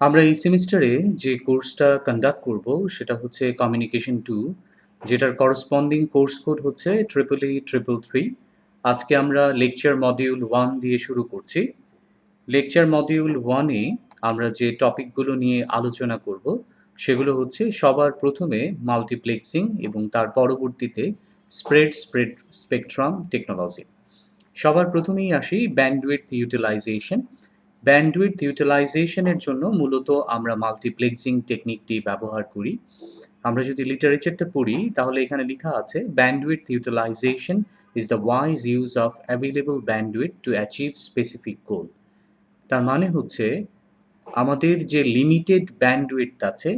আমরা এই সেমিস্টারে যে কোর্সটা কন্ডাক্ট করব সেটা হচ্ছে কমিউনিকেশন 2, যেটার করসপন্ডিং কোর্স কোড হচ্ছে EEE 333। আজকে আমরা লেকচার মডিউল 1 দিয়ে শুরু করছি। লেকচার মডিউল 1 এ আমরা যে টপিকগুলো নিয়ে আলোচনা করব সেগুলো হচ্ছে সবার প্রথমে মাল্টিপ্লেক্সিং এবং তার পরবর্তীতে স্প্রেড স্পেকট্রাম টেকনোলজি। সবার প্রথমেই আসি ব্যান্ডউইডথ ইউটিলাইজেশন। ব্যান্ডউইডথ ইউটিলাইজেশনের জন্য মূলত আমরা মাল্টিপ্লেক্সিং টেকনিকটি ব্যবহার করি। আমরা যদি লিটারেচারটা পড়ি তাহলে এখানে লেখা আছে bandwidth utilisation is the wise use of available bandwidth to achieve specific goal. তার মানে হচ্ছে আমাদের যে লিমিটেড ব্যান্ডউইডথ আছে,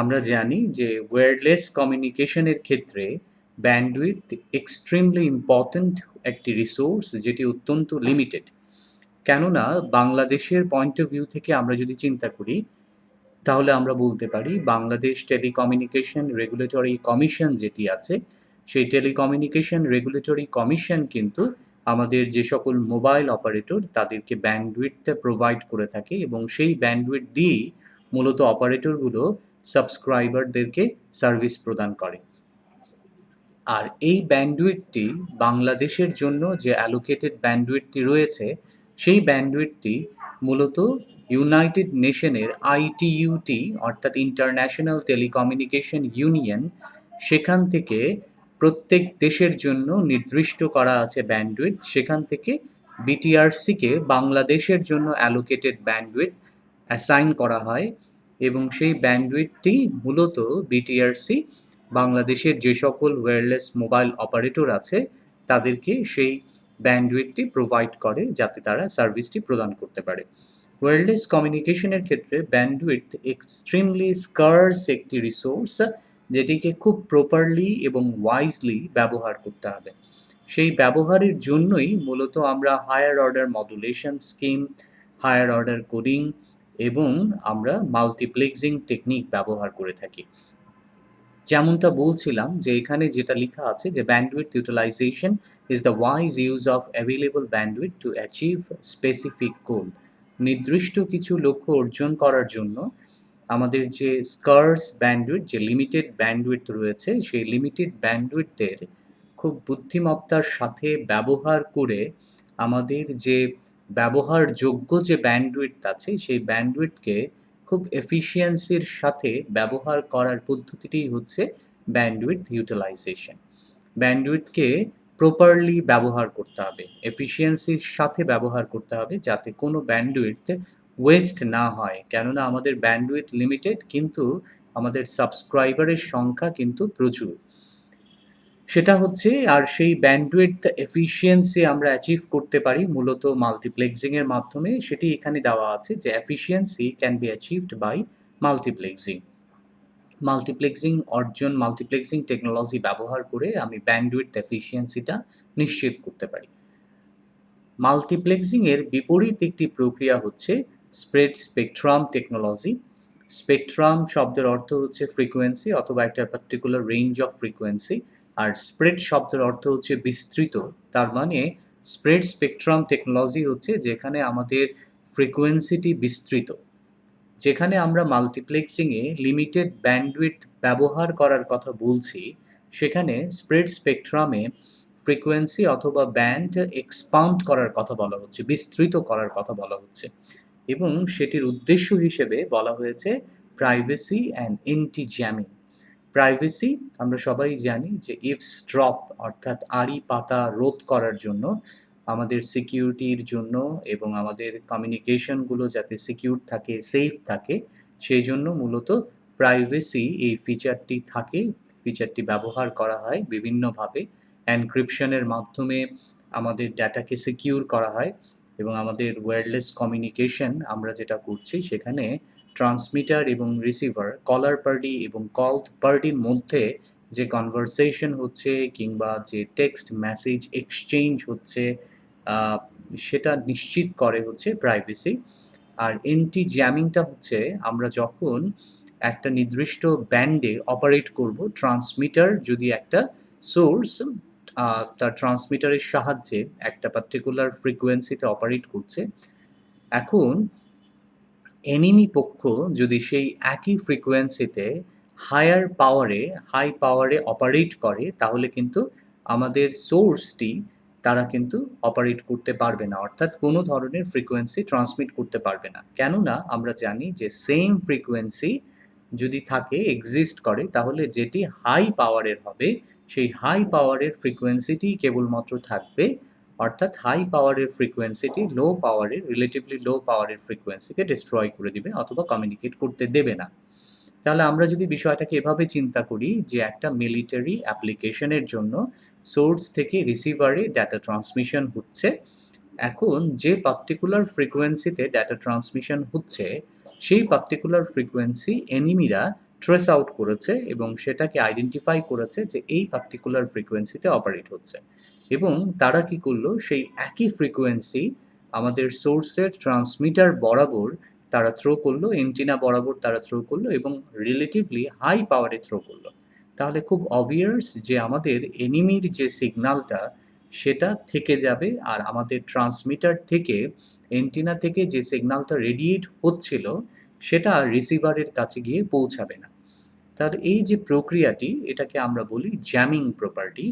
আমরা জানি যে ওয়্যারলেস কমিউনিকেশনের ক্ষেত্রে ব্যান্ডউইডথ এক্সট্রিমলি ইম্পর্ট্যান্ট একটি রিসোর্স যেটি অত্যন্ত লিমিটেড। কেননা বাংলাদেশের পয়েন্ট অফ ভিউ থেকে আমরা যদি চিন্তা করি তাহলে আমরা বলতে পারি বাংলাদেশ টেলিকমিউনিকেশন রেগুলেটরি কমিশন যেটি আছে, সেই টেলিকমিউনিকেশন রেগুলেটরি কমিশন কিন্তু আমাদের যে সকল মোবাইল অপারেটর তাদেরকে ব্যান্ডউইডথ প্রোভাইড করে থাকে এবং সেই ব্যান্ডউইডথ দিয়েই মূলত অপারেটরগুলো সাবস্ক্রাইবারদেরকে সার্ভিস প্রদান করে। আর এই ব্যান্ডউইডথটি বাংলাদেশের জন্য যে অ্যালোকেটেড ব্যান্ডউইডথটি রয়েছে, সেই ব্যান্ডউইডথটি মূলত ইউনাইটেড নেশনের আইটিইউটি অর্থাৎ ইন্টারন্যাশনাল টেলিকমিউনিকেশন ইউনিয়ন, সেখান থেকে প্রত্যেক দেশের জন্য নির্দিষ্ট করা আছে ব্যান্ডউইডথ। সেখান থেকে বিটিআরসিকে বাংলাদেশের জন্য অ্যালোকেটেড ব্যান্ডউইডথ অ্যাসাইন করা হয় এবং সেই ব্যান্ডউইডথটি মূলত বিটিআরসি বাংলাদেশের যে সকল ওয়্যারলেস মোবাইল অপারেটর আছে তাদেরকে সেই ব্যান্ডউইডথটি প্রোভাইড করে যাতে তারা সার্ভিসটি প্রদান করতে পারে। ওয়্যারলেস কমিউনিকেশনের ক্ষেত্রে ব্যান্ডউইডথ এক্সট্রিমলি স্কার্স একটি রিসোর্স, যেটিকে খুব প্রপারলি এবং ওয়াইজলি ব্যবহার করতে হবে। সেই ব্যবহারের জন্যই মূলত আমরা higher order modulation scheme, higher order coding এবং আমরা মাল্টিপ্লেক্সিং টেকনিক ব্যবহার করে থাকি। যেমনটা বলছিলাম যে এখানে যেটা লেখা আছে যে bandwidth utilisation is the wise use of available bandwidth to achieve specific goal. নির্দিষ্ট কিছু লক্ষ্য অর্জন করার জন্য আমাদের যে স্কার্স ব্যান্ডউইডথ, যে লিমিটেড ব্যান্ডউইডথ রয়েছে, সেই লিমিটেড ব্যান্ডউইডথের খুব বুদ্ধিমত্তার সাথে ব্যবহার করে আমাদের যে ব্যবহারযোগ্য যে ব্যান্ডউইডথ আছে সেই ব্যান্ডউইডথকে খুব এফিশিয়েন্সির সাথে ব্যবহার করার পদ্ধতিটিই হচ্ছে ব্যান্ডউইডথ ইউটিলাইজেশন। ব্যান্ডউইডথকে প্রপারলি ব্যবহার করতে হবে, এফিশিয়েন্সির সাথে ব্যবহার করতে হবে যাতে কোনো ব্যান্ডউইডথ ওয়েস্ট না হয়। কেননা আমাদের ব্যান্ডউইডথ লিমিটেড কিন্তু আমাদের সাবস্ক্রাইবারের সংখ্যা কিন্তু প্রচুর। সেটা হচ্ছে, আর সেই ব্যান্ডউইডথ এফিশিয়েন্সি আমরা অ্যাচিভ করতে পারি মূলত মাল্টিপ্লেক্সিং এর মাধ্যমে। সেটি এখানে দেওয়া আছে যে efficiency can be achieved by multiplexing. Multiplexing technology ব্যবহার করে আমি ব্যান্ডউইডথ এফিশিয়েন্সিটা নিশ্চিত করতে পারি। মাল্টিপ্লেক্সিং এর বিপরীত একটি প্রক্রিয়া হচ্ছে স্প্রেড স্পেকট্রাম টেকনোলজি। স্পেকট্রাম শব্দের অর্থ হচ্ছে ফ্রিকোয়েন্সি অথবা একটা পার্টিকুলার রেঞ্জ অফ ফ্রিকোয়েন্সি, আর স্প্রেড শব্দের অর্থ হচ্ছে বিস্তৃত। তার মানে স্প্রেড স্পেকট্রাম টেকনোলজি হচ্ছে যেখানে আমাদের ফ্রিকোয়েন্সিটি বিস্তৃত। যেখানে আমরা মাল্টিপ্লেক্সিংয়ে লিমিটেড ব্যান্ডউইডথ ব্যবহার করার কথা বলছি, সেখানে স্প্রেড স্পেকট্রামে ফ্রিকোয়েন্সি অথবা ব্যান্ড এক্সপান্ড করার কথা বলা হচ্ছে, বিস্তৃত করার কথা বলা হচ্ছে এবং সেটির উদ্দেশ্য হিসেবে বলা হয়েছে privacy and anti jamming. Privacy আমরা সবাই জানি যে ইভসড্রপ অর্থাৎ আড়ি পাতা রোধ করার জন্য, আমাদের সিকিউরিটির জন্য এবং আমাদের কমিউনিকেশনগুলো যাতে সিকিউর থাকে, সেফ থাকে, সেই জন্য মূলত প্রাইভেসি এই ফিচারটি থাকে। ফিচারটি ব্যবহার করা হয় বিভিন্নভাবে। এনক্রিপশনের মাধ্যমে আমাদের ডেটাকে সিকিউর করা হয় এবং আমাদের ওয়্যারলেস কমিউনিকেশন আমরা যেটা করছি সেখানে ট্রান্সমিটার এবং রিসিভার, কলার পার্টি এবং কলড পার্টির মধ্যে যে কনভারসেশন হচ্ছে কিংবা যে টেক্সট মেসেজ এক্সচেঞ্জ হচ্ছে, আহ, সেটা নিশ্চিত করে হচ্ছে প্রাইভেসি। আর এন্টি জ্যামিংটা হচ্ছে আমরা যখন একটা নির্দিষ্ট ব্যান্ডে অপারেট করব, ট্রান্সমিটার যদি একটা সোর্স তার ট্রান্সমিটারের সাহায্যে একটা পার্টিকুলার ফ্রিকোয়েন্সিতে অপারেট করছে, এখন এনিমি পক্ষ যদি সেই একই ফ্রিকোয়েন্সিতে হাই পাওয়ারে অপারেট করে, তাহলে কিন্তু আমাদের সোর্সটি তারা কিন্তু অপারেট করতে পারবে না, অর্থাৎ কোনো ধরনের ফ্রিকোয়েন্সি ট্রান্সমিট করতে পারবে না। কেননা আমরা জানি যে সেম ফ্রিকোয়েন্সি যদি থাকে, এক্সিস্ট করে, তাহলে যেটি হাই পাওয়ারের হবে সেই হাই পাওয়ারের ফ্রিকোয়েন্সিটি কেবলমাত্র থাকবে, অর্থাৎ হাই পাওয়ারের ফ্রিকোয়েন্সিটি রিলেটিভলি লো পাওয়ারের ফ্রিকোয়েন্সিকে ডিস্ট্রয় করে দিবে অথবা কমিউনিকেট করতে দেবে না। তাহলে আমরা যদি বিষয়টাকে এভাবে চিন্তা করি যে একটা মিলিটারি অ্যাপ্লিকেশনের জন্য সোর্স থেকে রিসিভারে ডাটা ট্রান্সমিশন হচ্ছে, এখন যে পার্টিকুলার ফ্রিকোয়েন্সিতে ডাটা ট্রান্সমিশন হচ্ছে সেই পার্টিকুলার ফ্রিকোয়েন্সি এনিমিরা ট্রেস আউট করেছে এবং সেটাকে আইডেন্টিফাই করেছে যে এই পার্টিকুলার ফ্রিকোয়েন্সিতে অপারেট হচ্ছে, এবং তারা কি করলো সেই একই ফ্রিকোয়েন্সি আমাদের সোর্সের ট্রান্সমিটার বরাবর তারা থ্রো করলো, এন্টিনা বরাবর তারা থ্রো করলো এবং রিলেটিভলি হাই পাওয়ারে থ্রো করলো। তাহলে খুব অবভিয়াস যে আমাদের এনিমির যে সিগন্যালটা সেটা থেকে যাবে, আর আমাদের ট্রান্সমিটার থেকে, এন্টিনা থেকে যে সিগন্যালটা রেডিয়েট হচ্ছিল সেটা রিসিভারের কাছে গিয়ে পৌঁছাবে না। তার এই যে প্রক্রিয়াটি, এটাকে আমরা বলি জ্যামিং প্রপার্টি।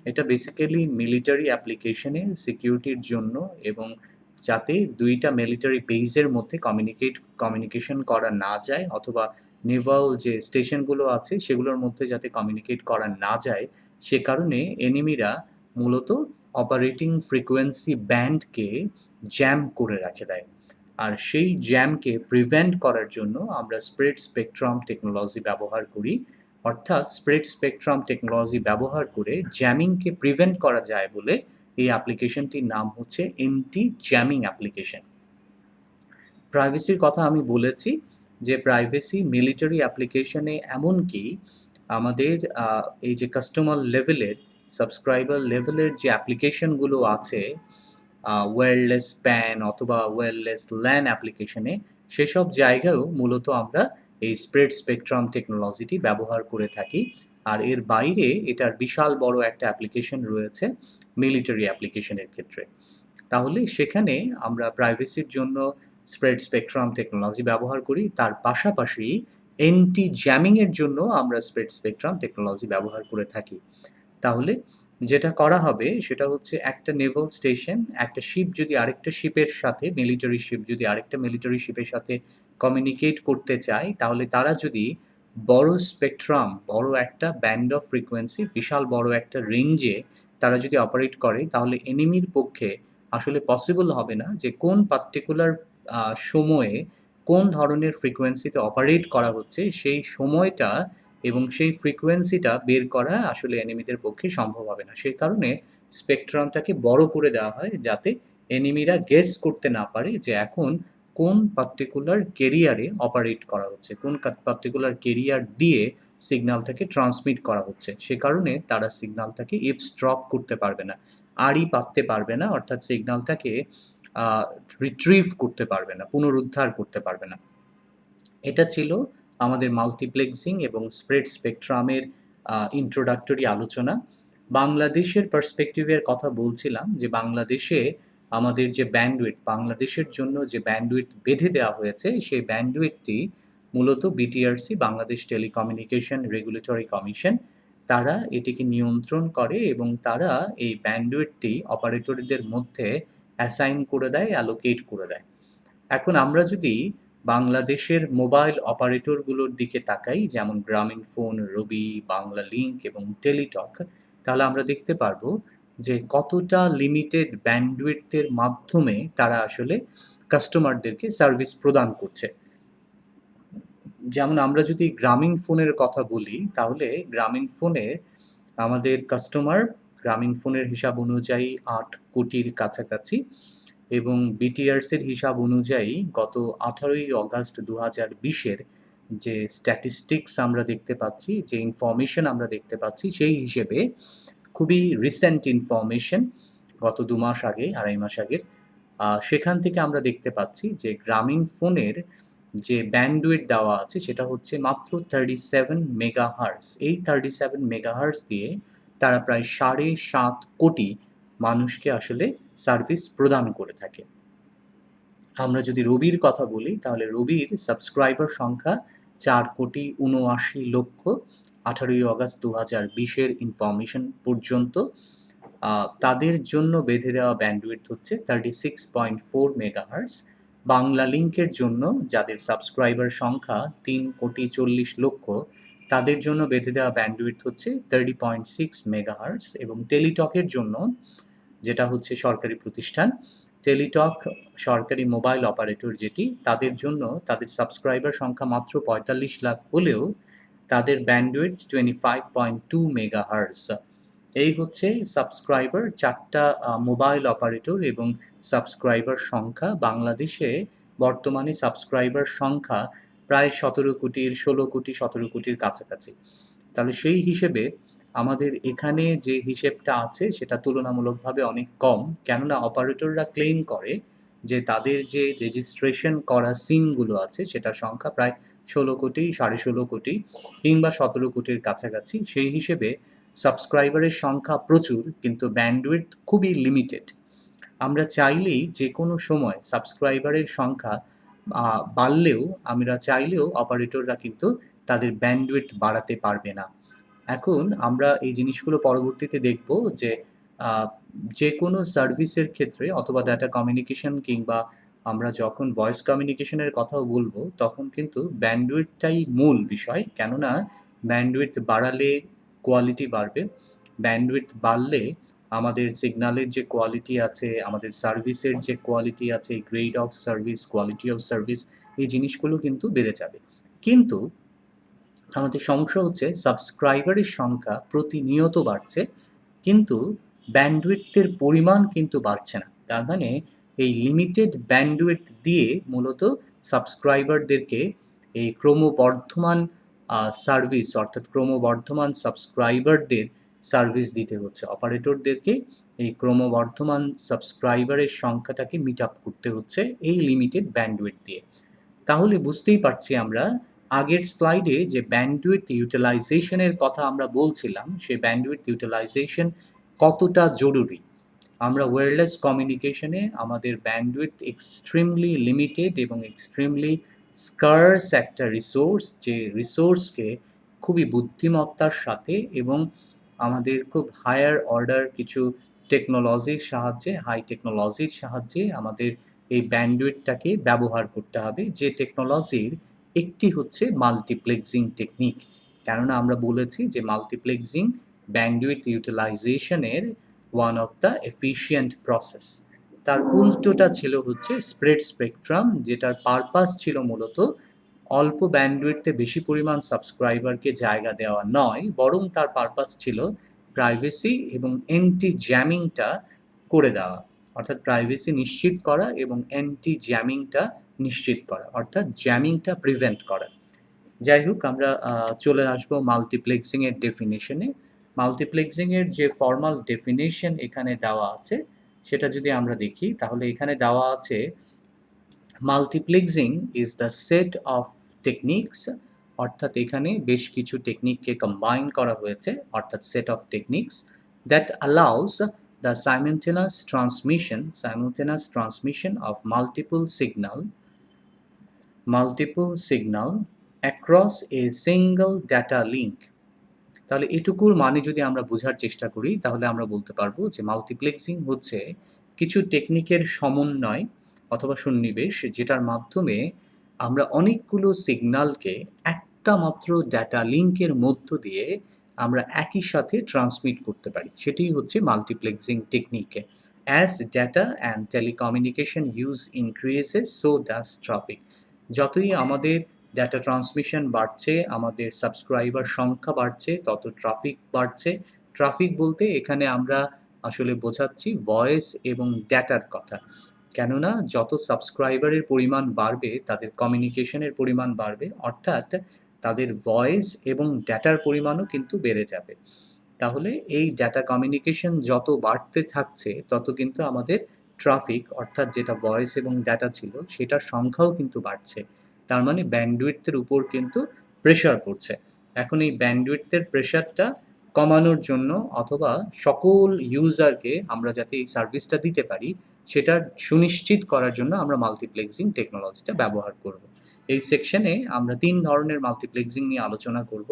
এটা বেসিক্যালি মিলিটারি অ্যাপ্লিকেশনে সিকিউরিটির জন্য, এবং যাতে দুইটা মিলিটারি বেইজের মধ্যে কমিউনিকেশন করা না যায়, অথবা নেভাল যে স্টেশনগুলো আছে সেগুলোর মধ্যে যাতে কমিউনিকেট করা না যায়, সে কারণে এনিমিরা মূলত অপারেটিং ফ্রিকোয়েন্সি ব্যান্ডকে জ্যাম করে রেখে দেয়। আর সেই জ্যামকে প্রিভেন্ট করার জন্য আমরা স্প্রেড স্পেকট্রাম টেকনোলজি ব্যবহার করি, অর্থাৎ স্প্রেড স্পেকট্রাম টেকনোলজি ব্যবহার করে জ্যামিংকে প্রিভেন্ট করা যায় বলে এই অ্যাপ্লিকেশনটির নাম হচ্ছে এন্টি জ্যামিং অ্যাপ্লিকেশন। প্রাইভেসির কথা আমি বলেছি যে প্রাইভেসি মিলিটারি অ্যাপ্লিকেশনে, এমনকি আমাদের এই যে কাস্টমার লেভেলের, সাবস্ক্রাইবার লেভেলের যে অ্যাপ্লিকেশনগুলো আছে ওয়্যারলেস প্যান অথবা ওয়্যারলেস ল্যান অ্যাপ্লিকেশনে, সেসব জায়গায়ও মূলত আমরা এই স্প্রেড স্পেকট্রাম টেকনোলজিটি ব্যবহার করে থাকি। আর এর বাইরে এটার বিশাল বড় একটা অ্যাপ্লিকেশন রয়েছে মিলিটারি অ্যাপ্লিকেশনের ক্ষেত্রে। তাহলে সেখানে আমরা প্রাইভেসির জন্য স্প্রেড স্পেকট্রাম টেকনোলজি ব্যবহার করি, তার পাশাপাশি এন্টি জ্যামিং এর জন্য আমরা স্প্রেড স্পেকট্রাম টেকনোলজি ব্যবহার করে থাকি। তাহলে যেটা করা হবে সেটা হচ্ছে, একটা নেভাল স্টেশন, একটা শিপ যদি আরেকটা শিপের সাথে, মিলিটারি শিপ যদি আরেকটা মিলিটারি শিপের সাথে কমিউনিকেট করতে চায়, তাহলে তারা যদি বড় স্পেকট্রাম, বড় একটা ব্যান্ড অফ ফ্রিকোয়েন্সি, বিশাল বড় একটা রেঞ্জে তারা যদি অপারেট করে, তাহলে এনিমির পক্ষে আসলে পসিবল হবে না যে কোন পার্টিকুলার সময়ে কোন ধরনের ফ্রিকোয়েন্সিতে অপারেট করা হচ্ছে সেই সময়টা এবং সেই ফ্রিকোয়েন্সিটা বের করা আসলে এনিমিদের পক্ষে সম্ভব হবে না। সেই কারণে স্পেকট্রামটাকে বড় করে দেওয়া হয়, যাতে এনিমিরা গেস করতে না পারে যে এখন কোন পার্টিকুলার কেরিয়ারে অপারেট করা হচ্ছে, কোন পার্টিকুলার কেরিয়ার দিয়ে সিগন্যালটাকে ট্রান্সমিট করা হচ্ছে। সে কারণে তারা সিগন্যালটাকে ইভসড্রপ করতে পারবে না, আড়ি পাততে পারবে না, অর্থাৎ সিগন্যালটাকে রিট্রিভ করতে পারবে না, পুনরুদ্ধার করতে পারবে না। এটা ছিল আমাদের মাল্টিপ্লেক্সিং এবং স্প্রেড স্পেকট্রামের ইন্ট্রোডাক্টরি আলোচনা। বাংলাদেশের পার্সপেক্টিভের কথা বলছিলাম যে বাংলাদেশে আমাদের যে ব্যান্ডউইথ, বাংলাদেশের জন্য যে ব্যান্ডউইথ বেঁধে দেওয়া হয়েছে, সেই ব্যান্ডউইথটি মূলত BTRC, Bangladesh telecommunication regulatory commission, তারা এটিকে নিয়ন্ত্রণ করে এবং তারা এই ব্যান্ডউইথটি অপারেটরদের মধ্যে অ্যাসাইন করে দেয়, অ্যালোকেট করে দেয়। এখন আমরা যদি বাংলাদেশের মোবাইল অপারেটরগুলোর দিকে তাকাই, যেমন গ্রামীণফোন, রবি, বাংলা লিংক এবং টেলিটক, তাহলে আমরা দেখতে পারবো যে কতটা লিমিটেড ব্যান্ডউইথের মাধ্যমে তারা আসলে কাস্টমারদেরকে সার্ভিস প্রদান করছে। যেমন আমরা যদি গ্রামীণফোনের কথা বলি, তাহলে গ্রামীণফোনে আমাদের কাস্টমার গ্রামীণফোনের হিসাব অনুযায়ী ৮ কোটির কাছাকাছি, এবং বিটিআরসির হিসাব অনুযায়ী গত 18ই অগাস্ট 2020-এর যে স্ট্যাটিস্টিক্স আমরা দেখতে পাচ্ছি, যে ইনফরমেশন আমরা দেখতে পাচ্ছি, সেই হিসেবে খুবই রিসেন্ট ইনফরমেশন, গত ২ মাস আগে, ২.৫ মাস আগের, সেখান থেকে আমরা দেখতে পাচ্ছি যে গ্রামীণফোনের যে ব্যান্ডউইথ দেওয়া আছে সেটা হচ্ছে মাত্র 37 মেগাহার্টজ। এই 37 মেগাহার্টজ দিয়ে তারা প্রায় 7.5 কোটি মানুষকে আসলে সার্ভিস প্রদান করে থাকে। আমরা যদি রবির কথা বলি তাহলে রবির সাবস্ক্রাইবার সংখ্যা 4,79,00,000 18ই অগাস্ট 2020 ইনফরমেশন পর্যন্ত। তাদের জন্য বেঁধে দেওয়া ব্যান্ডউইডথ হচ্ছে 36.4 মেগাহার্টজ। বাংলা লিংকের জন্য যাদের সাবস্ক্রাইবার সংখ্যা 3,40,00,000 তাদের জন্য বেঁধে দেওয়া ব্যান্ডউইডথ হচ্ছে 30.6 মেগাহার্টজ এবং টেলিটকের জন্য, যেটা হচ্ছে সরকারি প্রতিষ্ঠান টেলিটক সরকারি মোবাইল অপারেটর যেটি, তাদের জন্য তাদের সাবস্ক্রাইবার সংখ্যা মাত্র 45 লাখ হলেও তাদের ব্যান্ডউইডথ 25.2 মেগাহার্টজ। এই হচ্ছে সাবস্ক্রাইবার 4টা মোবাইল অপারেটর এবং সাবস্ক্রাইবার সংখ্যা। বাংলাদেশে বর্তমানে সাবস্ক্রাইবার সংখ্যা প্রায় 17 কোটির 16 কোটি 17 কোটির কাছাকাছি। তাহলে সেই হিসেবে আমাদের এখানে যে হিসেবটা আছে সেটা তুলনামূলকভাবে অনেক কম, কেননা অপারেটররা ক্লেম করে যে তাদের যে রেজিস্ট্রেশন করা সিমগুলো আছে সেটার সংখ্যা প্রায় 16 কোটি 16.5 কোটি কিংবা 17 কোটির কাছাকাছি। সেই হিসেবে সাবস্ক্রাইবারের সংখ্যা প্রচুর কিন্তু ব্যান্ডউইডথ খুবই লিমিটেড। আমরা চাইলেই যে কোনো সময় সাবস্ক্রাইবারের সংখ্যা বাড়লেও আমরা চাইলেও অপারেটররা কিন্তু তাদের ব্যান্ডউইডথ বাড়াতে পারবে না। এখন আমরা এই জিনিসগুলো পরবর্তীতে দেখব যে যে কোনো সার্ভিসের ক্ষেত্রে অথবা ডাটা কমিউনিকেশন কিংবা আমরা যখন ভয়েস কমিউনিকেশনের কথাও বলবো তখন কিন্তু ব্যান্ডউইডথটাই মূল বিষয়, কেননা ব্যান্ডউইডথ বাড়ালে কোয়ালিটি বাড়বে। ব্যান্ডউইডথ বাড়লে আমাদের সিগন্যালের যে কোয়ালিটি আছে, আমাদের সার্ভিসের যে কোয়ালিটি আছে, grade of service, quality of service, এই জিনিসগুলো কিন্তু বেড়ে যাবে। কিন্তু আমাদের সমস্যা হচ্ছে সাবস্ক্রাইবারের সংখ্যা প্রতিনিয়ত বাড়ছে কিন্তু ব্যান্ডউইডথের পরিমাণ কিন্তু বাড়ছে না। তার মানে এই লিমিটেড ব্যান্ডউইডথ দিয়ে মূলত সাবস্ক্রাইবারদেরকে এই ক্রমবর্ধমান সার্ভিস অর্থাৎ ক্রমবর্ধমান সাবস্ক্রাইবারদের সার্ভিস দিতে হচ্ছে। অপারেটরদেরকে এই ক্রমবর্ধমান সাবস্ক্রাইবারের সংখ্যাটাকে মিট আপ করতে হচ্ছে এই লিমিটেড ব্যান্ডউইডথ দিয়ে। তাহলে বুঝতেই পারছি আমরা আগের স্লাইডে যে ব্যান্ডউইডথ ইউটিলাইজেশনের কথা আমরা বলছিলাম, সেই ব্যান্ডউইডথ ইউটিলাইজেশন কতটা জরুরি। আমরা ওয়্যারলেস কমিউনিকেশনে আমাদের ব্যান্ডউইডথ এক্সট্রিমলি লিমিটেড এবং এক্সট্রিমলি স্কার্স একটা রিসোর্স, যে রিসোর্সকে খুবই বুদ্ধিমত্তার সাথে এবং আমাদের খুব হায়ার অর্ডার কিছু টেকনোলজির সাহায্যে, হাই টেকনোলজির সাহায্যে আমাদের এই ব্যান্ডউইডথটাকে ব্যবহার করতে হবে, যে টেকনোলজির একটি হচ্ছে মাল্টিপ্লেক্সিং টেকনিক। কেননা আমরা বলেছি যে মাল্টিপ্লেক্সিং ব্যান্ডউইডথ ইউটিলাইজেশনের one of the efficient process. তার উল্টোটা ছিল হচ্ছে স্প্রেড স্পেকট্রাম, যেটার পারপাস ছিল মূলত অল্প ব্যান্ডউইডথে বেশি পরিমাণ সাবস্ক্রাইবারকে জায়গা দেওয়া নয়, বরং তার পারপাস ছিল প্রাইভেসি এবং অ্যান্টি জ্যামিংটা করে দেওয়া, অর্থাৎ প্রাইভেসি নিশ্চিত করা এবং অ্যান্টি জ্যামিংটা নিশ্চিত করা, অর্থাৎ জ্যামিংটা প্রিভেন্ট করা। যাই হোক, আমরা চলে আসবো মাল্টিপ্লেক্সিং এর ডেফিনেশনে। মাল্টিপ্লেক্সিং এর যে ফর্মাল ডেফিনেশন এখানে দেওয়া আছে সেটা যদি আমরা দেখি তাহলে এখানে দেওয়া আছে multiplexing is the set of techniques, অর্থাৎ এখানে বেশ কিছু টেকনিককে কম্বাইন করা হয়েছে, অর্থাৎ set of techniques that allows the simultaneous transmission of multiple signal across a single data link। তাহলে এটুকুর মানে যদি আমরা বোঝার চেষ্টা করি তাহলে আমরা বলতে পারবো যে মাল্টিপ্লেক্সিং হচ্ছে কিছু টেকনিকের সমন্বয় অথবা সন্নিবেশ, যেটার মাধ্যমে আমরা অনেকগুলো সিগন্যালকে একটা মাত্র ডেটা লিঙ্কের মধ্য দিয়ে আমরা একই সাথে ট্রান্সমিট করতে পারি, সেটাই হচ্ছে multiplexing technique. As data and telecommunication use increases so does traffic. যতই আমাদের ডেটা ট্রান্সমিশন বাড়ছে, আমাদের সাবস্ক্রাইবার সংখ্যা বাড়ছে, তত ট্রাফিক বাড়ছে। ট্রাফিক বলতে এখানে আমরা আসলে বোঝাচ্ছি ভয়েস এবং ডেটার কথা, কেননা যত সাবস্ক্রাইবারের পরিমাণ বাড়বে তাদের কমিউনিকেশনের পরিমাণ বাড়বে, অর্থাৎ তাদের ভয়েস এবং ডেটার পরিমাণও কিন্তু বেড়ে যাবে। তাহলে এই ডেটা কমিউনিকেশন যত বাড়তে থাকছে তত কিন্তু আমাদের ট্রাফিক অর্থাৎ যেটা ভয়েস এবং ডেটা ছিল সেটার সংখ্যাও কিন্তু বাড়ছে। তার মানে ব্যান্ডউইডথের উপর কিন্তু প্রেশার পড়ছে। এখন এই ব্যান্ডউইডথের প্রেশারটা কমানোর জন্য অথবা সকল ইউজারকে আমরা যাতে এই সার্ভিসটা দিতে পারি সেটা সুনিশ্চিত করার জন্য আমরা মাল্টিপ্লেক্সিং টেকনোলজিটা ব্যবহার করব। এই সেকশনে আমরা ৩ ধরনের মাল্টিপ্লেক্সিং নিয়ে আলোচনা করব।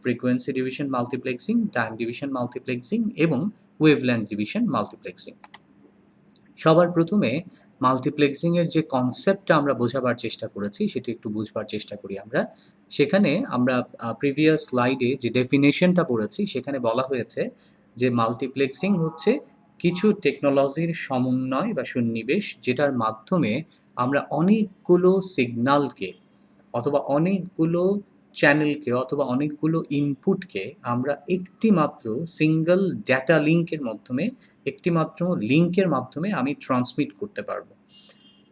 Frequency division multiplexing, time division multiplexing এবং ওয়েভলেংথ ডিভিশন মাল্টিপ্লেক্সিং। সবার প্রথমে মাল্টিপ্লেক্সিং এর যে কনসেপ্টটা আমরা বোঝাবার চেষ্টা করেছি সেটি একটু বুঝবার চেষ্টা করি আমরা। সেখানে আমরা প্রিভিয়াস স্লাইডে যে ডেফিনেশনটা পড়েছি সেখানে বলা হয়েছে যে মাল্টিপ্লেক্সিং হচ্ছে কিছু টেকনোলজির সমন্বয় বা সন্নিবেশ যেটার মাধ্যমে আমরা অনেকগুলো সিগন্যালকে অথবা অনেকগুলো চ্যানেলকে অথবা অনেকগুলো ইনপুটকে আমরা একটি মাত্র সিঙ্গল ডেটা লিঙ্কের মাধ্যমে একটিমাত্র লিঙ্কের মাধ্যমে আমি ট্রান্সমিট করতে পারবো।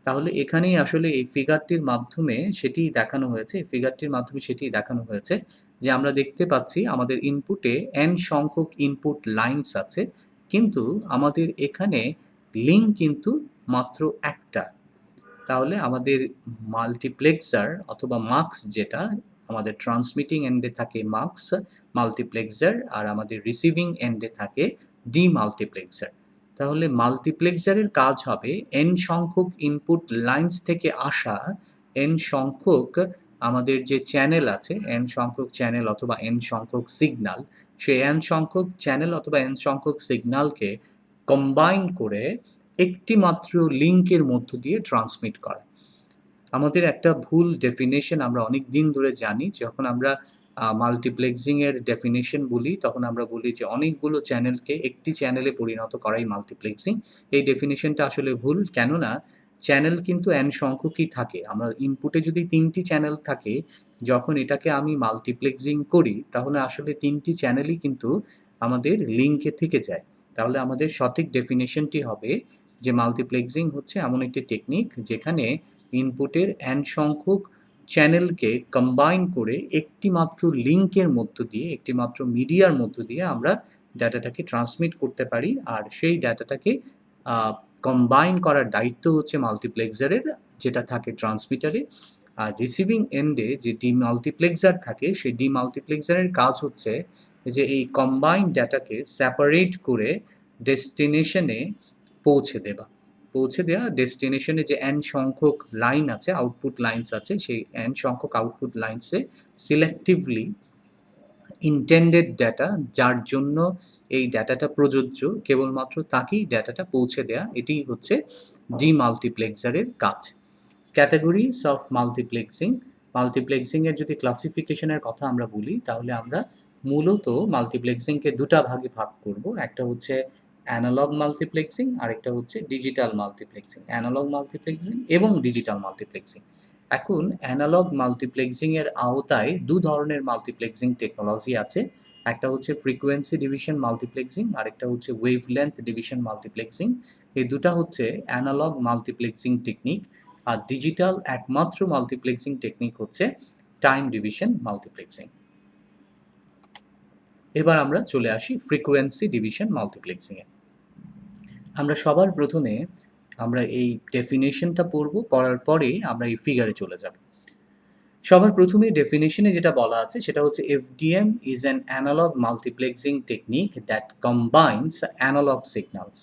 তাহলে এখানেই আসলে এই ফিগারটির মাধ্যমে সেটিই দেখানো হয়েছে। এই ফিগারটির মাধ্যমে সেটিই দেখানো হয়েছে যে আমরা দেখতে পাচ্ছি আমাদের ইনপুটে n সংখ্যক ইনপুট লাইনস আছে, কিন্তু আমাদের এখানে লিঙ্ক কিন্তু মাত্র একটা। তাহলে আমাদের মাল্টিপ্লেক্সার অথবা মাক্স যেটা আমাদের ট্রান্সমিটিং এন্ডে থাকে মাক্স মাল্টিপ্লেক্সার আর আমাদের রিসিভিং এন্ডে থাকে ডিমাল্টিপ্লেক্সার। তাহলে মাল্টিপ্লেক্সারের কাজ হবে n সংখ্যক ইনপুট লাইনস থেকে আসা n সংখ্যক আমাদের যে চ্যানেল আছে n সংখ্যক চ্যানেল অথবা n সংখ্যক সিগন্যাল, সেই n সংখ্যক চ্যানেল অথবা n সংখ্যক সিগন্যালকে কম্বাইন করে একটি মাত্র লিঙ্কের মধ্য দিয়ে ট্রান্সমিট করা। আমাদের একটা ভুল ডেফিনেশন আমরা অনেক দিন ধরে জানি, যখন আমরা মাল্টিপ্লেক্সিং এর ডেফিনেশন বলি তখন আমরা বলি যে অনেকগুলো চ্যানেলকে একটি চ্যানেলে পরিণত করাই মাল্টিপ্লেক্সিং। এই ডেফিনেশনটা আসলে ভুল, কেননা চ্যানেল কিন্তু n সংখ্যকই থাকে। আমরা ইনপুটে যদি ৩টি চ্যানেল থাকে, যখন এটাকে আমি মাল্টিপ্লেক্সিং করি তাহলে আসলে ৩টি চ্যানেলই কিন্তু আমাদের লিঙ্কে থেকে যায়। তাহলে আমাদের সঠিক ডেফিনেশনটি হবে যে মাল্টিপ্লেক্সিং হচ্ছে এমন একটি টেকনিক যেখানে ইনপুটের n সংখ্যক চ্যানেলকে কম্বাইন করে একটি মাত্র লিঙ্কের মধ্য দিয়ে একটি মাত্র মিডিয়ার মধ্য দিয়ে আমরা ডাটাটাকে ট্রান্সমিট করতে পারি, আর সেই ডাটাটাকে কম্বাইন করার দায়িত্ব হচ্ছে মাল্টিপ্লেক্সারের, যেটা থাকে ট্রান্সমিটারে। আর রিসিভিং এন্ডে যে ডিমাল্টিপ্লেক্সার থাকে সেই ডিমাল্টিপ্লেক্সারের কাজ হচ্ছে যে এই কম্বাইন্ড ডাটাকে সেপারেট করে ডেস্টিনেশনে পৌঁছে দেওয়া ডেস্টিনেশনে যে n সংখ্যক লাইন আছে, আউটপুট লাইনস আছে, সেই n সংখ্যক আউটপুট লাইনসে সিলেক্টিভলি ইন্টেন্ডেড ডাটা, যার জন্য এই ডাটাটা প্রযোজ্য কেবলমাত্র তাকেই ডাটাটা পৌঁছে দেওয়া, এটি হচ্ছে ডিমাল্টিপ্লেক্সারের কাজ। Categories of multiplexing. মাল্টিপ্লেক্সিং এর যদি ক্লাসিফিকেশনের কথা আমরা বলি তাহলে আমরা মূলত মাল্টিপ্লেক্সিংকে দুটা ভাগে ভাগ করব। একটা হচ্ছে অ্যানালগ মাল্টিপ্লেক্সিং, আরেকটা হচ্ছে ডিজিটাল মাল্টিপ্লেক্সিং। অ্যানালগ মাল্টিপ্লেক্সিং এবং ডিজিটাল মাল্টিপ্লেক্সিং। এখন অ্যানালগ মাল্টিপ্লেক্সিং এর আওতায় দু ধরনের মাল্টিপ্লেক্সিং টেকনোলজি আছে। একটা হচ্ছে ফ্রিকোয়েন্সি ডিভিশন মাল্টিপ্লেক্সিং, আরেকটা হচ্ছে ওয়েভলেন্থ ডিভিশন মাল্টিপ্লেক্সিং। এই দুটা হচ্ছে অ্যানালগ মাল্টিপ্লেক্সিং টেকনিক। আর ডিজিটাল একমাত্র মাল্টিপ্লেক্সিং টেকনিক হচ্ছে টাইম ডিভিশন মাল্টিপ্লেক্সিং। এবার আমরা চলে আসি ফ্রিকোয়েন্সি ডিভিশন মাল্টিপ্লেক্সিং এ। আমরা সবার প্রথমে আমরা এই ডেফিনেশনটা পড়ব, পড়ার পরে আমরা এই ফিগারে চলে যাব। সবার প্রথমে ডেফিনেশনে যেটা বলা আছে সেটা হচ্ছে FDM is an analog multiplexing technique that combines analog signals.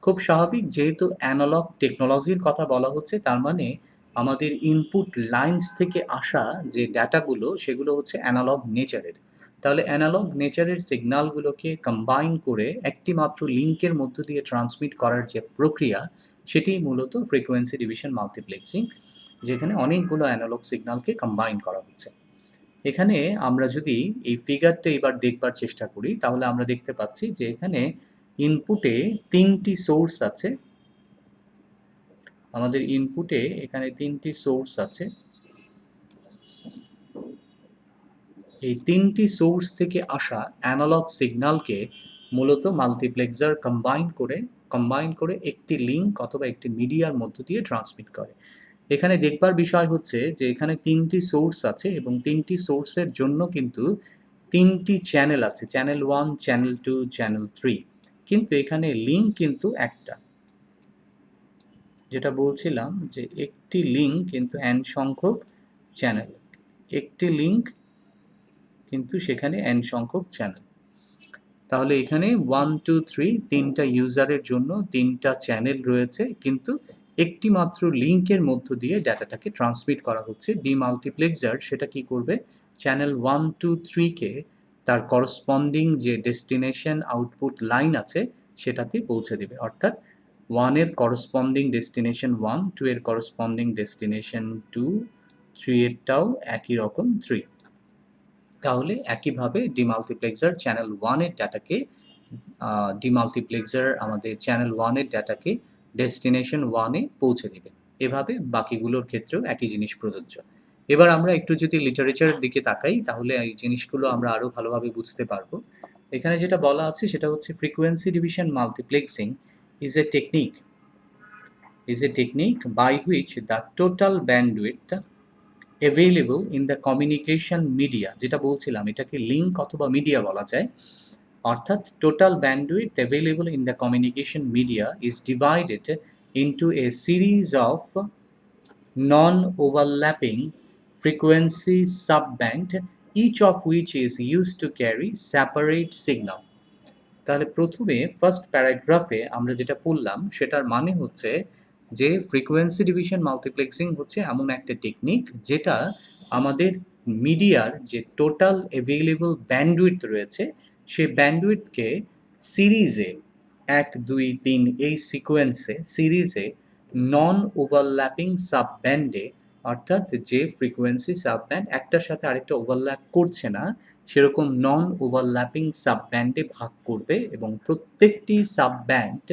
খুব স্বাভাবিক, যেহেতু অ্যানালগ টেকনোলজির কথা বলা হচ্ছে তার মানে আমাদের ইনপুট লাইনস থেকে আসা যে ডাটাগুলো সেগুলো হচ্ছে অ্যানালগ নেচারের। তাহলে অ্যানালগ নেচারের সিগন্যালগুলোকে কম্বাইন করে একটি মাত্র লিঙ্কের মধ্য দিয়ে ট্রান্সমিট করার যে প্রক্রিয়া সেটি মূলত ফ্রিকোয়েন্সি ডিভিশন মাল্টিপ্লেক্সিং, যেখানে অনেকগুলো অ্যানালগ সিগন্যালকে কম্বাইন করা হচ্ছে। এখানে আমরা যদি এই ফিগারটা এবার দেখবার চেষ্টা করি তাহলে আমরা দেখতে পাচ্ছি যে এখানে ইনপুটে ৩টি সোর্স আছে। আমাদের ইনপুটে এখানে ৩টি সোর্স আছে। এই ৩টি সোর্স থেকে আসা অ্যানালগ সিগন্যালকে মূলত মাল্টিপ্লেক্সার কম্বাইন করে একটি লিঙ্ক অথবা একটি মিডিয়ার মধ্য দিয়ে ট্রান্সমিট করে। এখানে দেখবার বিষয় হচ্ছে যে এখানে ৩টি সোর্স আছে এবং ৩টি সোর্সের জন্য কিন্তু ৩টি চ্যানেল আছে, চ্যানেল 1, চ্যানেল 2, চ্যানেল 3, কিন্তু এখানে লিঙ্ক কিন্তু একটা। যেটা বলছিলাম যে একটি লিঙ্ক কিন্তু n সংখ্যক চ্যানেল, একটি লিঙ্ক কিন্তু সেখানে n সংখ্যক চ্যানেল। তাহলে এখানে 1 2 3 তিনটা ইউজারের জন্য তিনটা চ্যানেল রয়েছে, কিন্তু একটি মাত্র লিঙ্কের মধ্য দিয়ে ডাটাটাকে ট্রান্সমিট করা হচ্ছে। ডিমাল্টিপ্লেক্সার সেটা কি করবে, চ্যানেল 1 2 3 কে তার করসপন্ডিং যে ডেস্টিনেশন আউটপুট লাইন আছে সেটাতে পৌঁছে দেবে। অর্থাৎ 1 এর করসপন্ডিং ডেস্টিনেশন 1, 2 এর করসপন্ডিং ডেস্টিনেশন 2, 3 এরটাও একই রকম 3। তাহলে একইভাবে ডিমাল্টিপ্লেক্সার চ্যানেল 1 এর ডাটাকে ডিমাল্টিপ্লেক্সার আমাদের চ্যানেল 1 এর ডাটাকে ডেস্টিনেশন 1 এ পৌঁছে দিবে। এভাবে বাকিগুলোর ক্ষেত্রেও একই জিনিস প্রযোজ্য। এবার আমরা একটু যদি লিটারেচারের দিকে তাকাই তাহলে এই জিনিসগুলো আমরা আরো ভালোভাবে বুঝতে পারবো। এখানে যেটা বলা আছে সেটা হচ্ছে frequency division multiplexing is a technique by which the total bandwidth available in the communication media, যেটা বলছিলাম এটাকে লিঙ্ক অথবা মিডিয়া বলা যায়, অর্থাৎ total bandwidth available in the communication media is divided into a series of non-overlapping frequency subband, each of which is used to carry separate signal. তাহলে প্রথমে first প্যারাগ্রাফে আমরা যেটা পড়লাম সেটার মানে হচ্ছে যে ফ্রিকোয়েন্সি ডিভিশন মাল্টিপ্লেক্সিং হচ্ছে এমন একটা টেকনিক যেটা আমাদের মিডিয়ার যে টোটাল অ্যাভেলেবল ব্যান্ডউইথ রয়েছে সেই ব্যান্ডউইথকে সিরিজে 1 2 3 এই সিকোয়েন্সে সিরিজে নন ওভারল্যাপিং সাবব্যান্ডে, অর্থাৎ যে ফ্রিকোয়েন্সি সাবব্যান্ড একটার সাথে আরেকটা ওভারল্যাপ করছে না সেরকম নন ওভারল্যাপিং সাবব্যান্ডে ভাগ করবে এবং প্রত্যেকটি সাবব্যান্ড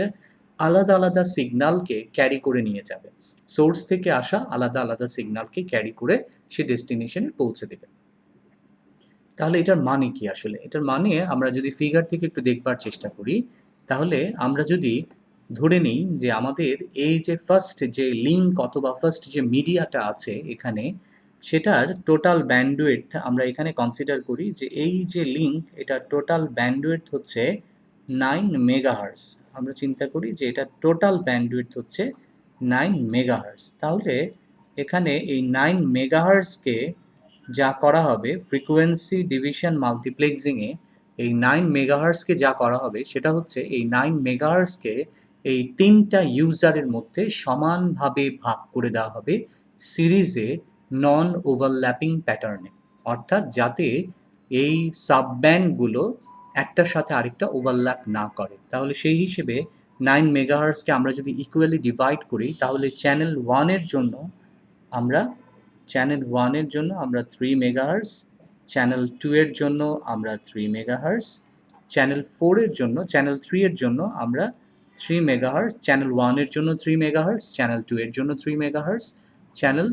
আলাদা আলাদা সিগন্যালকে ক্যারি করে নিয়ে যাবে। সোর্স থেকে আসা আলাদা আলাদা সিগন্যালকে ক্যারি করে সে ডেস্টিনেশনে পৌঁছে দেবে। তাহলে এটার মানে কি আসলে? এটার মানে আমরা যদি ফিগার থেকে একটু দেখবার চেষ্টা করি তাহলে আমরা যদি ধরে নিই যে আমাদের এই যে ফার্স্ট যে লিঙ্ক অথবা ফার্স্ট যে মিডিয়াটা আছে এখানে সেটার টোটাল ব্যান্ডউইথ আমরা এখানে কনসিডার করি যে এই যে লিঙ্ক এটা টোটাল ব্যান্ডউইথ হচ্ছে 9 মেগাহার্টজ। আমরা চিন্তা করি যে এটা টোটাল ব্যান্ডউইথ হচ্ছে 9 মেগাহার্টজ। তাহলে এখানে এই 9 মেগাহার্টজকে যা করা হবে ফ্রিকোয়েন্সি ডিভিশন মাল্টিপ্লেক্সিংয়ে এই 9 মেগাহার্টজকে যা করা হবে সেটা হচ্ছে এই 9 মেগাহার্টজকে এই তিনটা ইউজারের মধ্যে সমানভাবে ভাগ করে দেওয়া হবে সিরিজে নন ওভারল্যাপিং প্যাটার্নে, অর্থাৎ যাতে এই সাবব্যান্ডগুলো একটার সাথে আরেকটা ওভারল্যাপ না করে। তাহলে সেই হিসেবে 9 মেগাহার্টজকে আমরা যদি ইকুয়ালি ডিভাইড করি তাহলে চ্যানেল 1 এর জন্য আমরা 3 মেগাহার্টজ, চ্যানেল 2 এর জন্য আমরা 3 মেগাহার্টজ, চ্যানেল 4 এর জন্য চ্যানেল 3 এর জন্য আমরা 3 মেগাহার্টজ, চ্যানেল 1 এর জন্য 3 মেগাহার্টজ, চ্যানেল 2 এর জন্য 3 মেগাহার্টজ, চ্যানেল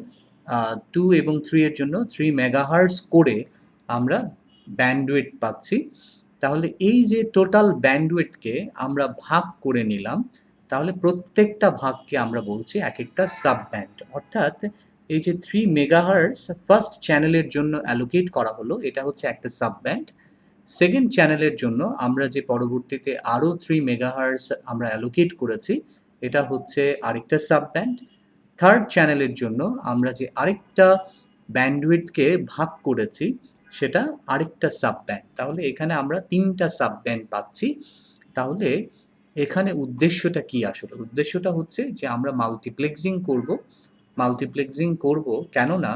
2 এবং 3 এর জন্য 3 মেগাহার্টজ করে আমরা ব্যান্ডউইথ পাচ্ছি। তাহলে এই যে টোটাল ব্যান্ডউইথকে আমরা ভাগ করে নিলাম, তাহলে প্রত্যেকটা ভাগকে আমরা বলছি এক একটা সাবব্যান্ড। অর্থাৎ এই যে 3 মেগাহার্টজ ফার্স্ট চ্যানেলের জন্য অ্যালোকেট করা হলো এটা হচ্ছে একটা সাবব্যান্ড। সেকেন্ড চ্যানেলের জন্য আমরা যে পরবর্তীতে আরো 3 মেগাহার্টজ আমরা অ্যালোকেট করেছি এটা হচ্ছে আরেকটা সাবব্যান্ড। থার্ড চ্যানেলের জন্য আমরা যে আরেকটা ব্যান্ডউইথকে ভাগ করেছি সেটা আরেকটা সাবব্যান্ড। তাহলে এখানে আমরা তিনটা সাবব্যান্ড পাচ্ছি। তাহলে এখানে উদ্দেশ্যটা কি আসলে? উদ্দেশ্যটা হচ্ছে যে আমরা মাল্টিপ্লেক্সিং করব কেননা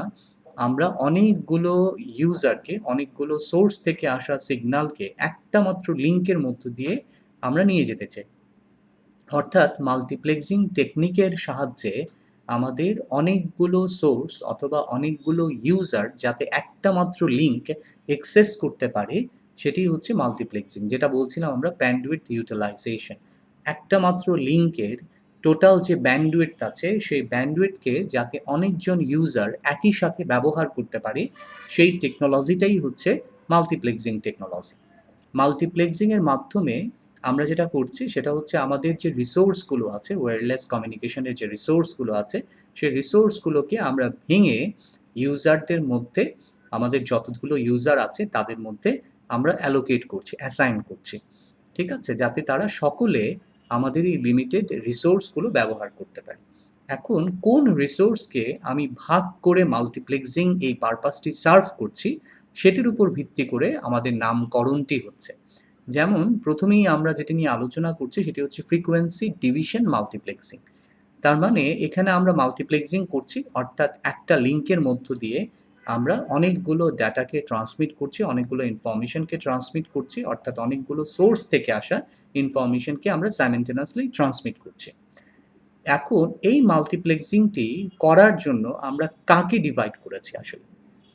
আমরা অনেকগুলো ইউজারকে অনেকগুলো সোর্স থেকে আসা সিগন্যালকে একটা মাত্র লিঙ্কের মধ্য দিয়ে আমরা নিয়ে যেতে চাই। অর্থাৎ মাল্টিপ্লেক্সিং টেকনিকের সাহায্যে আমাদের অনেকগুলো সোর্স অথবা অনেকগুলো ইউজার যাতে একটা মাত্র লিঙ্ক অ্যাক্সেস করতে পারে সেটি হচ্ছে মাল্টিপ্লেক্সিং, যেটা বলছিলাম আমরা ব্যান্ডউইথ ইউটিলাইজেশন। একটা মাত্র লিঙ্কের টোটাল যে ব্যান্ডউইথ আছে সেই ব্যান্ডউইথকে যাতে অনেকজন ইউজার একই সাথে ব্যবহার করতে পারে সেই টেকনোলজিটাই হচ্ছে মাল্টিপ্লেক্সিং টেকনোলজি। মাল্টিপ্লেক্সিং এর মাধ্যমে আমরা যেটা করছি সেটা হচ্ছে আমাদের যে রিসোর্সগুলো আছে ওয়্যারলেস কমিউনিকেশনের যে রিসোর্সগুলো আছে সেই রিসোর্সগুলোকে আমরা ভেঙে ইউজারদের মধ্যে আমাদের যতগুলো ইউজার আছে তাদের মধ্যে আমরা অ্যালোকেট করছি, অ্যাসাইন করছি, ঠিক আছে, যাতে তারা সকলে আমাদের এই লিমিটেড রিসোর্সগুলো ব্যবহার করতে পারে। এখন কোন রিসোর্সকে আমি ভাগ করে মাল্টিপ্লেক্সিং এই পারপাসটি সার্ভ করছি সেটির উপর ভিত্তি করে আমাদের নামকরণটি হচ্ছে। যেমন প্রথমেই আমরা যেটা নিয়ে আলোচনা করছি সেটি হচ্ছে ফ্রিকোয়েন্সি ডিভিশন মাল্টিপ্লেক্সিং। তার মানে এখানে আমরা মাল্টিপ্লেক্সিং করছি, অর্থাৎ একটা লিঙ্কের মধ্য দিয়ে আমরা অনেকগুলো ডেটাকে ট্রান্সমিট করছি, অনেকগুলো ইনফরমেশনকে ট্রান্সমিট করছি, অর্থাৎ অনেকগুলো সোর্স থেকে আসা ইনফরমেশনকে আমরা সাইমেলটেনিয়াসলি ট্রান্সমিট করছি। এখন এই মাল্টিপ্লেক্সিংটি করার জন্য আমরা কাকে ডিভাইড করেছি আসলে?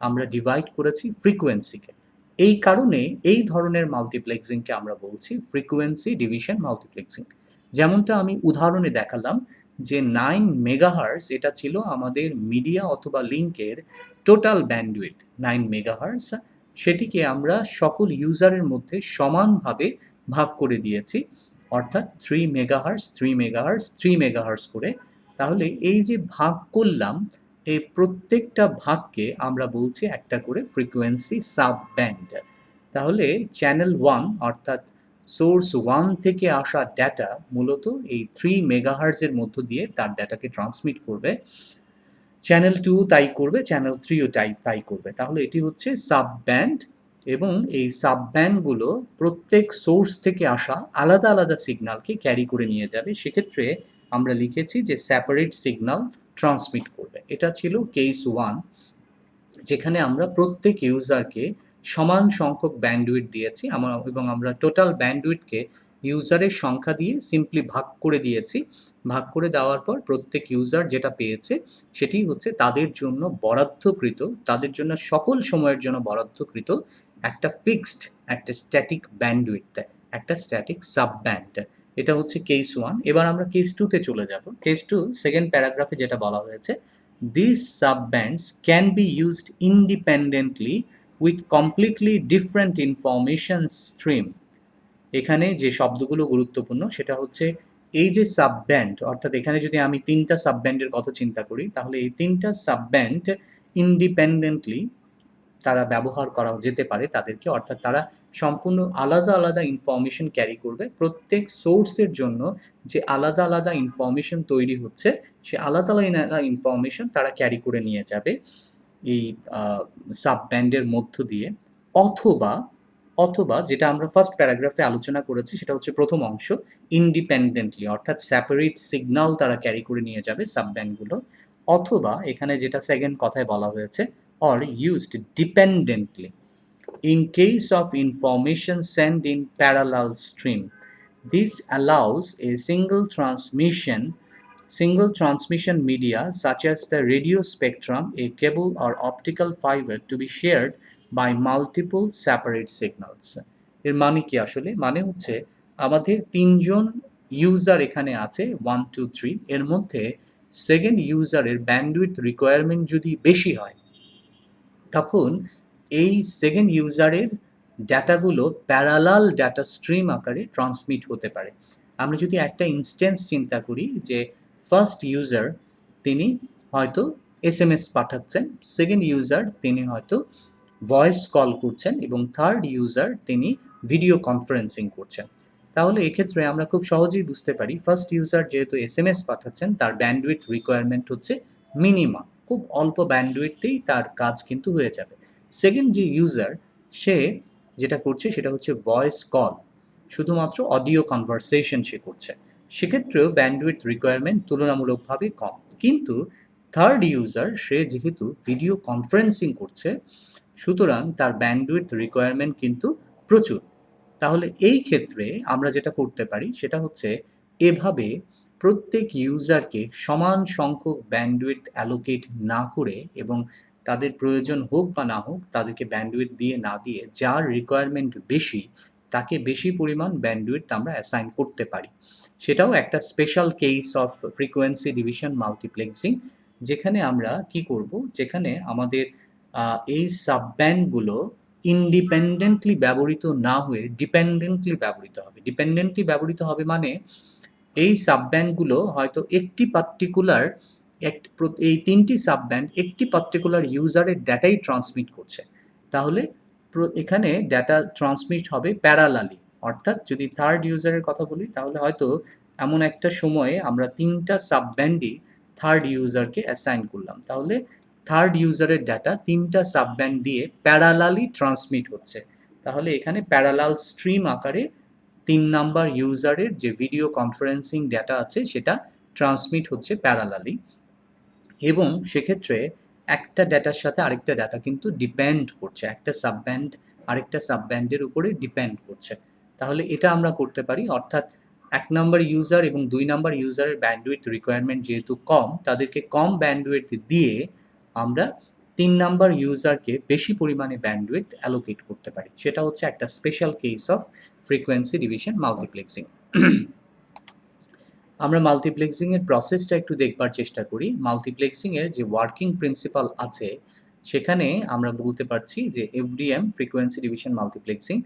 আমরা ডিভাইড করেছি ফ্রিকোয়েন্সিকে। এই কারণে এই ধরনের মাল্টিপ্লেক্সিংকে আমরা বলছি ফ্রিকোয়েন্সি ডিভিশন মাল্টিপ্লেক্সিং। যেমনটা আমি উদাহরণে দেখালাম যে 9 মেগাহার্টজ এটা ছিল আমাদের মিডিয়া অথবা লিঙ্কের টোটাল ব্যান্ডউইথ 9 মেগাহার্টজ। সেটিকে আমরা সকল ইউজারের মধ্যে সমানভাবে ভাগ করে দিয়েছি, অর্থাৎ 3 মেগাহার্টজ 3 মেগাহার্টজ 3 মেগাহার্টজ করে। তাহলে এই যে ভাগ করলাম, এই প্রত্যেকটা ভাগকে আমরা বলছি একটা করে ফ্রিকোয়েন্সি সাব ব্যান্ড। তাহলে চ্যানেল 1 অর্থাৎ সোর্স 1 থেকে আসা ডেটা মূলত এই 3 মেগাহার্টজের মধ্য দিয়ে তার ডেটাকে ট্রান্সমিট করবে। চ্যানেল 2 তাই করবে, চ্যানেল 3 ও তাই করবে। তাহলে এটি হচ্ছে সাব ব্যান্ড, এবং এই সাব ব্যান্ডগুলো প্রত্যেক সোর্স থেকে আসা আলাদা আলাদা সিগন্যালকে ক্যারি করে নিয়ে যাবে। সেক্ষেত্রে আমরা লিখেছি যে সেপারেট সিগন্যাল ট্রান্সমিট করবে। এটা ছিল কেস 1, যেখানে আমরা প্রত্যেক ইউজারকে সমান সংখ্যক ব্যান্ডউইথ দিয়েছি এবং আমরা টোটাল ব্যান্ডউইথকে ইউজারের সংখ্যা দিয়ে সিম্পলি ভাগ করে দিয়েছি। ভাগ করে দেওয়ার পর প্রত্যেক ইউজার যেটা পেয়েছে সেটি হচ্ছে তাদের জন্য বরাদ্দকৃত, তাদের জন্য সকল সময়ের জন্য বরাদ্দকৃত একটা ফিক্সড, একটা স্ট্যাটিক ব্যান্ডউইথ, একটা স্ট্যাটিক সাব ব্যান্ড। এটা হচ্ছে কেস 1। এবার আমরা কেস 2 তে চলে যাব। কেস 2 সেকেন্ড প্যারাগ্রাফে যেটা বলা হয়েছে, these subbands can be used independently with completely different information stream। এখানে যে শব্দগুলো গুরুত্বপূর্ণ সেটা হচ্ছে এই যে সাবব্যান্ড, অর্থাৎ এখানে যদি আমি 3টা সাবব্যান্ডের কথা চিন্তা করি, তাহলে এই 3টা সাবব্যান্ড ইন্ডিপেন্ডেন্টলি তারা ব্যবহার করা যেতে পারে তাদেরকে, অর্থাৎ তারা সম্পূর্ণ আলাদা আলাদা ইনফরমেশন ক্যারি করবে। প্রত্যেক সোর্সের জন্য যে আলাদা আলাদা ইনফরমেশন তৈরি হচ্ছে, সে আলাদা আলাদা ইনফরমেশন তারা ক্যারি করে নিয়ে যাবে এই সাব ব্যান্ডের মধ্য দিয়ে। অথবা অথবা যেটা আমরা ফার্স্ট প্যারাগ্রাফে আলোচনা করেছি সেটা হচ্ছে প্রথম অংশ, ইন্ডিপেন্ডেন্টলি, অর্থাৎ সেপারেট সিগন্যাল তারা ক্যারি করে নিয়ে যাবে সাব ব্যান্ডগুলো। অথবা এখানে যেটা সেকেন্ড কথায় বলা হয়েছে, or used dependently in case of information sent in parallel stream. This allows a single transmission media such as the radio spectrum, a cable or optical fiber to be shared by multiple separate signals। এর মানে কি আসলে? মানে হচ্ছে আমাদের 3জন user এখানে আছে 1 2 3, এর মধ্যে সেকেন্ড ইউজারের ব্যান্ডউইথ রিকোয়ারমেন্ট যদি বেশি হয়, তখন এই সেকেন্ড ইউজারের ডেটাগুলো প্যারালাল ডেটা স্ট্রিম আকারে ট্রান্সমিট হতে পারে। আমরা যদি একটা ইনস্ট্যান্স চিন্তা করি যে ফার্স্ট ইউজার তিনি হয়তো এসএমএস পাঠাচ্ছেন, সেকেন্ড ইউজার তিনি হয়তো ভয়েস কল করছেন, এবং থার্ড ইউজার তিনি ভিডিও কনফারেন্সিং করছেন। তাহলে এক্ষেত্রে আমরা খুব সহজেই বুঝতে পারি ফার্স্ট ইউজার যেহেতু এসএমএস পাঠাচ্ছেন তার ব্যান্ডউইথ রিকোয়ারমেন্ট হচ্ছে মিনিমাম, খুব অল্প ব্যান্ডউইথেই তার কাজ কিন্তু হয়ে যাবে। সেকেন্ড যে ইউজার, সে যেটা করছে সেটা হচ্ছে ভয়েস কল, শুধুমাত্র অডিও কনভারসেশন সে করছে, সেক্ষেত্রেও ব্যান্ডউইথ রিকোয়ারমেন্ট তুলনামূলকভাবে কম। কিন্তু থার্ড ইউজার সে যেহেতু ভিডিও কনফারেন্সিং করছে, সুতরাং তার ব্যান্ডউইথ রিকোয়ারমেন্ট কিন্তু প্রচুর। তাহলে এই ক্ষেত্রে আমরা যেটা করতে পারি সেটা হচ্ছে এভাবে প্রত্যেক ইউজারকে সমান সংখ্যক ব্যান্ডউইথ অ্যালোকেট না করে, এবং তাদের প্রয়োজন হোক বা না হোক তাদেরকে ব্যান্ডউইথ দিয়ে না দিয়ে যার রিকোয়ারমেন্ট বেশি তাকে বেশি পরিমাণ ব্যান্ডউইথ আমরা অ্যাসাইন করতে পারি। সেটাও একটা special case of frequency division multiplexing, যেখানে আমরা কি করব, যেখানে আমাদের এই সাবব্যান্ডগুলো ইন্ডিপেন্ডেন্টলি ব্যবহৃত না হয়ে ডিপেন্ডেন্টলি ব্যবহৃত হবে। ডিপেন্ডেন্টলি ব্যবহৃত হবে মানে এই সাবব্যান্ডগুলো হয়তো একটি পার্টিকুলার এই 3টি সাবব্যান্ড একটি পার্টিকুলার ইউজারের ডেটাই ট্রান্সমিট করছে। তাহলে এখানে ডেটা ট্রান্সমিট হবে প্যারালালি, অর্থাৎ যদি থার্ড ইউজারের কথা বলি তাহলে হয়তো এমন একটা সময়ে আমরা 3টা সাবব্যান্ডই থার্ড ইউজারকে অ্যাসাইন করলাম। তাহলে থার্ড ইউজারের ডেটা 3টা সাবব্যান্ড দিয়ে প্যারালালি ট্রান্সমিট হচ্ছে। তাহলে এখানে প্যারালাল স্ট্রিম আকারে 3 নাম্বার ইউজারের যে ভিডিও কনফারেন্সিং ডেটা আছে সেটা ট্রান্সমিট হচ্ছে প্যারালালি, এবং সেক্ষেত্রে একটা ডেটার সাথে আরেকটা ডেটা কিন্তু ডিপেন্ড করছে, একটা সাবব্যান্ড আরেকটা সাবব্যান্ডের উপরে ডিপেন্ড করছে। তাহলে এটা আমরা করতে পারি, অর্থাৎ 1 নাম্বার ইউজার এবং 2 নাম্বার ইউজারের ব্যান্ডউইথ রিকোয়ারমেন্ট যেহেতু কম, তাদেরকে কম ব্যান্ডউইথ দিয়ে আমরা 3 নাম্বার ইউজারকে বেশি পরিমাণে ব্যান্ডউইথ অ্যালোকেট করতে পারি। সেটা হচ্ছে একটা special case of frequency division multiplexing. আমরা মাল্টিপ্লেক্সিং এর প্রসেসটা একটু দেখবার চেষ্টা করি। মাল্টিপ্লেক্সিং এর যে ওয়ার্কিং প্রিন্সিপাল আছে সেখানে আমরা বলতে পারছি যে এফডিএম, ফ্রিকোয়েন্সি ডিভিশন মাল্টিপ্লেক্সিং,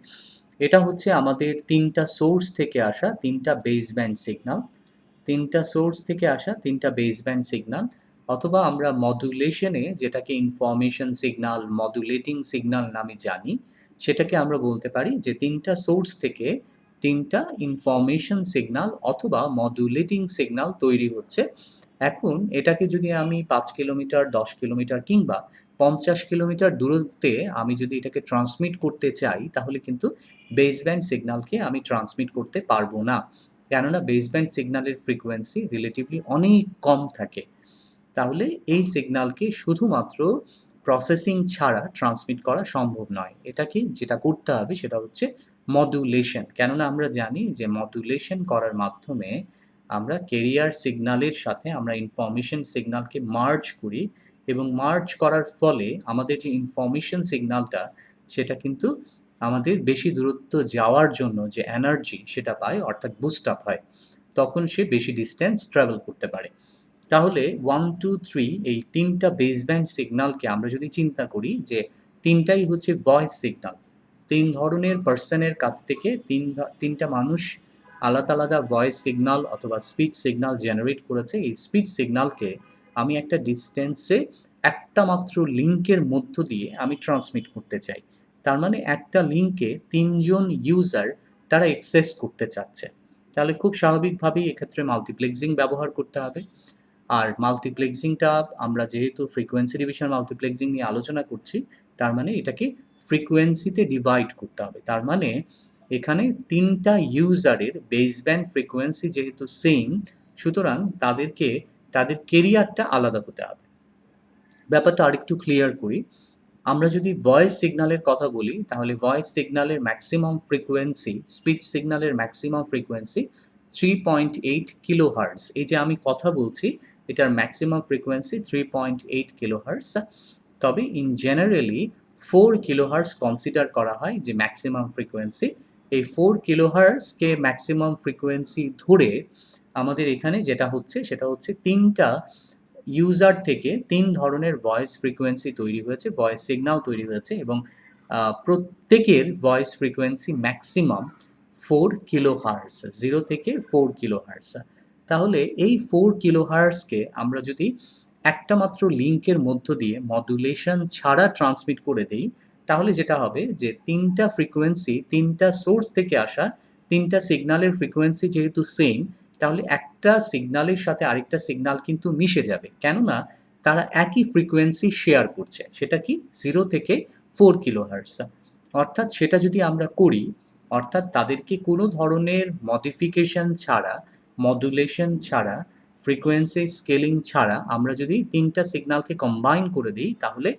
এটা হচ্ছে আমাদের 3টা সোর্স থেকে আসা 3টা বেস ব্যান্ড সিগন্যাল, 3টা সোর্স থেকে আসা 3টা বেস ব্যান্ড সিগন্যাল, অথবা আমরা মডুলেশনে যেটাকে ইনফরমেশন সিগন্যাল, মডুলেটিং সিগন্যাল নামে জানি, সেটাকে আমরা বলতে পারি যে 3টা সোর্স থেকে 3টা ইনফরমেশন সিগন্যাল অথবা মডুলেটিং সিগন্যাল তৈরি হচ্ছে। এখন এটাকে যদি আমি 5 কিলোমিটার, 10 কিলোমিটার কিংবা 50 কিলোমিটার দূরত্বে আমি যদি এটাকে ট্রান্সমিট করতে চাই, তাহলে কিন্তু বেস ব্যান্ড সিগন্যালকে আমি ট্রান্সমিট করতে পারবো না। কেননা বেস ব্যান্ড সিগন্যালের ফ্রিকোয়েন্সি রিলেটিভলি অনেক কম থাকে। তাহলে এই সিগন্যালকে শুধুমাত্র প্রসেসিং ছাড়া ট্রান্সমিট করা সম্ভব নয়। এটাকে যেটা করতে হবে সেটা হচ্ছে মডুলেশন। কেননা আমরা জানি যে মডুলেশন করার মাধ্যমে আমরা ক্যারিয়ার সিগন্যালের সাথে আমরা ইনফরমেশন সিগন্যালকে মার্জ করি, এবং মার্জ করার ফলে আমাদের যে ইনফরমেশন সিগন্যালটা সেটা কিন্তু আমাদের বেশি দূরত্ব যাওয়ার জন্য যে এনার্জি সেটা পায়, অর্থাৎ বুস্ট আপ হয়। তখন সে বেশি ডিস্টেন্স ট্রাভেল করতে পারে। তাহলে 1, 2, 3 এই 3টা বেস ব্যান্ড সিগন্যালকে আমরা যদি চিন্তা করি যে 3টাই হচ্ছে ভয়েস সিগন্যাল। 3 ধরনের পারসনের কাছ থেকে 3টা মানুষ আলাদা, আলাদা ভয়েস সিগন্যাল অথবা স্পিচ সিগন্যাল জেনারেট করেছে। এই স্পিচ সিগন্যালকে আমি একটা ডিস্টেন্সে একটা মাত্র লিঙ্কের মধ্য দিয়ে আমি ট্রান্সমিট করতে চাই। তার মানে একটা লিঙ্কে 3 জন ইউজার তারা অ্যাক্সেস করতে চাচ্ছে। তাহলে খুব স্বাভাবিকভাবেই এক্ষেত্রে মাল্টিপ্লেক্সিং ব্যবহার করতে হবে। আর মাল্টিপ্লেক্সিংটা আমরা যেহেতু ফ্রিকোয়েন্সি ডিভিশন মাল্টিপ্লেক্সিং নিয়ে আলোচনা করছি, তার মানে এটাকে ফ্রিকোয়েন্সিতে ডিভাইড করতে হবে। তার মানে এখানে 3টা ইউজারের বেস ব্যান্ড ফ্রিকোয়েন্সি যেহেতু সেম, সুতরাং তাদের কেরিয়ারটা আলাদা হতে হবে। ব্যাপারটা আরেকটু ক্লিয়ার করি। আমরা যদি ভয়েস সিগন্যালের কথা বলি, তাহলে ভয়েস সিগন্যালের ম্যাক্সিমাম ফ্রিকোয়েন্সি, স্পিচ সিগন্যালের ম্যাক্সিমাম ফ্রিকোয়েন্সি 3.8 কিলোহার্টজ। এই যে আমি কথা বলছি, এটার ম্যাক্সিমাম ফ্রিকোয়েন্সি 3.8 কিলোহার্টজ। তবে ইন জেনারেলি 4 কিলোহার্টজ কনসিডার করা হয় যে ম্যাক্সিমাম ফ্রিকোয়েন্সি। এই 4 কিলোহার্টজকে ম্যাক্সিমাম ফ্রিকোয়েন্সি ধরে আমাদের এখানে যেটা হচ্ছে সেটা হচ্ছে 3টা ইউজার থেকে 3 ধরনের ভয়েস ফ্রিকোয়েন্সি তৈরি হয়েছে, ভয়েস সিগন্যাল তৈরি হয়েছে, এবং প্রত্যেকের ভয়েস ফ্রিকোয়েন্সি ম্যাক্সিমাম 4 কিলোহার্টজ, 0 থেকে 4 কিলোহার্টজ। তাহলে এই 4 কিলোহার্টজকে আমরা যদি একটা মাত্র লিঙ্কের মধ্য দিয়ে মডুলেশন ছাড়া ট্রান্সমিট করে দেই, তাহলে যেটা হবে যে 3টা ফ্রিকোয়েন্সি, 3টা সোর্স থেকে আসা 3টা সিগন্যালের ফ্রিকোয়েন্সি যেহেতু সেম, তাহলে একটা সিগন্যালের সাথে আরেকটা সিগন্যাল কিন্তু মিশে যাবে। কেননা তারা একই ফ্রিকোয়েন্সি শেয়ার করছে। সেটা কি? 0 থেকে 4 কিলোহার্টজ। অর্থাৎ সেটা যদি আমরা করি, অর্থাৎ তাদেরকে কোনো ধরনের মডিফিকেশন ছাড়া, মডুলেশন ছাড়া, ফ্রিকোয়েন্সি স্কেলিং ছাড়া আমরা যদি 3টা সিগন্যালকে কম্বাইন করে দিই, তাহলে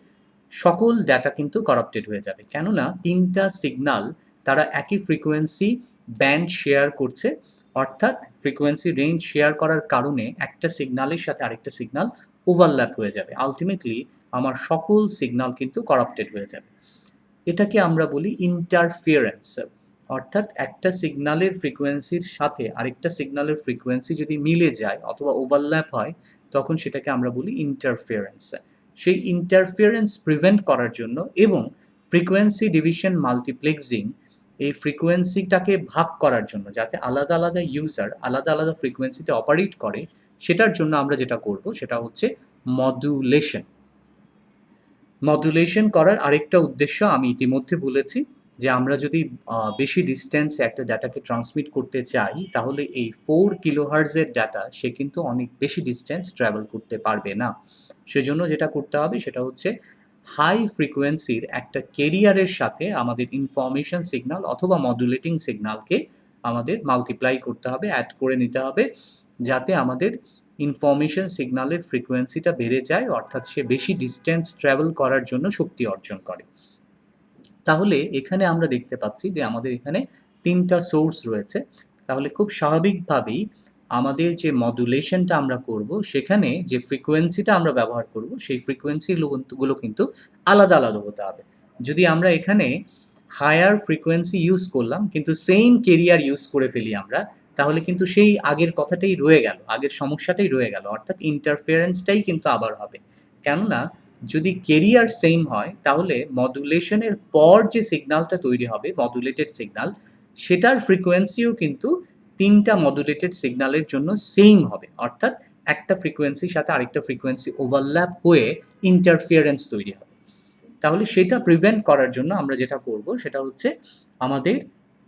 সকল ডেটা কিন্তু করাপ্টেড হয়ে যাবে। কেননা 3টা সিগন্যাল তারা একই ফ্রিকোয়েন্সি ব্যান্ড শেয়ার করছে, অর্থাৎ ফ্রিকোয়েন্সি রেঞ্জ শেয়ার করার কারণে একটা সিগন্যালের সাথে আরেকটা সিগন্যাল ওভারল্যাপ হয়ে যাবে। আলটিমেটলি আমার সকল সিগন্যাল কিন্তু করাপ্টেড হয়ে যাবে। এটাকে আমরা বলি ইন্টারফিয়ারেন্স। অর্থাৎ একটা সিগন্যালের ফ্রিকোয়েন্সির সাথে আরেকটা সিগন্যালের ফ্রিকোয়েন্সি যদি মিলে যায় অথবা ওভারল্যাপ হয়, তখন সেটাকে আমরা বলি ইন্টারফিয়ারেন্স। সেই ইন্টারফিয়ারেন্স প্রিভেন্ট করার জন্য এবং ফ্রিকোয়েন্সি ডিভিশন মাল্টিপ্লেক্সিং এই ফ্রিকোয়েন্সিটাকে ভাগ করার জন্য, যাতে আলাদা আলাদা ইউজার আলাদা আলাদা ফ্রিকোয়েন্সিতে অপারেট করে, সেটার জন্য আমরা যেটা করব সেটা হচ্ছে মডুলেশন। মডুলেশন করার আরেকটা উদ্দেশ্য আমি ইতিমধ্যে বলেছি যে আমরা যদি বেশি ডিস্টেন্সে একটা ডাটাকে ট্রান্সমিট করতে চাই, তাহলে এই 4 কিলোহার্টজের ডাটা সে কিন্তু অনেক বেশি ডিস্টেন্স ট্রাভেল করতে পারবে না। সেজন্য যেটা করতে হবে সেটা হচ্ছে হাই ফ্রিকোয়েন্সির একটা ক্যারিয়ারের সাথে আমাদের ইনফরমেশন সিগন্যাল অথবা মডুলেটিং সিগন্যালকে আমাদের মাল্টিপ্লাই করতে হবে, অ্যাড করে নিতে হবে, যাতে আমাদের ইনফরমেশন সিগন্যালের ফ্রিকোয়েন্সিটা বেড়ে যায়, অর্থাৎ সে বেশি ডিস্টেন্স ট্রাভেল করার জন্য শক্তি অর্জন করে। তাহলে এখানে আমরা দেখতে পাচ্ছি যে আমাদের এখানে ৩টা সোর্স রয়েছে। তাহলে খুব স্বাভাবিকভাবেই আমাদের যে মডুলেশনটা আমরা করব, সেখানে যে ফ্রিকোয়েন্সিটা আমরা ব্যবহার করব, সেই ফ্রিকোয়েন্সিগুলো কিন্তু আলাদা, আলাদা হতে হবে। যদি আমরা এখানে হায়ার ফ্রিকোয়েন্সি ইউজ করলাম কিন্তু সেইম ক্যারিয়ার ইউজ করে ফেলি আমরা, তাহলে কিন্তু সেই আগের কথাটাই রয়ে গেল, আগের সমস্যাটাই রয়ে গেল, অর্থাৎ ইন্টারফারেন্সটাই কিন্তু আবার হবে। কেননা যদি ক্যারিয়ার সেম হয়, তাহলে মডুলেশনের পর যে সিগন্যালটা তৈরি হবে, মডুলেটেড সিগন্যাল, সেটার ফ্রিকোয়েন্সিও কিন্তু ৩টা মডুলেটেড সিগন্যালের জন্য সেম হবে, অর্থাৎ একটা ফ্রিকোয়েন্সির সাথে আরেকটা ফ্রিকোয়েন্সি ওভারল্যাপ হয়ে ইন্টারফিয়ারেন্স তৈরি হবে। তাহলে সেটা প্রিভেন্ট করার জন্য আমরা যেটা করব, সেটা হচ্ছে আমাদের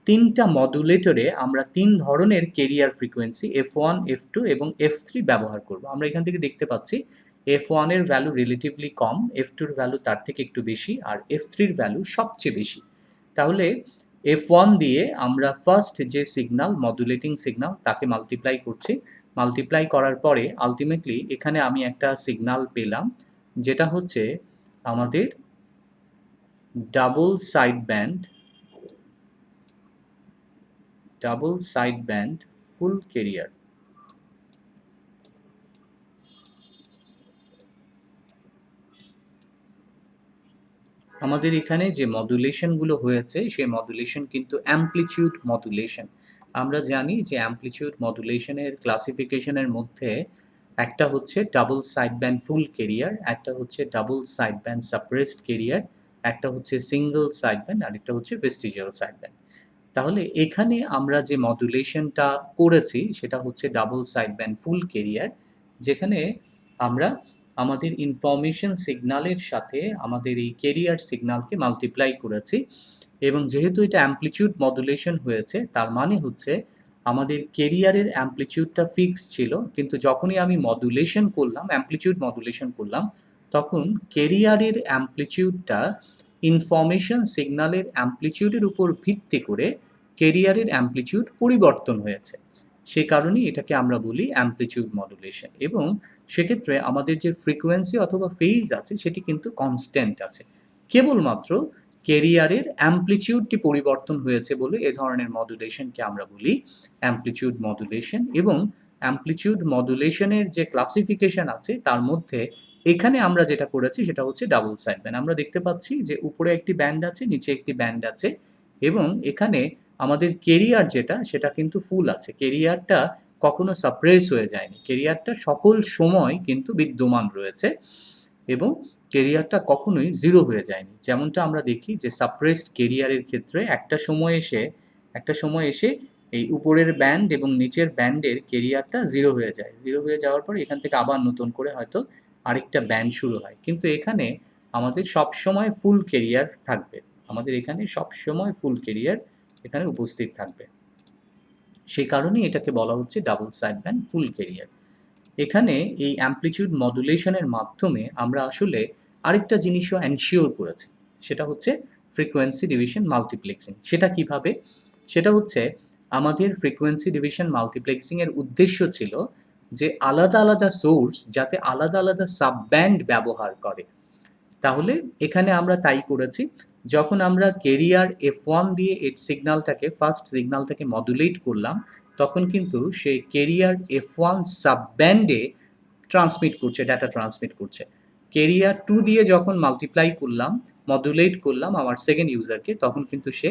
৩টা মডুলেটরে আমরা ৩ ধরনের ক্যারিয়ার ফ্রিকোয়েন্সি F1, F2 এবং F3 ব্যবহার করব। আমরা এখান থেকে দেখতে পাচ্ছি F1 এর ভ্যালু রিলেটিভলি কম, F2 এর ভ্যালু তার থেকে একটু বেশি, আর F3 এর ভ্যালু সবচেয়ে বেশি। তাহলে F1 দিয়ে আমরা ফার্স্ট যে সিগন্যাল, মডুলেটিং সিগন্যাল, তাকে মাল্টিপ্লাই করছি। মাল্টিপ্লাই করার পরে আলটিমেটলি এখানে আমি একটা সিগন্যাল পেলাম, যেটা হচ্ছে আমাদের double side band full career. আমাদের এখানে যে মডুলেশনগুলো হয়েছে, সেই মডুলেশন কিন্তু অ্যামপ্লিটিউড মডুলেশন। আমরা জানি যে অ্যামপ্লিটিউড মডুলেশনের ক্লাসিফিকেশনের মধ্যে একটা হচ্ছে double side band full career, একটা হচ্ছে double side band suppressed career, একটা হচ্ছে সিঙ্গল সাইড ব্যান্ড, আর একটা হচ্ছে ভেস্টিজিয়াল সাইড ব্যান্ড। তাহলে এখানে আমরা যে মডুলেশনটা করেছি, সেটা হচ্ছে double side band full career, যেখানে আমরা আমাদের ইনফরমেশন সিগন্যালের সাথে আমাদের এই ক্যারিয়ার সিগন্যালকে মাল্টিপ্লাই করেছি। এবং যেহেতু এটা অ্যামপ্লিটিউড মডুলেশন হয়েছে, তার মানে হচ্ছে আমাদের ক্যারিয়ারের অ্যামপ্লিটিউডটা ফিক্স ছিল, কিন্তু যখনই আমি মডুলেশন করলাম, অ্যামপ্লিটিউড মডুলেশন করলাম, তখন ক্যারিয়ারের অ্যামপ্লিটিউডটা ইনফরমেশন সিগন্যালের অ্যামপ্লিটিউডের উপর ভিত্তি করে ক্যারিয়ারের অ্যামপ্লিটিউড পরিবর্তন হয়েছে। সে কারণেই এটাকে আমরা বলি অ্যামপ্লিটিউড মডুলেশন। এবং সেক্ষেত্রে আমাদের যে ফ্রিকোয়েন্সি অথবা ফেজ আছে, সেটি কিন্তু কনস্ট্যান্ট আছে। কেবলমাত্র ক্যারিয়ারের অ্যামপ্লিটিউডটি পরিবর্তন হয়েছে বলে এ ধরনের মডুলেশনকে আমরা বলি অ্যামপ্লিটিউড মডুলেশন। এবং অ্যামপ্লিটিউড মডুলেশনের যে ক্লাসিফিকেশন আছে, তার মধ্যে এখানে আমরা যেটা করেছি সেটা হচ্ছে ডাবল সাইড ব্যান্ড। আমরা দেখতে পাচ্ছি যে উপরে একটি ব্যান্ড আছে, নিচে একটি ব্যান্ড আছে, এবং এখানে আমাদের ক্যারিয়ার যেটা, সেটা কিন্তু ফুল আছে। ক্যারিয়ারটা কখনো সাপ্রেস হয়ে যায়নি, ক্যারিয়ারটা সকল সময় কিন্তু বিদ্যমান রয়েছে, এবং ক্যারিয়ারটা কখনোই জিরো হয়ে যায়নি। যেমনটা আমরা দেখি যে সাপ্রেসড ক্যারিয়ারের ক্ষেত্রে একটা সময় এসে এই উপরের ব্যান্ড এবং নিচের ব্যান্ডের ক্যারিয়ারটা জিরো হয়ে যায়। জিরো হয়ে যাওয়ার পরে এখান থেকে আবার নতুন করে হয়তো আরেকটা ব্যান্ড শুরু হয়। কিন্তু এখানে আমাদের সবসময় ফুল ক্যারিয়ার থাকবে। আমাদের এখানে সবসময় ফুল ক্যারিয়ার এখানে উপস্থিত থাকবে। সেই কারণেই এটাকে বলা হচ্ছে double side band full career. এখানে এই অ্যামপ্লিটিউড মডুলেশনের মাধ্যমে আমরা আসলে আরেকটা জিনিসও এনশিওর করেছি, সেটা হচ্ছে ফ্রিকোয়েন্সি ডিভিশন মাল্টিপ্লেক্সিং। সেটা কিভাবে? সেটা হচ্ছে আমাদের ফ্রিকোয়েন্সি ডিভিশন মাল্টিপ্লেক্সিং এর উদ্দেশ্য ছিল যে আলাদা আলাদা সোর্স যাতে আলাদা আলাদা সাব ব্যান্ড ব্যবহার করে। তাহলে এখানে আমরা তাই করেছি। যখন আমরা ক্যারিয়ার F1 দিয়ে এই সিগন্যালটাকে, ফার্স্ট সিগন্যালটাকে মডুলেট করলাম, তখন কিন্তু সে ক্যারিয়ার F1 সাব ব্যান্ডে ট্রান্সমিট করছে, ডাটা ট্রান্সমিট করছে। ক্যারিয়ার 2 দিয়ে যখন মাল্টিপ্লাই করলাম, মডুলেট করলাম আমার সেকেন্ড ইউজারকে, তখন কিন্তু সে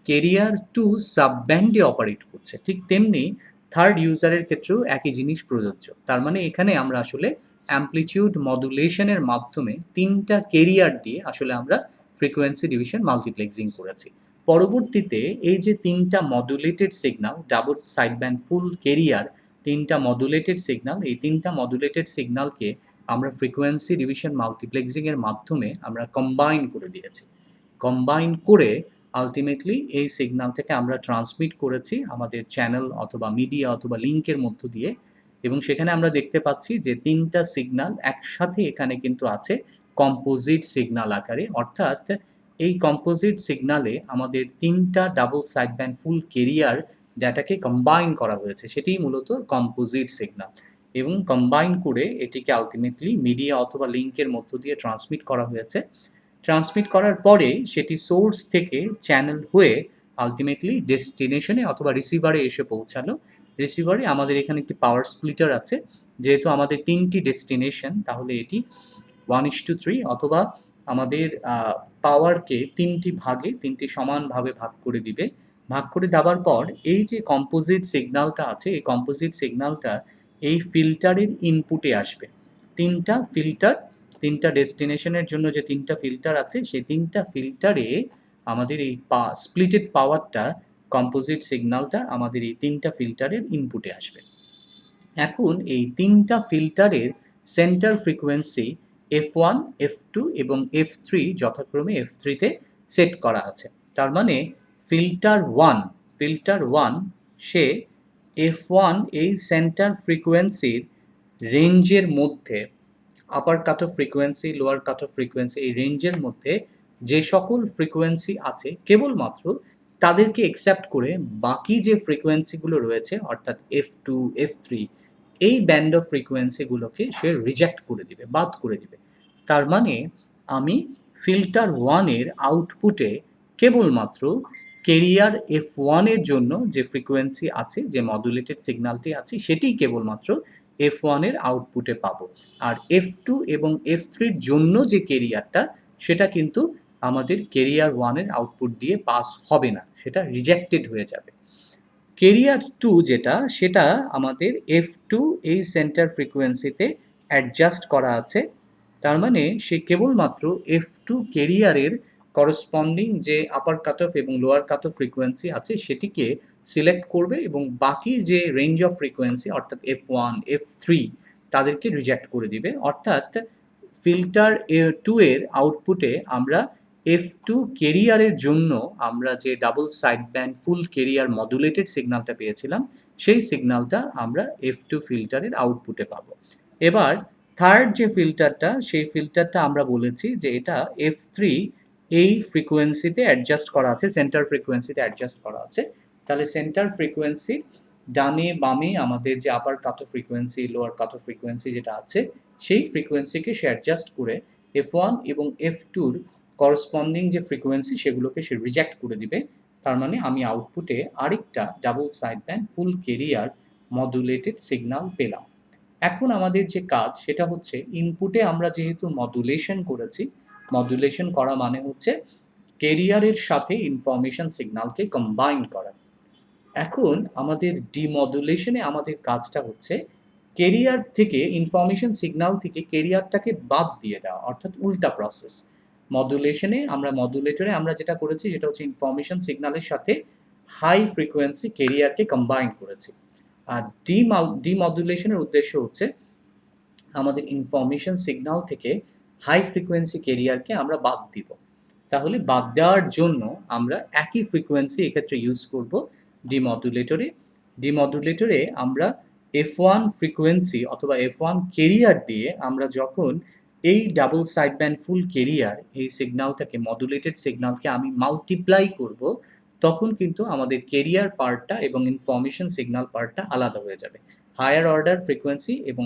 ক্যারিয়ার 2 সাব ব্যান্ডে অপারেট করছে। ঠিক তেমনি থার্ড ইউজারের ক্ষেত্রেও একই জিনিস প্রযোজ্য। তার মানে এখানে আমরা আসলে অ্যামপ্লিটিউড মডুলেশনের মাধ্যমে 3টা ক্যারিয়ার দিয়ে আসলে আমরা ফ্রিকোয়েন্সি ডিভিশন মাল্টিপ্লেক্সিং করেছি। পরবর্তীতে এই যে 3টা modulated signal, double side band full carrier, 3টা মডুলেটেড সিগন্যাল, এই 3টা মডুলেটেড সিগন্যালকে আমরা ফ্রিকোয়েন্সি ডিভিশন মাল্টিপ্লেক্সিং এর মাধ্যমে আমরা কম্বাইন করে দিয়েছি। কম্বাইন করে আলটিমেটলি এই সিগন্যাল থেকে আমরা ট্রান্সমিট করেছি আমাদের চ্যানেল অথবা মিডিয়া অথবা লিঙ্কের মধ্য দিয়ে। এবং সেখানে আমরা দেখতে পাচ্ছি যে 3টা সিগন্যাল একসাথে এখানে কিন্তু আছে, কম্পোজিট সিগন্যাল আকারে, অর্থাৎ এই কম্পোজিট সিগন্যালে আমাদের ৩টা ডাবল সাইডব্যান্ড ফুল ক্যারিয়ার ডেটাকে কম্বাইন করা হয়েছে, সেটিই মূলত কম্পোজিট সিগন্যাল, এবং কম্বাইন করে এটিকে আলটিমেটলি মিডিয়া অথবা লিঙ্কের মধ্য দিয়ে ট্রান্সমিট করা হয়েছে। ট্রান্সমিট করার পরে সেটি সোর্স থেকে চ্যানেল হয়ে আলটিমেটলি ডেস্টিনেশনে অথবা রিসিভারে এসে পৌঁছালো। রিসিভারে আমাদের এখানে একটি পাওয়ার স্প্লিটার আছে, যেহেতু আমাদের ৩টি ডেস্টিনেশন, তাহলে এটি 1:3 অথবা আমাদের পাওয়ারকে ৩টি ভাগে ৩টি সমানভাবে ভাগ করে দিবে। ভাগ করে দেওয়ার পর এই যে কম্পোজিট সিগন্যালটা আছে, এই কম্পোজিট সিগন্যালটা এই ফিল্টারের ইনপুটে আসবে। ৩টা ফিল্টার, ৩টা ডেস্টিনেশনের জন্য যে ৩টা ফিল্টার আছে, সেই ৩টা ফিল্টারে আমাদের এই স্প্লিটেড পাওয়ারটা, কম্পোজিট সিগন্যালটা আমাদের এই ৩টা ফিল্টারের ইনপুটে আসবে। এখন এই ৩টা ফিল্টারের সেন্টার ফ্রিকোয়েন্সি F1, F2 এবং F3 যথাক্রমে F3 তে সেট করা আছে। তার মানে ফিল্টার 1 সে F1 এই সেন্টার ফ্রিকোয়েন্সির রেঞ্জের মধ্যে, upper cut off frequency, lower cut off frequency, এই রেঞ্জের মধ্যে যে সকল ফ্রিকোয়েন্সি আছে কেবলমাত্র তাদেরকে অ্যাকসেপ্ট করে বাকি যে ফ্রিকোয়েন্সিগুলো রয়েছে, অর্থাৎ F2, F3, এই ব্যান্ড অফ ফ্রিকোয়েন্সিগুলোকে সে রিজেক্ট করে দিবে, বাদ করে দিবে। তার মানে আমি ফিল্টার 1 এর আউটপুটে কেবলমাত্র ক্যারিয়ার F1 এর জন্য যে ফ্রিকোয়েন্সি আছে, যে মডুলেটেড সিগন্যালটি আছে, সেটি কেবলমাত্র F1 এর আউটপুটে পাবো। আর F2 এবং F3 এর জন্য যে ক্যারিয়ারটা, সেটা কিন্তু আমাদের ক্যারিয়ার 1 এর আউটপুট দিয়ে পাস হবে না, সেটা রিজেক্টেড হয়ে যাবে। ক্যারিয়ার 2 যেটা, সেটা আমাদের F2 এই সেন্টার ফ্রিকোয়েন্সিতে অ্যাডজাস্ট করা আছে। তার মানে সে কেবলমাত্র F2 ক্যারিয়ারের করসপন্ডিং যে আপার কাট অফ এবং লোয়ার কাট অফ ফ্রিকোয়েন্সি আছে, সেটিকে সিলেক্ট করবে এবং বাকি যে রেঞ্জ অফ ফ্রিকোয়েন্সি, অর্থাৎ F1, F3, তাদেরকে রিজেক্ট করে দিবে। অর্থাৎ ফিল্টার 2 এর আউটপুটে আমরা F2 ক্যারিয়ারের জন্য আমরা যে ডাবল সাইডব্যান্ড ফুল ক্যারিয়ার মডুলেটেড সিগন্যালটা পেয়েছিলাম, সেই সিগন্যালটা আমরা F2 ফিল্টারের আউটপুটে পাবো। এবার থার্ড যে ফিল্টারটা, সেই ফিল্টারটা আমরা বলেছি যে এটা F3 এই ফ্রিকোয়েন্সিতে অ্যাডজাস্ট করা আছে, সেন্টার ফ্রিকোয়েন্সিতে অ্যাডজাস্ট করা আছে। তাহলে সেন্টার ফ্রিকোয়েন্সি ডানে বামে আমাদের যে upper cut off frequency, lower cut off frequency যেটা আছে, সেই ফ্রিকোয়েন্সিকে সে অ্যাডজাস্ট করে F1 এবং F2 র করসপন্ডিং যে ফ্রিকোয়েন্সি, সেগুলোকে সে রিজেক্ট করে দিবে। তার মানে আমি আউটপুটে আরেকটা ডাবল সাইডব্যান্ড ফুল ক্যারিয়ার মডুলেটেড সিগন্যাল পেলাম। এখন আমাদের যে কাজ, সেটা হচ্ছে ইনপুটে আমরা যেহেতু মডুলেশন করেছি, মডুলেশন করা মানে হচ্ছে ক্যারিয়ারের সাথে ইনফরমেশন সিগন্যালকে কম্বাইন করা। এখন আমাদের ডিমডুলেশনে আমাদের কাজটা হচ্ছে ক্যারিয়ার থেকে, ইনফরমেশন সিগন্যাল থেকে ক্যারিয়ারটাকে বাদ দিয়ে দেওয়া, অর্থাৎ উল্টা প্রসেস। মডুলেটরে আমরা যেটা করেছি, সেটা হচ্ছে ইনফরমেশন সিগন্যালের সাথে হাই ফ্রিকোয়েন্সি ক্যারিয়ারকে কম্বাইন করেছি। আর ডিমডুলেশনের উদ্দেশ্য হচ্ছে আমাদের ইনফরমেশন সিগন্যাল থেকে হাই ফ্রিকোয়েন্সি ক্যারিয়ারকে আমরা বাদ দিব। তাহলে বাদ দেওয়ার জন্য আমরা একই ফ্রিকোয়েন্সি এক্ষেত্রে ইউজ করব ডিমডুলেটরে। ডিমডুলেটরে আমরা F1 ফ্রিকোয়েন্সি অথবা F1 ক্যারিয়ার দিয়ে আমরা যখন এই ডাবল সাইডব্যান্ড ফুল ক্যারিয়ার এই সিগন্যালটাকে, মডুলেটেড সিগন্যালকে আমি মাল্টিপ্লাই করব, তখন কিন্তু আমাদের ক্যারিয়ার পার্টটা এবং ইনফরমেশন সিগন্যাল পার্টটা আলাদা হয়ে যাবে। হায়ার অর্ডার ফ্রিকোয়েন্সি এবং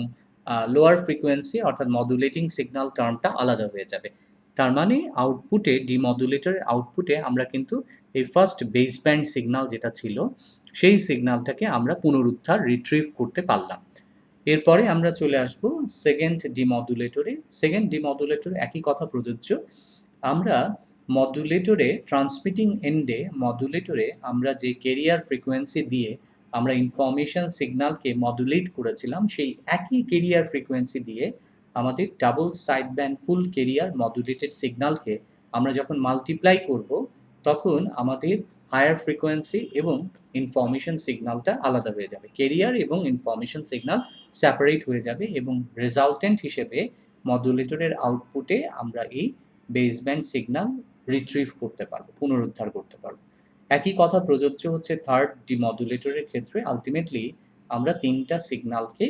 লোয়ার ফ্রিকোয়েন্সি অর্থাৎ মডুলেটিং সিগন্যাল টার্মটা আলাদা হয়ে যাবে। তার মানে আউটপুটে, ডিমডুলেটরের আউটপুটে আমরা কিন্তু এই ফার্স্ট বেস ব্যান্ড সিগন্যাল যেটা ছিল, সেই সিগন্যালটাকে আমরা পুনরুদ্ধার, রিট্রিভ করতে পারলাম। এরপরে আমরা চলে আসব সেকেন্ড ডিমডুলেটরে। সেকেন্ড ডিমডুলেটরে একই কথা প্রযোজ্য। আমরা মডুলেটরে ট্রান্সমিটিং এন্ডে, মডুলেটরে আমরা যে ক্যারিয়ার ফ্রিকোয়েন্সি দিয়ে আমরা ইনফরমেশন সিগন্যালকে মডুলেট করেছিলাম, সেই একই ক্যারিয়ার ফ্রিকোয়েন্সি দিয়ে আমাদের ডাবল সাইডব্যান্ড ফুল ক্যারিয়ার মডুলেটেড সিগন্যালকে আমরা যখন মাল্টিপ্লাই করব, তখন আমাদের হায়ার ফ্রিকোয়েন্সি এবং ইনফরমেশন সিগন্যালটা আলাদা হয়ে যাবে। ক্যারিয়ার এবং ইনফরমেশন সিগন্যাল সেপারেট হয়ে যাবে এবং রেজাল্টেন্ট হিসেবে মডুলেটরের আউটপুটে আমরা এই বেস ব্যান্ড সিগন্যাল রিট্রিভ করতে পারবো, পুনরুদ্ধার করতে পারবো। একই কথা প্রযোজ্য হচ্ছে থার্ড ডিমডুলেটরের ক্ষেত্রে। আলটিমেটলি আমরা 3টা সিগন্যালকে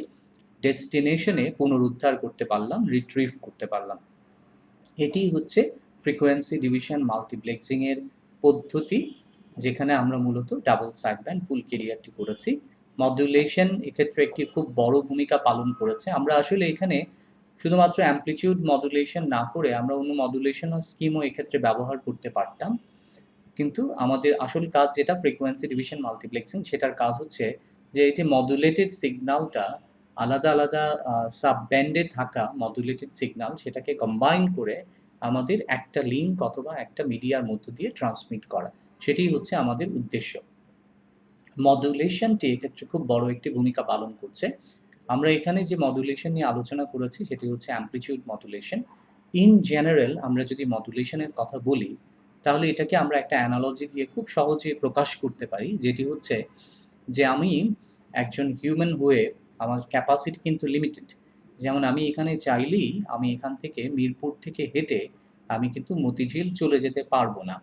ডেস্টিনেশনে পুনরুদ্ধার করতে পারলাম, রিট্রিভ করতে পারলাম। এটি হচ্ছে ফ্রিকোয়েন্সি ডিভিশন মাল্টিপ্লেক্সিং এর পদ্ধতি, যেখানে আমরা মূলত ডাবল সাইডব্যান্ড ফুল ক্যারিয়ারটি করেছি। মডুলেশন এক্ষেত্রে একটি খুব বড় ভূমিকা পালন করেছে। আমরা আসলে এখানে শুধুমাত্র অ্যামপ্লিটিউড মডুলেশন না করে আমরা অন্য মডুলেশন স্কিমও এক্ষেত্রে ব্যবহার করতে পারতাম, কিন্তু আমাদের আসল কাজ যেটা ফ্রিকোয়েন্সি ডিভিশন মাল্টিপ্লেক্সিং, সেটার কাজ হচ্ছে যে এই যে মডুলেটেড সিগন্যালটা আলাদা আলাদা সাব ব্যান্ডে থাকা মডুলেটেড সিগন্যাল, সেটাকে কম্বাইন করে আমাদের একটা লিঙ্ক অথবা একটা মিডিয়ার মধ্য দিয়ে ট্রান্সমিট করা, সেটাই হচ্ছে আমাদের উদ্দেশ্য। মডুলেশনটি এক্ষেত্রে খুব বড় একটি ভূমিকা পালন করছে। আমরা এখানে যে মডুলেশন নিয়ে আলোচনা করেছি সেটি হচ্ছে অ্যামপ্লিটিউড মডুলেশন। ইন জেনারেল আমরা যদি মডুলেশনের কথা বলি, তাহলে এটাকে আমরা একটা অ্যানালজি দিয়ে খুব সহজে প্রকাশ করতে পারি, যেটি হচ্ছে যে আমি একজন হিউম্যান হয়ে আমার ক্যাপাসিটি কিন্তু লিমিটেড। যেমন আমি এখানে চাইলেই আমি এখান থেকে মিরপুর থেকে হেঁটে আমি কিন্তু মতিঝিল চলে যেতে পারবো না।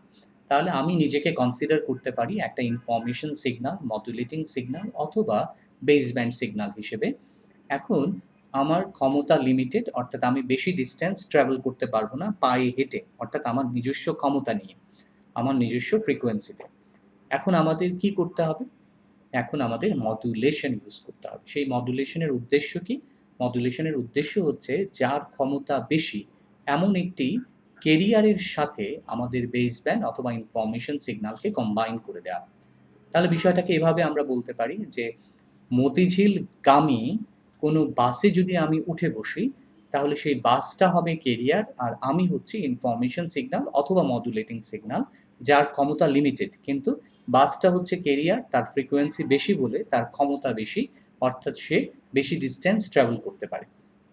তাহলে আমি নিজেকে কনসিডার করতে পারি একটা ইনফরমেশন সিগনাল, মডুলেটিং সিগনাল অথবা বেস ব্যান্ড সিগনাল হিসেবে। এখন আমার ক্ষমতা লিমিটেড, অর্থাৎ আমি বেশি ডিস্টেন্স ট্রাভেল করতে পারবো না পায়ে হেঁটে, অর্থাৎ আমার নিজস্ব ক্ষমতা নিয়ে, আমার নিজস্ব ফ্রিকোয়েন্সিতে। এখন আমাদের কি করতে হবে? এখন আমাদের মডুলেশন ইউজ করতে হবে। সেই মডুলেশনের উদ্দেশ্য কি? মডুলেশনের উদ্দেশ্য হচ্ছে যার ক্ষমতা বেশি এমন একটি ক্যারিয়ারের সাথে আমাদের বেস ব্যান্ড অথবা ইনফরমেশন সিগন্যালকে কম্বাইন করে দেওয়া। তাহলে বিষয়টাকে এভাবে আমরা বলতে পারি যে মতিঝিলগামী কোনো বাসে যদি আমি উঠে বসি, তাহলে সেই বাসটা হবে ক্যারিয়ার আর আমি হচ্ছি ইনফরমেশন সিগন্যাল অথবা মডুলেটিং সিগন্যাল, যার ক্ষমতা লিমিটেড। কিন্তু বাসটা হচ্ছে ক্যারিয়ার, তার ফ্রিকোয়েন্সি বেশি বলে তার ক্ষমতা বেশি, অর্থাৎ সে বেশি ডিস্টেন্স ট্রাভেল করতে পারে।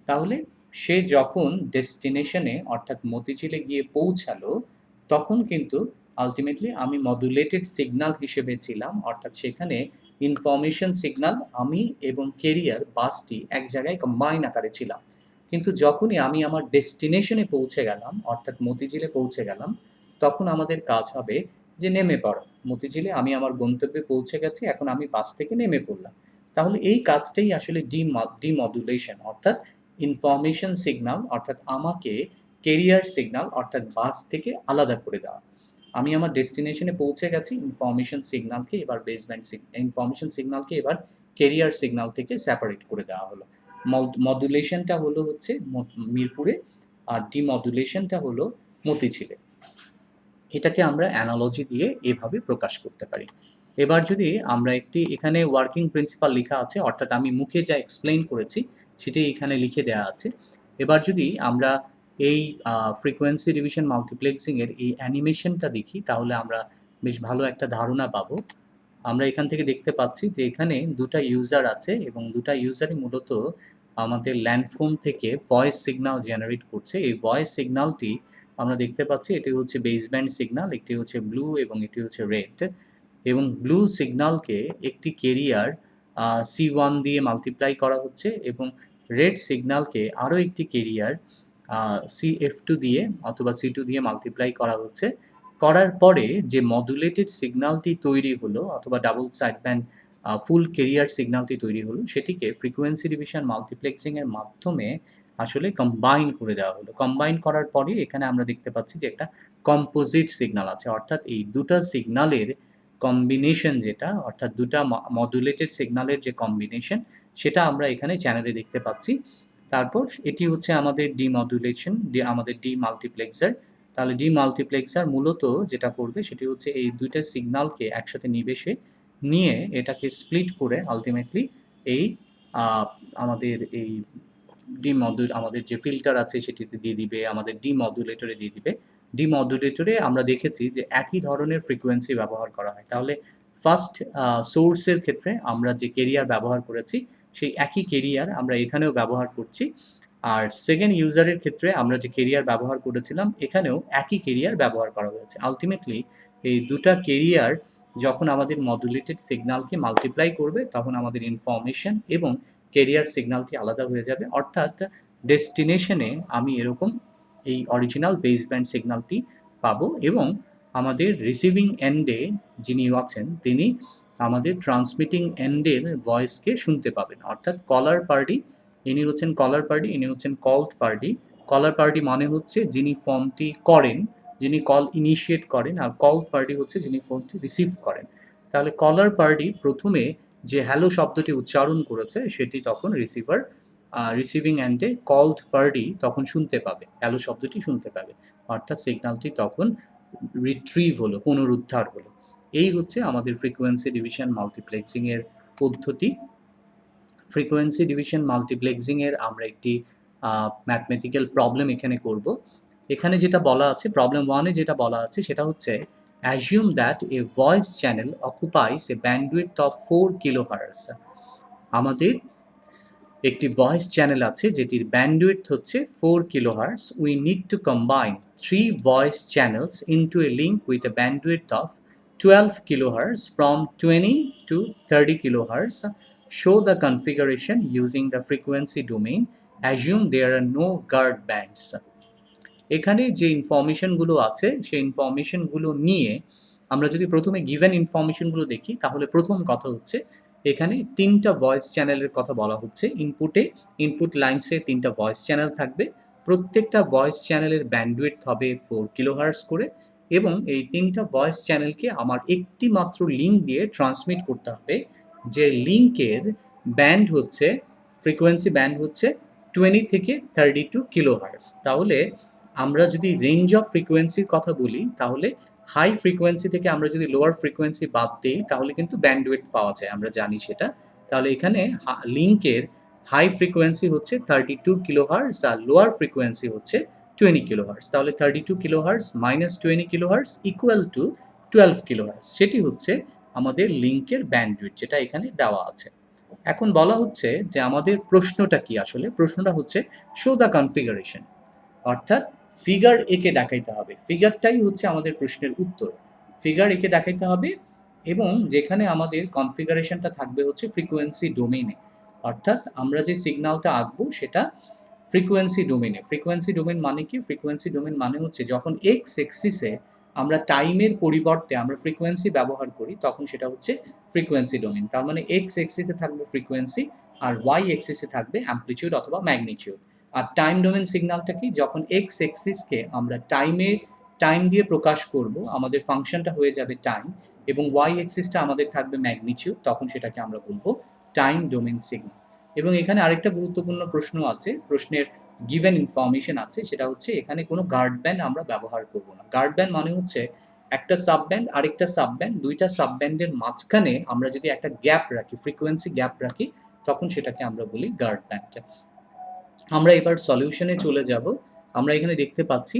তাহলে সে যখন ডেস্টিনেশনে অর্থাৎ মতিঝিলে গিয়ে পৌঁছালো, তখন কিন্তু আলটিমেটলি আমি মডুলেটেড সিগন্যাল হিসেবে ছিলাম, অর্থাৎ সেখানে ইনফরমেশন সিগন্যাল আমি এবং ক্যারিয়ার বাসটি এক জায়গায় কম্বাইন আকারে ছিলাম। কিন্তু যখনই আমি আমার ডেস্টিনেশনে পৌঁছে গেলাম, অর্থাৎ মতিঝিলে পৌঁছে গেলাম, তখন আমাদের কাজ হবে যে নেমে পড়া। মতিঝিলে আমি আমার গন্তব্যে পৌঁছে গেছি, এখন আমি বাস থেকে নেমে পড়লাম। তাহলে এই কাজটাই আসলে ডিমডুলেশন, অর্থাৎ ইনফরমেশন সিগন্যাল অর্থাৎ আমাকে ক্যারিয়ার সিগন্যাল অর্থাৎ বাস থেকে আলাদা করে দেওয়া। আমি আমার ডেস্টিনেশনে পৌঁছে গেছি, ইনফরমেশন সিগন্যালকে এবার বেসব্যান্ড ইনফরমেশন সিগন্যালকে এবার ক্যারিয়ার সিগন্যাল থেকে সেপারেট করে দেওয়া হলো। মডুলেশনটা হলো হচ্ছে মিরপুরে, আর ডিমডুলেশনটা হলো মতিঝিলে। এটাকে আমরা অ্যানালজি দিয়ে এভাবে প্রকাশ করতে পারি। এবার যদি আমরা একটি এখানে ওয়ার্কিং প্রিন্সিপাল লেখা আছে, অর্থাৎ আমি মুখে যা এক্সপ্লেইন করেছি সেটাই এখানে লিখে দেওয়া আছে। এবার যদি আমরা এই ফ্রিকোয়েন্সি ডিভিশন মাল্টিপ্লেক্সিং এর এই অ্যানিমেশনটা দেখি, তাহলে আমরা বেশ ভালো একটা ধারণা পাবো। আমরা এখান থেকে দেখতে পাচ্ছি যে এখানে দুটা ইউজার আছে এবং দুটা ইউজারই মূলত আমাদের ল্যান্ডফোন থেকে ভয়েস সিগন্যাল জেনারেট করছে। এই ভয়েস সিগন্যালটি আমরা দেখতে পাচ্ছি এটি হচ্ছে বেস ব্যান্ড সিগন্যাল, একটি হচ্ছে ব্লু এবং এটি হচ্ছে রেড। এবং ব্লু সিগন্যালকে একটি ক্যারিয়ার C1 দিয়ে মাল্টিপ্লাই করা হচ্ছে এবং রেড সিগন্যালকে আরও একটি ক্যারিয়ার CF2 দিয়ে অথবা C2 দিয়ে মাল্টিপ্লাই করা হচ্ছে। করার পরে যে মডুলেটেড সিগন্যালটি তৈরি হলো অথবা ডাবল সাইডব্যান্ড ফুল ক্যারিয়ার সিগন্যালটি তৈরি হলো, সেটিকে ফ্রিকোয়েন্সি ডিভিশন মাল্টিপ্লেক্সিং এর মাধ্যমে আসলে কম্বাইন করে দেওয়া হলো। কম্বাইন করার পরে এখানে আমরা দেখতে পাচ্ছি যে একটা কম্পোজিট সিগন্যাল আছে, অর্থাৎ এই দুটা সিগন্যালের কম্বিনেশন যেটা, অর্থাৎ দুটা মডুলেটেড সিগন্যালের যে কম্বিনেশন, সেটা আমরা এখানে চ্যানেলে দেখতে পাচ্ছি। তারপর এটি হচ্ছে আমাদের ডিমডুলেশন, আমাদের ডিমাল্টিপ্লেক্সার। তাহলে ডিমাল্টিপ্লেক্সার মূলত যেটা করবে সেটি হচ্ছে এই দুইটা সিগন্যালকে একসাথে নিবেশে নিয়ে এটাকে স্প্লিট করে আলটিমেটলি এই আমাদের এই আমাদের যে ফিল্টার আছে সেটিতে দিয়ে দিবে, আমাদের ডিমডুলেটরে দিয়ে দিবে। ডিমডুলেটরে আমরা দেখেছি যে একই ধরনের ফ্রিকোয়েন্সি ব্যবহার করা হয়। তাহলে ফার্স্ট সোর্সের ক্ষেত্রে আমরা যে ক্যারিয়ার ব্যবহার করেছি সেই একই ক্যারিয়ার আমরা এখানেও ব্যবহার করছি। আর সেকেন্ড ইউজারের ক্ষেত্রে আমরা যে ক্যারিয়ার ব্যবহার করেছিলাম এখানেও একই ক্যারিয়ার ব্যবহার করা হয়েছে। আলটিমেটলি এই দুটা ক্যারিয়ার যখন আমাদের মডুলেটেড সিগন্যালকে মাল্টিপ্লাই করবে, তখন আমাদের ইনফরমেশন এবং ক্যারিয়ার সিগন্যালটি আলাদা হয়ে যাবে, অর্থাৎ ডেস্টিনেশনে আমি এরকম এই অরিজিনাল বেস ব্যান্ড সিগন্যালটি পাবো এবং আমাদের রিসিভিং এন্ডে যিনি আছেন তিনি আমাদের ট্রান্সমিটিং এন্ডের ভয়েসকে শুনতে পাবেন, অর্থাৎ কলার পার্টি, ইনি হচ্ছেন কলার পার্টি, ইনি হচ্ছেন কলড পার্টি। কলার পার্টি মানে হচ্ছে যিনি ফর্মটি করেন, যিনি কল ইনিশিয়েট করেন, আর কল পার্টি হচ্ছে যিনি ফোনটি রিসিভ করেন। তাহলে কলার পার্টি প্রথমে যে হ্যালো শব্দটি উচ্চারণ করেছে সেটি তখন রিসিভিং এন্ডে কলড পার্টি তখন শুনতে পাবে, হ্যালো শব্দটি শুনতে পাবে, অর্থাৎ সিগন্যালটি তখন রিট্রিভ হলো, পুনরুদ্ধার হলো। এই হচ্ছে আমাদের ফ্রিকোয়েন্সি ডিভিশন মাল্টিপ্লেক্সিং এর পদ্ধতি। ফ্রিকোয়েন্সি ডিভিশন মাল্টিপ্লেক্সিং এর আমরা একটি ম্যাথমেটিক্যাল প্রবলেম এখানে করব। এখানে যেটা বলা আছে, প্রবলেম 1 এ যেটা বলা আছে সেটা হচ্ছে assume that a voice channel occupies a bandwidth of 4 kilohertz। আমাদের একটি ভয়েস চ্যানেল আছে যেটির ব্যান্ডউইথ হচ্ছে 4 kilohertz. We need to combine 3 voice channels into a link with a bandwidth of 12 kilohertz from 20 to 30 kilohertz. Show the configuration using the frequency domain. Assume there are no guard bands. এখানে যে ইনফরমেশনগুলো আছে সেই ইনফরমেশনগুলো নিয়ে আমরা যদি প্রথমে গিভেন ইনফরমেশনগুলো দেখি, তাহলে প্রথম কথা হচ্ছে এখানে 3টা ভয়েস চ্যানেলের কথা বলা হচ্ছে। ইনপুট লাইনসে 3টা ভয়েস চ্যানেল থাকবে, প্রত্যেকটা ভয়েস চ্যানেলের ব্যান্ডউইথ হবে 4 কিলোহার্টজ করে, এবং এই 3টা ভয়েস চ্যানেলকে আমার একটি মাত্র লিঙ্ক দিয়ে ট্রান্সমিট করতে হবে, যে লিঙ্কের ব্যান্ড হচ্ছে, ফ্রিকোয়েন্সি ব্যান্ড হচ্ছে 20 থেকে 32 কিলোহার্টজ। তাহলে আমরা যদি রেঞ্জ অফ ফ্রিকোয়েন্সির কথা বলি, তাহলে হাই ফ্রিকোয়েন্সি থেকে আমরা যদি লোয়ার ফ্রিকোয়েন্সি বাদ দিই তাহলে কিন্তু ব্যান্ডউইথ পাওয়া যায়, আমরা জানি সেটা। তাহলে এখানে লিঙ্কের হাই ফ্রিকোয়েন্সি হচ্ছে 32 কিলোহার্টজ আর লোয়ার ফ্রিকোয়েন্সি হচ্ছে 20 কিলোহার্টজ। তাহলে 32 kilohertz minus 20 kilohertz equal to 12 kilohertz, সেটি হচ্ছে আমাদের লিঙ্কের ব্যান্ডউইথ, যেটা এখানে দেওয়া আছে। এখন বলা হচ্ছে যে আমাদের প্রশ্নটা কি, আসলে প্রশ্নটা হচ্ছে শো দ্য কনফিগারেশন, অর্থাৎ ফিগার এঁকে দেখাইতে হবে। ফিগারটাই হচ্ছে আমাদের প্রশ্নের উত্তর। ফিগার এঁকে দেখাইতে হবে, এবং যেখানে আমাদের কনফিগারেশনটা থাকবে হচ্ছে ফ্রিকোয়েন্সি ডোমেইনে, অর্থাৎ আমরা যে সিগন্যালটা আঁকবো সেটা ফ্রিকোয়েন্সি ডোমেইনে। ফ্রিকোয়েন্সি ডোমেইন মানে কি? ফ্রিকোয়েন্সি ডোমেইন মানে হচ্ছে যখন এক্স এক্সিসে আমরা টাইমের পরিবর্তে আমরা ফ্রিকোয়েন্সি ব্যবহার করি তখন সেটা হচ্ছে ফ্রিকোয়েন্সি ডোমেইন। তার মানে এক্স এক্সিসে থাকবে ফ্রিকোয়েন্সি আর ওয়াই এক্সিসে থাকবে অ্যামপ্লিটিউড অথবা ম্যাগনিটিউড। আর টাইম ডোমেন সিগন্যালটা কি? যখন এক্স এক্সিসকে আমরা টাইম দিয়ে প্রকাশ করব, আমাদের ফাংশনটা হয়ে যাবে টাইম, এবং ওয়াই এক্সিসটা আমাদের থাকবে ম্যাগনিটিউড, তখন সেটাকে আমরা বলবো টাইম ডোমেন সিগন্যাল। এবং এখানে আরেকটা গুরুত্বপূর্ণ প্রশ্ন আছে, প্রশ্নের গিভেন ইনফরমেশন আছে, সেটা হচ্ছে এখানে কোনো গার্ড ব্যান্ড আমরা ব্যবহার করব না। গার্ড ব্যান্ড মানে হচ্ছে একটা সাবব্যান্ড আরেকটা সাবব্যান্ড, দুইটা সাবব্যান্ডের মাঝখানে আমরা যদি একটা গ্যাপ রাখি, ফ্রিকোয়েন্সি গ্যাপ রাখি, তখন সেটাকে আমরা বলি গার্ড ব্যান্ড। আমরা এবার সলিউশনে চলে যাব। আমরা এখানে দেখতে পাচ্ছি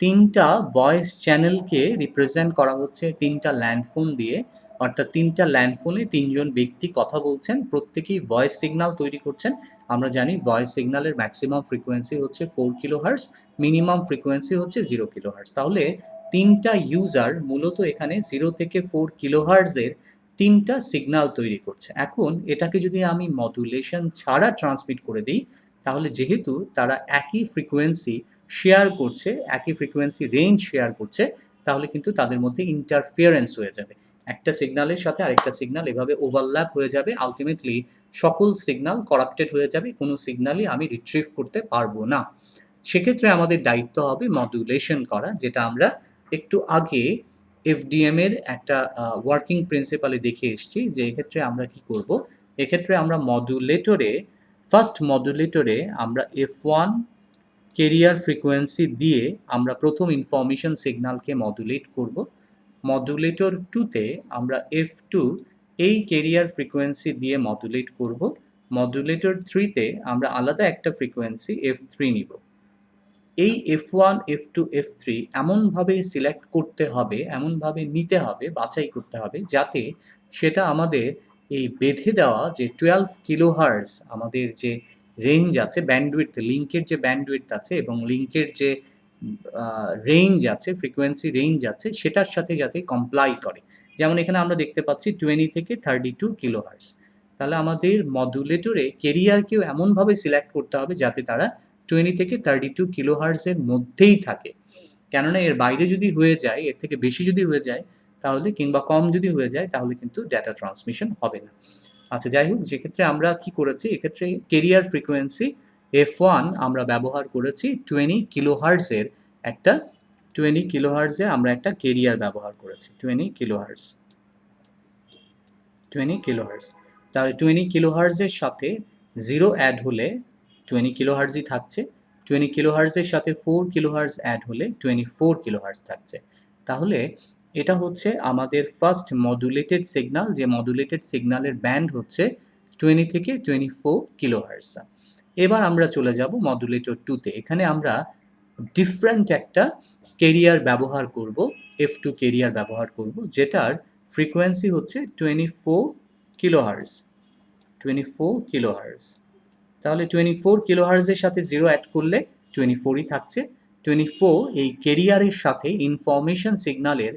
3টা ভয়েস চ্যানেলকে রিপ্রেজেন্ট করা হচ্ছে 3টা ল্যান্ডফোন দিয়ে, অর্থাৎ 3টা ল্যান্ডফোনে 3জন ব্যক্তি কথা বলছেন, প্রত্যেকেই ভয়েস সিগন্যাল তৈরি করছেন। আমরা জানি ভয়েস সিগন্যালের ম্যাক্সিমাম ফ্রিকোয়েন্সি হচ্ছে 4 কিলোহার্টজ, মিনিমাম ফ্রিকোয়েন্সি হচ্ছে 0 কিলোহার্টজ। তাহলে 3টা ইউজার মূলত এখানে 0 থেকে 4 কিলোহার্টজের 3টা সিগন্যাল তৈরি করছে। এখন এটাকে যদি আমি মডুলেশন ছাড়া ট্রান্সমিট করে দিই, তাহলে যেহেতু তারা একই ফ্রিকোয়েন্সি শেয়ার করছে, একই ফ্রিকোয়েন্সি রেঞ্জ শেয়ার করছে, তাহলে কিন্তু তাদের মধ্যে ইন্টারফিয়ারেন্স হয়ে যাবে। একটা সিগন্যালের সাথে আরেকটা সিগন্যাল এভাবে ওভারল্যাপ হয়ে যাবে, আলটিমেটলি সকল সিগন্যাল করাপ্টেড হয়ে যাবে, কোনো সিগন্যালই আমি রিট্রিভ করতে পারবো না। সেক্ষেত্রে আমাদের দায়িত্ব হবে মডুলেশন করা, যেটা আমরা একটু আগে এফডিএম এর একটা ওয়ার্কিং প্রিন্সিপালে দেখে এসেছি, যে এক্ষেত্রে আমরা কি করব। এক্ষেত্রে আমরা ফার্স্ট মডুলেটরে আমরা F1 ক্যারিয়ার ফ্রিকোয়েন্সি দিয়ে আমরা প্রথম ইনফরমেশন সিগন্যালকে মডুলেট করব। মডুলেটর 2তে আমরা F2 এই ক্যারিয়ার ফ্রিকোয়েন্সি দিয়ে মডুলেট করব। মডুলেটর 3তে আমরা আলাদা একটা ফ্রিকোয়েন্সি F3 নিব। এই F1, F2, F3 এমনভাবে সিলেক্ট করতে হবে, এমনভাবে নিতে হবে, বাছাই করতে হবে, যাতে সেটা আমাদের এই বেঁধে দেওয়া যে 12 কিলোহার্টজ আমাদের যে রেঞ্জ আছে, ব্যান্ডউইথ, লিঙ্কের যে ব্যান্ডউইথ আছে এবং লিঙ্কের যে রেঞ্জ আছে, ফ্রিকোয়েন্সি রেঞ্জ আছে, সেটার সাথে যাতে কমপ্লাই করে। যেমন এখানে আমরা দেখতে পাচ্ছি 20 থেকে 32 কিলোহার্টজ। তাহলে আমাদের মডুলেটরে ক্যারিয়ারকেও এমনভাবে সিলেক্ট করতে হবে যাতে তারা 20 থেকে 32 কিলোহার্টজের মধ্যেই থাকে। কেননা এর বাইরে যদি হয়ে যায়, এর থেকে বেশি যদি হয়ে যায়, তাহলে কিংবা কম যদি হয়ে যায়, তাহলে কিন্তু ডেটা ট্রান্সমিশন হবে না। আচ্ছা, যাই হোক, যেক্ষেত্রে আমরা কি করেছি, এক্ষেত্রে ক্যারিয়ার ফ্রিকোয়েন্সি F1 আমরা ব্যবহার করেছি 20 কিলোহার্টজের একটা 20 কিলোহার্টজের আমরা একটা ক্যারিয়ার ব্যবহার করেছি 20 কিলোহার্টজ 20 কিলোহার্টজ। তাহলে 20 কিলোহার্টজের সাথে 0 অ্যাড হলে 20 কিলোহার্টজই থাকছে। 20 কিলোহার্টজের সাথে 4 কিলোহার্টজ অ্যাড হলে 24 কিলোহার্টজ থাকছে। তাহলে এটা হচ্ছে আমাদের ফার্স্ট মডুলেটেড সিগন্যাল, যে মডুলেটেড সিগন্যালের ব্যান্ড হচ্ছে 20 থেকে 24 কিলোহার্টজ। এবার আমরা চলে যাব মডুলেটর 2 তে। এখানে আমরা ডিফারেন্ট একটা ক্যারিয়ার ব্যবহার করব, F2 ক্যারিয়ার ব্যবহার করব, যেটার ফ্রিকোয়েন্সি হচ্ছে 24 কিলোহার্টজ 24 কিলোহার্টজ। তাহলে 24 কিলোহার্টজের সাথে 0 অ্যাড করলে 24ই থাকছে। 24 এই ক্যারিয়ারের সাথে ইনফরমেশন সিগন্যালের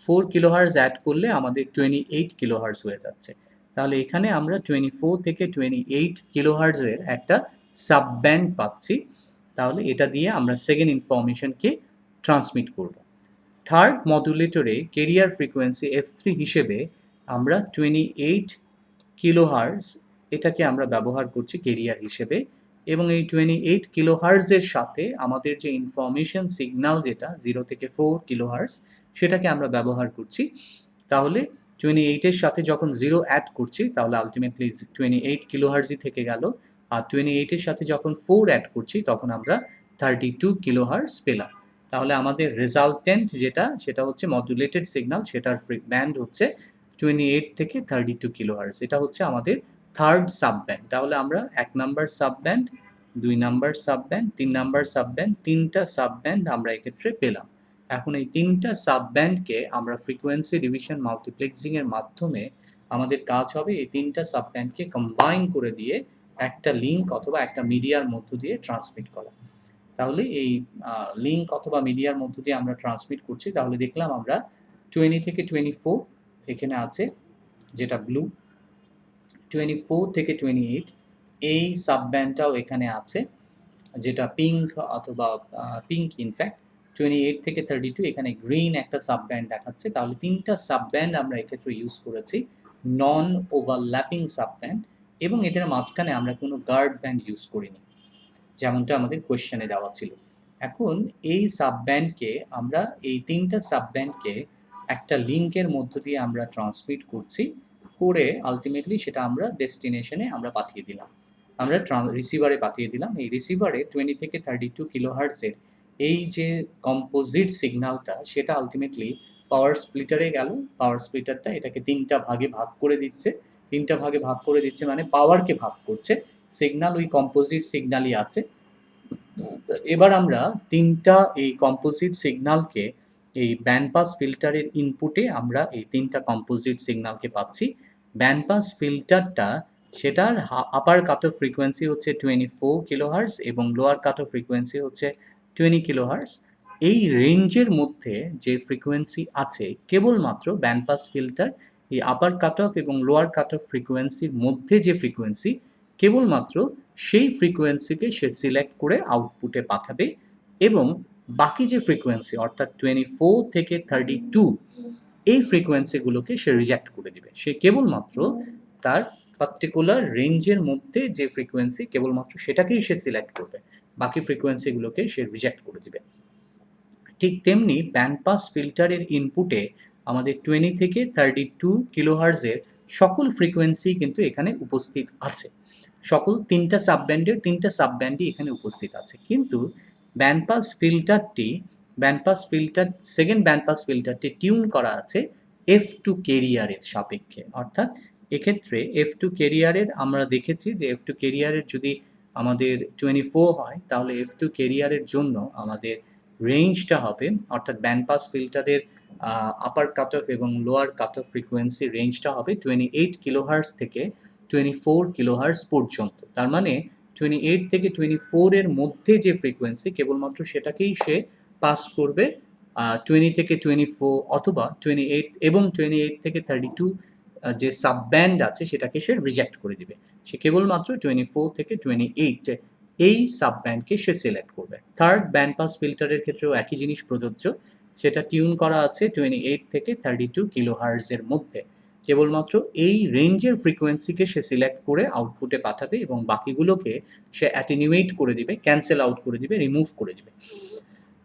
4 কিলোহার্টজ অ্যাড করলে আমাদের 28 কিলোহার্টজ হয়ে যাচ্ছে। তাহলে এখানে আমরা 24 থেকে 28 কিলোহার্টজের একটা সাব ব্যান্ড পাচ্ছি। তাহলে এটা দিয়ে আমরা সেকেন্ড ইনফরমেশনকে ট্রান্সমিট করব। থার্ড মডুলেটরে ক্যারিয়ার ফ্রিকোয়েন্সি F3 হিসেবে আমরা 28 কিলোহার্টজ এটাকে আমরা ব্যবহার করছি ক্যারিয়ার হিসেবে, এবং এই 28 কিলোহার্টজের সাথে আমাদের যে ইনফরমেশন সিগন্যাল যেটা 0 থেকে 4 কিলোহার্টজ সেটাকে আমরা ব্যবহার করছি। তাহলে 28 এর সাথে যখন 0 অ্যাড করছি তাহলে আলটিমেটলি 28 কিলোহার্টজই থেকে গেল, আর 28 এর সাথে যখন 4 অ্যাড করছি তখন আমরা 32 কিলোহার্টজ পেলাম। তাহলে আমাদের রেজাল্টেন্ট যেটা সেটা হচ্ছে মডুলেটেড সিগন্যাল, সেটার ব্যান্ড হচ্ছে 28 থেকে 32 কিলোহার্টজ। এটা হচ্ছে আমাদের থার্ড সাব ব্যান্ড। তাহলে আমরা 1 number sub band, 2 number sub band, 3 number sub band, 3টা সাব ব্যান্ড আমরা এক্ষেত্রে পেলাম। এখন এই 3টা সাব ব্যান্ডকে আমরা ফ্রিকোয়েন্সি ডিভিশন মাল্টিপ্লেক্সিং এর মাধ্যমে আমাদের কাজ হবে এই 3টা সাব ব্যান্ডকে কম্বাইন করে দিয়ে একটা লিঙ্ক অথবা একটা মিডিয়ার মধ্য দিয়ে ট্রান্সমিট করা। তাহলে এই লিঙ্ক অথবা মিডিয়ার মধ্য দিয়ে আমরা ট্রান্সমিট করছি। তাহলে দেখলাম আমরা 20 থেকে 24 এখানে আছে যেটা ব্লু, 24 থেকে 28 এই সাব ব্যান্ডটাও এখানে আছে যেটা পিঙ্ক অথবা পিঙ্ক ইনফ্যাক্ট। 28 থেকে 32 এখানে গ্রিন একটা সাব ব্যান্ড দেখাচ্ছে। তাহলে 3টা সাব ব্যান্ড আমরা এক্ষেত্রে ইউজ করেছি নন ওভারল্যাপিং সাব ব্যান্ড, এবং এদের মাঝখানে আমরা কোনো গার্ড ব্যান্ড ইউজ করিনি যেমনটা আমাদের কোয়েশ্চেনে দেওয়া ছিল। এখন এই সাব ব্যান্ডকে আমরা এই 3টা সাব ব্যান্ডকে একটা লিঙ্কের মধ্য দিয়ে আমরা ট্রান্সমিট করছি, করে আলটিমেটলি সেটা আমরা ডেস্টিনেশনে আমরা পাঠিয়ে দিলাম, আমরা রিসিভারে পাঠিয়ে দিলাম। এই রিসিভারে 20 থেকে 32 কিলোহার্টজের এই যে কম্পোজিট সিগন্যালটা সেটা আলটিমেটলি পাওয়ার স্প্লিটারে গেল। পাওয়ার স্প্লিটারটা এটাকে 3টা ভাগে ভাগ করে দিচ্ছে। 3টা ভাগে ভাগ করে দিচ্ছে মানে পাওয়ারকে ভাগ করছে। সিগন্যাল ওই কম্পোজিট সিগন্যালই আছে। এবার আমরা 3টা এই কম্পোজিট সিগন্যালকে এই ব্যান্ড পাস ফিল্টারের ইনপুটে আমরা এই 3টা কম্পোজিট সিগন্যালকে পাচ্ছি। ব্যান্ড পাস ফিল্টারটা সেটার আপার কাট অফ ফ্রিকোয়েন্সি হচ্ছে 24 কিলোহার্টজ এবং লোয়ার কাট অফ ফ্রিকোয়েন্সি হচ্ছে 20 কিলোহার্টজ। এই রেঞ্জের মধ্যে যে ফ্রিকোয়েন্সি আছে কেবলমাত্র ব্যান্ড পাস ফিল্টার এই আপার কাট অফ এবং লোয়ার কাট অফ ফ্রিকোয়েন্সির মধ্যে যে ফ্রিকোয়েন্সি কেবলমাত্র সেই ফ্রিকোয়েন্সিকে সে সিলেক্ট করে আউটপুটে পাঠাবে, এবং বাকি যে ফ্রিকোয়েন্সি অর্থাৎ 24 থেকে 32 এই ফ্রিকোয়েন্সিগুলোকে সে রিজেক্ট করে দিবে। সে কেবলমাত্র তার পার্টিকুলার রেঞ্জের মধ্যে যে ফ্রিকোয়েন্সি কেবলমাত্র সেটাকেই সে সিলেক্ট করবে, বাকি ফ্রিকোয়েন্সিগুলোকে সে রিজেক্ট করে দিবে। ঠিক তেমনি ব্যান্ড পাস ফিল্টারের ইনপুটে আমাদের 20 থেকে 32 কিলোহার্টজের সকল ফ্রিকোয়েন্সি কিন্তু এখানে উপস্থিত আছে। সকল 3টা সাব ব্যান্ডের 3টা সাব ব্যান্ডই এখানে উপস্থিত আছে। কিন্তু band pass filter second band pass ফিল্টারটি টিউন করা আছে F2 ক্যারিয়ারের সাপেক্ষে। অর্থাৎ এক্ষেত্রে F2 ক্যারিয়ারের আমরা দেখেছি যে F2 ক্যারিয়ারের যদি আমাদের 24 হয় তাহলে F2 ক্যারিয়ারের জন্য আমাদের রেঞ্জটা হবে অর্থাৎ band pass ফিল্টারের upper cut of এবং লোয়ার কাট অফ ফ্রিকোয়েন্সি রেঞ্জটা হবে 28 কিলোহার্টজ থেকে 24 কিলোহার্টজ পর্যন্ত। তার মানে 28 থেকে 24 এর মধ্যে যে ফ্রিকোয়েন্সি কেবলমাত্র সেটাকেই সে পাস করবে 20 থেকে 24 অথবা 28 এবং 28 থেকে 32 যে সাব ব্যান্ড আছে সেটাকে সে রিজেক্ট করে দিবে। সে কেবলমাত্র 24 থেকে 28 এই সাব ব্যান্ডকে সে সিলেক্ট করবে। থার্ড ব্যান্ড পাস ফিল্টারের ক্ষেত্রেও একই জিনিস প্রযোজ্য, সেটা টিউন করা আছে 28 থেকে 32 কিলোহার্টজ এর মধ্যে। কেবলমাত্র এই রেঞ্জের ফ্রিকোয়েন্সিকে সে সিলেক্ট করে আউটপুটে পাঠাবে এবং বাকিগুলোকে সে অ্যাটেনিউয়েট করে দিবে, ক্যান্সেল আউট করে দিবে, রিমুভ করে দিবে।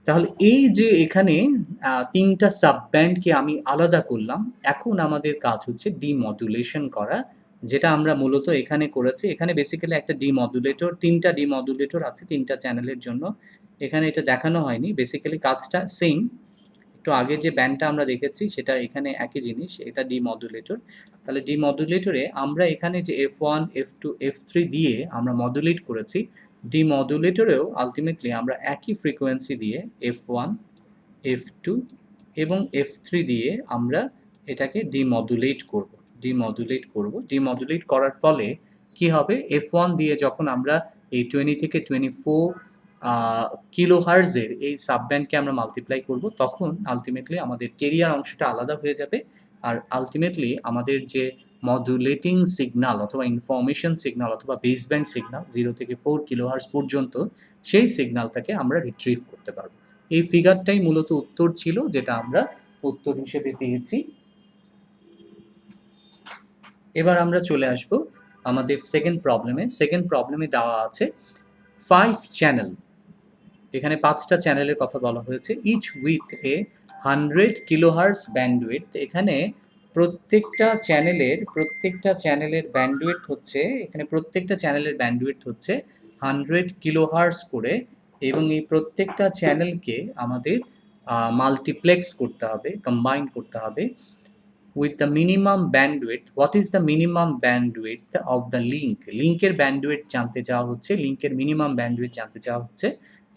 তাহলে এই যে এখানে ৩টা সাব ব্যান্ডকে আমি আলাদা করলাম, এখন আমাদের কাজ হচ্ছে ডিমডুলেশন করা, যেটা আমরা মূলত এখানে করেছি। এখানে বেসিক্যালি একটা ডিমডুলেটর, ৩টা ডিমডুলেটর আছে ৩টা চ্যানেলের জন্য। এখানে এটা দেখানো হয়নি। বেসিক্যালি কাজটা সেম। একটু আগে যে ব্যান্ডটা আমরা দেখেছি সেটা এখানে একই জিনিস, এটা ডিমডুলেটর। তাহলে ডিমডুলেটরে আমরা এখানে যে F1, F2, F3 দিয়ে আমরা মডুলেট করেছি, ডিমডুলেটরেও আলটিমেটলি আমরা একই ফ্রিকোয়েন্সি দিয়ে F1, F2 এবং F3 দিয়ে আমরা এটাকে ডিমডুলেট করব। ডিমডুলেট করার ফলে কি হবে, F1 দিয়ে যখন আমরা এই 20 থেকে 24 কিলো হার্জের এই সাবব্যান্ডকে আমরা মাল্টিপ্লাই করব, তখন আলটিমেটলি আমাদের কেরিয়ার অংশটা আলাদা হয়ে যাবে। আর আলটিমেটলি আমাদের যে মডুলেটিং সিগনাল অথবা ইনফরমেশন সিগনাল অথবা বেসব্যান্ড সিগনাল 0 থেকে 4 কিলোহার্টজ পর্যন্ত, সেই সিগনালটাকে আমরা রিট্রিভ করতে পারবো। এই ফিগারটাই মূলত উত্তর ছিল, যেটা আমরা উত্তর হিসেবে পেয়েছি। এবার আমরা চলে আসব আমাদের সেকেন্ড প্রবলেমে দেওয়া আছে 5 চ্যানেল। এখানে 5টা চ্যানেলের কথা বলা হয়েছে, each with a 100 kilohertz bandwidth. এখানে প্রত্যেকটা চ্যানেলের ব্যান্ডউইথ হচ্ছে, এখানে প্রত্যেকটা চ্যানেলের ব্যান্ডউইথ হচ্ছে 100 কিলোহার্টজ করে, এবং এই প্রত্যেকটা চ্যানেলকে আমাদের মাল্টিপ্লেক্স করতে হবে, কম্বাইন করতে হবে with the minimum bandwidth. What is the minimum bandwidth of the link? লিংকের ব্যান্ডউইথ জানতে চাওয়া হচ্ছে, লিংকের মিনিমাম ব্যান্ডউইথ জানতে চাওয়া হচ্ছে।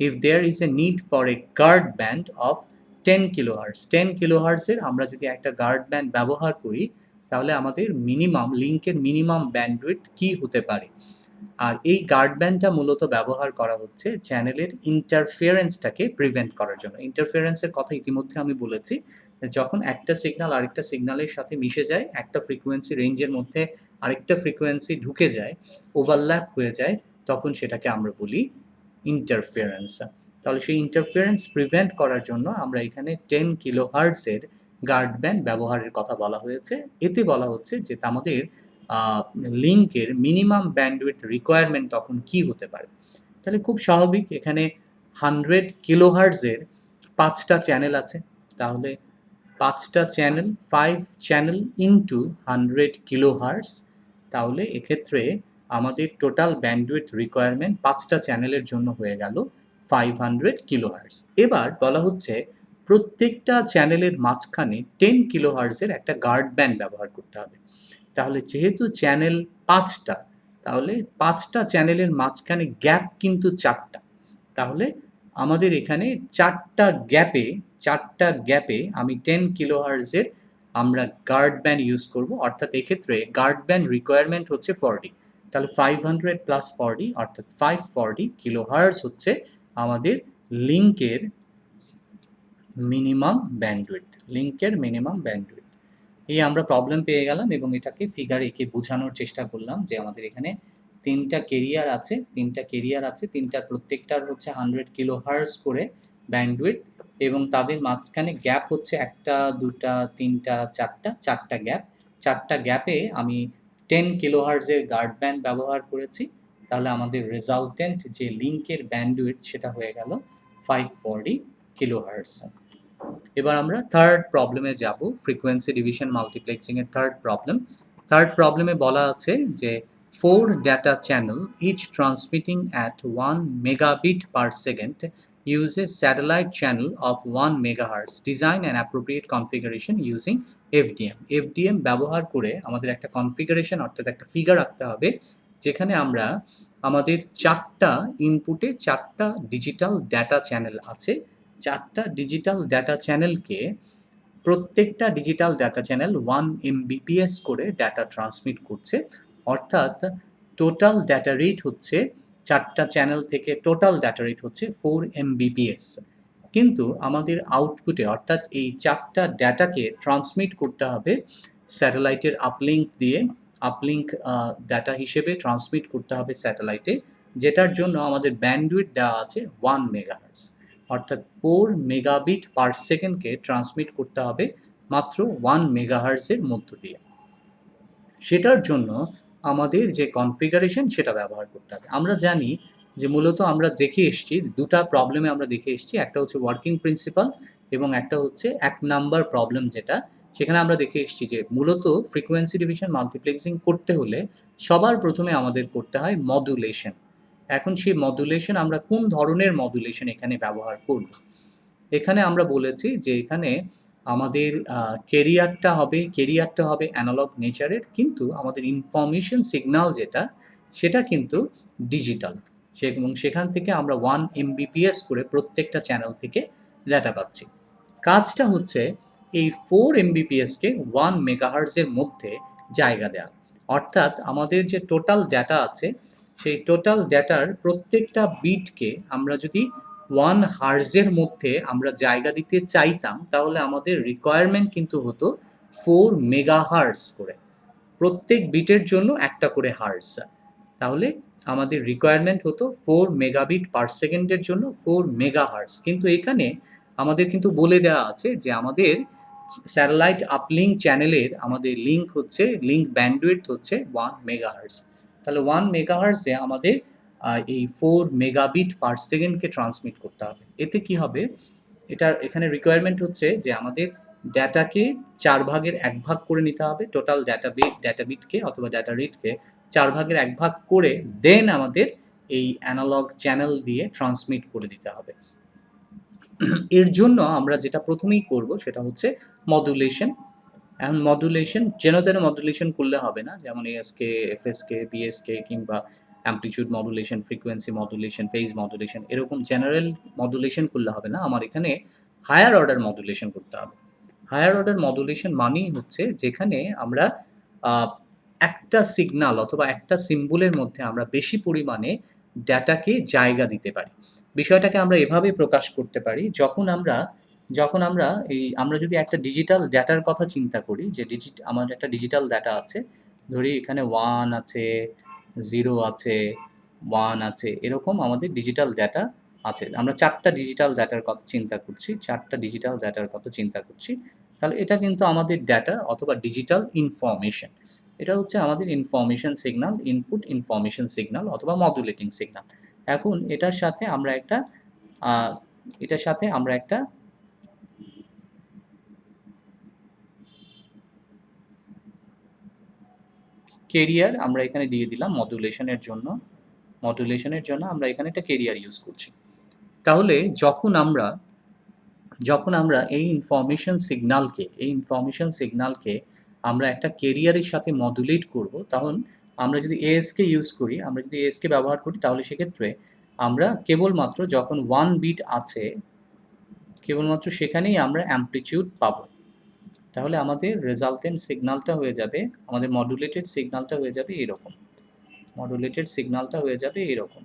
if there is a need for a guard band of 10 kilohertz, 10 কিলোহার্টজের আমরা যদি একটা গার্ড ব্যান্ড ব্যবহার করি, তাহলে আমাদের লিংকের মিনিমাম ব্যান্ডউইথ কি হতে পারে। আর এই গার্ড ব্যান্ডটা মূলত ব্যবহার করা হচ্ছে চ্যানেলের ইন্টারফিয়ারেন্সটাকে প্রিভেন্ট করার জন্য। ইন্টারফিয়ারেন্সের কথা ইতিমধ্যে আমি বলেছি, যখন একটা সিগন্যাল আরেকটা সিগন্যালের সাথে মিশে যায়, একটা ফ্রিকোয়েন্সি রেঞ্জের মধ্যে আরেকটা ফ্রিকোয়েন্সি ঢুকে যায়, ওভারল্যাপ হয়ে যায়, তখন সেটাকে আমরা বলি ইন্টারফিয়ারেন্স। তাহলে সেই ইন্টারফিয়ারেন্স প্রিভেন্ট করার জন্য আমরা এখানে 10 কিলোহার্টজের গার্ড ব্যান্ড ব্যবহারের কথা বলা হয়েছে। এতে বলা হচ্ছে যে আমাদের লিংকের মিনিমাম ব্যান্ডউইথ রিকোয়ারমেন্ট তখন কি হতে পারে। তাহলে খুব স্বাভাবিক, এখানে 100 কিলোহার্টজের 5টা চ্যানেল আছে, তাহলে 5টা চ্যানেল, 5 চ্যানেল ইনটু 100 কিলোহার্টজ, তাহলে এক্ষেত্রে আমাদের টোটাল ব্যান্ডউইথ রিকোয়ারমেন্ট 5টা চ্যানেলের জন্য হয়ে গেল 500 কিলোহার্টজ। এবার বলা হচ্ছে প্রত্যেকটা চ্যানেলের মাঝখানে 10 কিলোহার্টজের একটা গার্ড ব্যান্ড ব্যবহার করতে হবে। তাহলে যেহেতু চ্যানেল 5টা, তাহলে 5টা চ্যানেলের মাঝখানে গ্যাপ কিন্তু 4টা, তাহলে আমাদের এখানে 4টা গ্যাপে আমি 10 কিলোহার্টজের আমরা গার্ড ব্যান্ড ইউজ করব, অর্থাৎ এক্ষেত্রে গার্ড ব্যান্ড রিকোয়ারমেন্ট হচ্ছে 40। তাহলে 500 প্লাস 40 অর্থাৎ 540 কিলোহার্টজ হচ্ছে আমাদের লিংকের মিনিমাম ব্যান্ডউইথ। এই আমরা প্রবলেম পেয়ে গেলাম এবং এটাকে ফিগার এঁকে বোঝানোর চেষ্টা করলাম যে আমাদের এখানে 3টা কেরিয়ার আছে, 3টার প্রত্যেকটার হচ্ছে 100 কিলোহার্টজ করে ব্যান্ডউইথ, এবং তাদের মাঝখানে গ্যাপ হচ্ছে 1টা 2টা 3টা 4টা গ্যাপ। 4টা গ্যাপে আমি 10 কিলোহার্টজের গার্ড ব্যান্ড ব্যবহার করেছি। তাহলে আমাদের রেজাল্টেন্ট যে লিংকের ব্যান্ডউইথ সেটা হয়ে গেল 540 কিলোহার্টজ। এবার আমরা থার্ড প্রবলেমে যাব, ফ্রিকোয়েন্সি ডিভিশন মাল্টিপ্লেক্সিং এর থার্ড প্রবলেমে বলা আছে যে 4 data channel each transmitting at 1 megabit per second use a satellite channel of 1 megahertz. Design an appropriate configuration using FDM ব্যবহার করে আমাদের একটা কনফিগারেশন অর্থাৎ একটা ফিগার রাখতে হবে, যেখানে আমরা আমাদের 4টা ইনপুটে 4টা ডিজিটাল ডাটা চ্যানেল আছে। 4টা ডিজিটাল ডাটা চ্যানেলকে প্রত্যেকটা ডিজিটাল ডাটা চ্যানেল 1 Mbps করে ডাটা ট্রান্সমিট করছে, অর্থাৎ টোটাল ডাটা রেট হচ্ছে 4টা চ্যানেল থেকে টোটাল ডাটা রেট হচ্ছে 4 Mbps। কিন্তু আমাদের আউটপুটে অর্থাৎ এই 4টা ডাটাকে ট্রান্সমিট করতে হবে স্যাটেলাইটের আপলিঙ্ক ডাটা হিসেবে ট্রান্সমিট করতে হবে স্যাটেলাইটে, যেটার জন্য আমাদের ব্যান্ডউইথ দেওয়া আছে 1 মেগাহার্টজ, অর্থাৎ 4 মেগাবিট পার সেকেন্ডকে ট্রান্সমিট করতে হবে মাত্র 1 মেগাহার্টজের মধ্য দিয়ে। সেটার জন্য আমাদের যে কনফিগারেশন সেটা ব্যবহার করতে হবে। আমরা জানি যে মূলত আমরা দেখে এসছি, দুটা প্রবলেমে আমরা দেখে এসছি, একটা হচ্ছে ওয়ার্কিং প্রিন্সিপাল এবং একটা হচ্ছে ১ নাম্বার প্রবলেম যেটা, সেখানে আমরা দেখে এসছি যে মূলত ফ্রিকোয়েন্সি ডিভিশন মাল্টিপ্লেক্সিং করতে হলে সবার প্রথমে আমাদের করতে হয় মডুলেশন। এখন সেই মডুলেশন আমরা কোন ধরনের মডুলেশন এখানে ব্যবহার করব? এখানে আমরা বলেছি যে এখানে আমাদের কেরিয়ারটা হবে অ্যানালগ নেচারের, কিন্তু আমাদের ইনফরমেশন সিগন্যাল যেটা সেটা কিন্তু ডিজিটাল, এবং সেখান থেকে আমরা 1 এমবিপিএস করে প্রত্যেকটা চ্যানেল থেকে ডেটা পাচ্ছি। কাজটা হচ্ছে এই 4 এমবিপিএসকে 1 মেগাহার্টজের মধ্যে জায়গা দেওয়া, অর্থাৎ আমাদের যে টোটাল ডেটা আছে সেই টোটাল ডেটার প্রত্যেকটা বিটকে আমরা যদি 1 হার্জের মধ্যে আমরা জায়গা দিতে চাইতাম তাহলে আমাদের রিকোয়ারমেন্ট কিন্তু হতো 4 মেগাহার্জ করে, প্রত্যেক বিটের জন্য একটা করে হার্জ। তাহলে আমাদের রিকোয়ারমেন্ট হতো 4 মেগাবিট পার সেকেন্ডের জন্য 4 মেগাহার্জ। কিন্তু এখানে আমাদের কিন্তু বলে দেওয়া আছে যে আমাদের স্যাটেলাইট আপলিঙ্ক চ্যানেলের আমাদের লিঙ্ক ব্যান্ডউইথ হচ্ছে 1 মেগাহার্জ। তাহলে 1 মেগাহার্জে আমাদের এই 4 মেগাবিট পার সেকেন্ডকে ট্রান্সমিট করতে হবে। এতে কি হবে, এখানে রিকোয়ারমেন্ট হচ্ছে যে আমাদের ডেটাকে 4 ভাগের 1 ভাগ করে নিতে হবে, টোটাল ডেটা বিটকে অথবা ডেটা রেটকে 4 ভাগের 1 ভাগ করে দেন আমাদের এই অ্যানালগ চ্যানেল দিয়ে ট্রান্সমিট করে দিতে হবে। এর জন্য আমরা যেটা প্রথমেই করব সেটা হচ্ছে মডুলেশন। এখন মডুলেশন যেন তেন মডুলেশন করলে হবে না, যেমন এএসকে, এফএসকে, বিএসকে কিংবা amplitude modulation, frequency modulation, phase modulation এরকম জেনারেল মডুলেশন করলে হবে না। আমার এখানে হায়ার অর্ডার মডুলেশন করতে হবে। হায়ার অর্ডার মডুলেশন মানেই হচ্ছে যেখানে আমরা একটা সিগনাল অথবা একটা সিম্বলের মধ্যে আমরা বেশি পরিমাণে ডেটাকে জায়গা দিতে পারি। বিষয়টাকে আমরা এভাবে প্রকাশ করতে পারি, আমরা যদি একটা ডিজিটাল ডেটার কথা চিন্তা করি, যে আমার একটা ডিজিটাল ডেটা আছে, ধরি এখানে 1 আছে, 0 আছে, 1 আছে, এরকম আমাদের ডিজিটাল ডেটা আছে। আমরা 4টা ডিজিটাল ডেটার কথা চিন্তা করছি, 4টা ডিজিটাল ডেটার কথা চিন্তা করছি। তাহলে এটা কিন্তু আমাদের ডেটা অথবা ডিজিটাল ইনফরমেশন। এটা হচ্ছে আমাদের information signal, input information signal অথবা মডুলেটিং সিগন্যাল। এখন এটার সাথে আমরা একটা কেরিয়ার আমরা এখানে দিয়ে দিলাম মডুলেশনের জন্য। আমরা এখানে একটা কেরিয়ার ইউজ করছি। তাহলে যখন আমরা এই ইনফরমেশন সিগন্যালকে আমরা একটা কেরিয়ারের সাথে মডুলেট করব, তখন আমরা যদি এএসকে ব্যবহার করি তাহলে সেক্ষেত্রে আমরা কেবলমাত্র যখন 1 বিট আছে কেবলমাত্র সেখানেই আমরা অ্যামপ্লিটিউড পাবো। তাহলে আমাদের রেজাল্টেন্ট সিগন্যালটা হয়ে যাবে, আমাদের মডুলেটেড সিগন্যালটা হয়ে যাবে এরকম।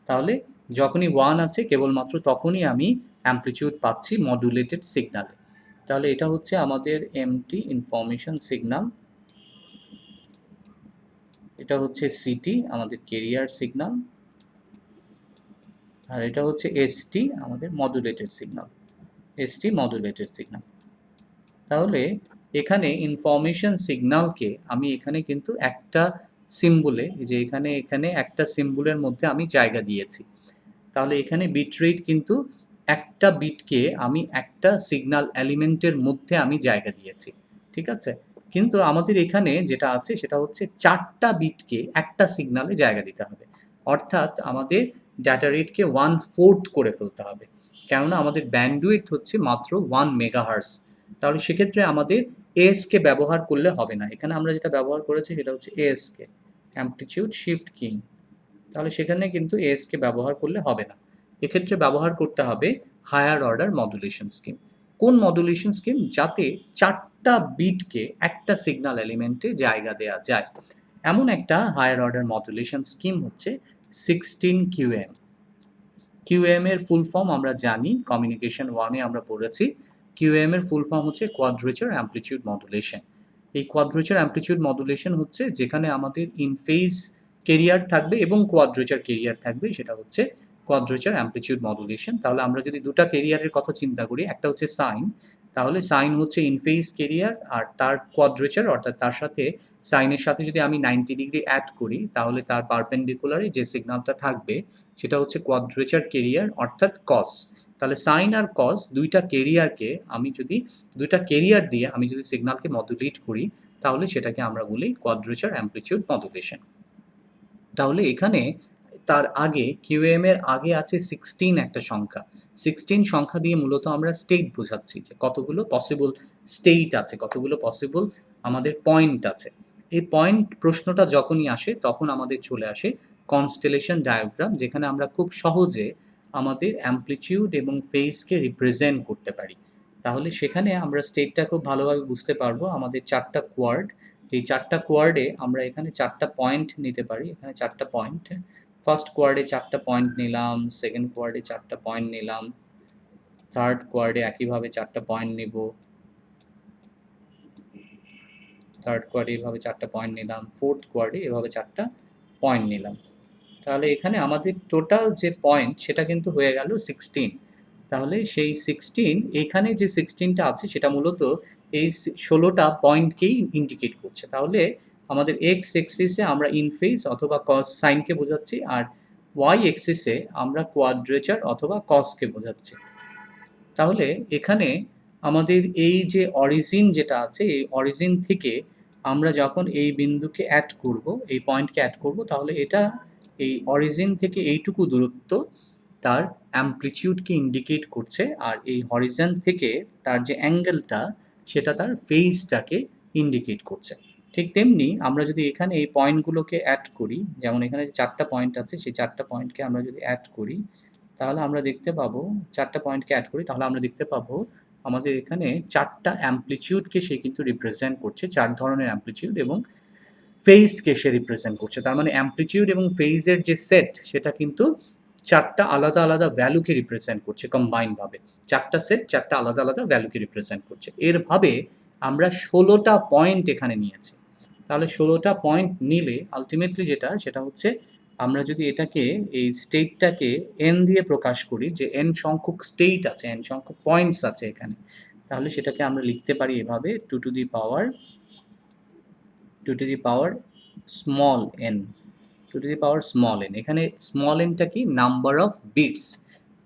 তাহলে যখনই 1 আছে কেবলমাত্র তখনই আমি অ্যামপ্লিটিউড পাচ্ছি মডুলেটেড সিগন্যালে। তাহলে এটা হচ্ছে আমাদের এমটি ইনফরমেশন সিগন্যাল, এটা হচ্ছে সিটি আমাদের কেরিয়ার সিগন্যাল, আর এটা হচ্ছে এসটি আমাদের মডুলেটেড সিগন্যাল। তাহলে এখানে ইনফরমেশন সিগন্যালকে আমি এখানে কিন্তু একটা সিম্বলে, যে এখানে একটা সিম্বলের মধ্যে আমি জায়গা দিয়েছি। তাহলে এখানে বিট রেট কিন্তু একটা বিটকে আমি একটা সিগন্যাল এলিমেন্টের মধ্যে আমি জায়গা দিয়েছি, ঠিক আছে? কিন্তু আমাদের এখানে যেটা আছে সেটা হচ্ছে 4টা বিটকে একটা সিগন্যালে জায়গা দিতে হবে, অর্থাৎ আমাদের ডাটা রেটকে 1/4 করে ফেলতে হবে, কেননা আমাদের ব্যান্ডউইথ হচ্ছে মাত্র 1 মেগাহার্টজ। তাহলে সেক্ষেত্রে আমাদের এএসকে ব্যবহার করলে হবে না। এখানে আমরা যেটা ব্যবহার করেছি সেটা হচ্ছে এএসকে, অ্যামপ্লিটিউড শিফট কিং। তাহলে সেখানে কিন্তু এএসকে ব্যবহার করলে হবে না। এক্ষেত্রে ব্যবহার করতে হবে হায়ার অর্ডার মডুলেশন স্কিম। কোন মডুলেশন স্কিম? যাতে 4টা বিটকে একটা সিগন্যাল এলিমেন্টে জায়গা দেওয়া যায়, এমন একটা হায়ার অর্ডার মডুলেশন স্কিম হচ্ছে 16 QAM। QAM এর ফুল ফর্ম আমরা জানি, কমিউনিকেশন 1-এ আমরা পড়েছি। QAM এর ফুল ফর্ম হচ্ছে কোয়াড্রেচার অ্যামপ্লিটিউড মডুলেশন। এই কোয়াড্রেচার অ্যামপ্লিটিউড মডুলেশন হচ্ছে যেখানে আমাদের ইন ফেজ কেরিয়ার থাকবে এবং কোয়াড্রেচার কেরিয়ার থাকবে, সেটা হচ্ছে কোয়াড্রেচার অ্যামপ্লিটিউড মডুলেশন। তাহলে আমরা যদি দুটা কেরিয়ারের কথা চিন্তা করি, একটা হচ্ছে সাইন, তাহলে সাইন হচ্ছে ইন ফেজ কেরিয়ার, আর তার কোয়াড্রেচার অর্থাৎ তার সাথে সাইনের সাথে যদি আমি 90 ডিগ্রি অ্যাড করি তাহলে তার পারপেন্ডিকুলারে যে সিগন্যালটা থাকবে সেটা হচ্ছে কোয়াড্রেচার কেরিয়ার অর্থাৎ কস। তাহলে সাইন আর কস দুইটা কেরিয়ার দিয়ে আমি যদি সিগন্যালকে মডুলেট করি তাহলে সেটাকে আমরা বলি কোয়াড্রেচার অ্যামপ্লিটিউড মডুলেশন। তাহলে এখানে তার আগে কিউএম এর আগে আছে 16 একটা সংখ্যা। 16 সংখ্যা দিয়ে মূলত আমরা স্টেট বোঝাচ্ছি যে কতগুলো পসিবল স্টেট আছে, কতগুলো পসিবল আমাদের পয়েন্ট আছে। এই পয়েন্ট প্রশ্নটা যখনই আসে তখন আমাদের চলে আসে কনস্টেলেশন ডায়াগ্রাম, যেখানে আমরা খুব সহজে আমাদের অ্যামপ্লিটিউড এবং ফেজকে রিপ্রেজেন্ট করতে পারি। তাহলে সেখানে আমরা স্টেটটা খুব ভালোভাবে বুঝতে পারবো। আমাদের 4টা কোয়ার্ড, এই 4টা কোয়ার্ডে আমরা এখানে 4টা পয়েন্ট নিতে পারি। এখানে 4টা পয়েন্ট, ফার্স্ট কোয়ার্ডে 4টা পয়েন্ট নিলাম, সেকেন্ড কোয়ার্ডে 4টা পয়েন্ট নিলাম, থার্ড কোয়ার্ডে একইভাবে 4টা পয়েন্ট নিব, থার্ড কোয়ার্ডে এভাবে 4টা পয়েন্ট নিলাম, ফোর্থ কোয়ার্ডে এভাবে 4টা পয়েন্ট নিলাম। তাহলে এখানে আমাদের টোটাল যে পয়েন্ট সেটা কিন্তু হয়ে গেল 16। তাহলে সেই 16, এখানে যে 16টা আছে সেটা মূলত এই 16টা পয়েন্টকেই ইন্ডিকেট করছে। তাহলে আমাদের এক্স এক্সিসে আমরা ইন ফেজ অথবা কস সাইনকে বোঝাচ্ছি, আর ওয়াই এক্সিসে আমরা কোয়াড্রেচার অথবা কসকে বোঝাচ্ছি। তাহলে এখানে আমাদের এই যে অরিজিন যেটা আছে, এই অরিজিন থেকে আমরা যখন এই বিন্দুকে অ্যাড করব, এই পয়েন্টকে অ্যাড করব, তাহলে এটা এই অরিজিন থেকে এইটুকু দূরত্ব তার অ্যামপ্লিটিউডকে ইন্ডিকেট করছে, আর এই হরিজন থেকে তার যে অ্যাঙ্গেলটা সেটা তার ফেজটাকে ইন্ডিকেট করছে। ঠিক তেমনি আমরা যদি এখানে এই পয়েন্টগুলোকে অ্যাড করি, যেমন এখানে যে 4টা পয়েন্ট আছে সেই 4টা পয়েন্টকে আমরা যদি অ্যাড করি তাহলে আমরা দেখতে পাবো, 4টা পয়েন্টকে অ্যাড করি তাহলে আমরা দেখতে পাবো আমাদের এখানে 4টা অ্যামপ্লিটিউডকে সে কিন্তু রিপ্রেজেন্ট করছে, 4 ধরনের অ্যামপ্লিটিউড, এবং ফেজকে সে রিপ্রেজেন্ট করছে। তার মানে অ্যামপ্লিটিউড এবং ফেজের যে সেট সেটা কিন্তু 4টা আলাদা আলাদা ভ্যালুকে রিপ্রেজেন্ট করছে কম্বাইন্ড ভাবে। 4টা সেট 4টা আলাদা আলাদা ভ্যালুকে রিপ্রেজেন্ট করছে। এরভাবে আমরা 16টা পয়েন্ট এখানে নিয়েছি। তাহলে 16টা পয়েন্ট নিলে আলটিমেটলি সেটা হচ্ছে আমরা যদি এটাকে এই স্টেটটাকে n দিয়ে প্রকাশ করি, যে n সংখ্যক স্টেট আছে, n সংখ্যক পয়েন্টস আছে এখানে, তাহলে সেটাকে আমরা লিখতে পারি এভাবে 2 to the power small n, 2 to the power small n। এখানে স্মল nটা কি? নাম্বার অফ বিটস,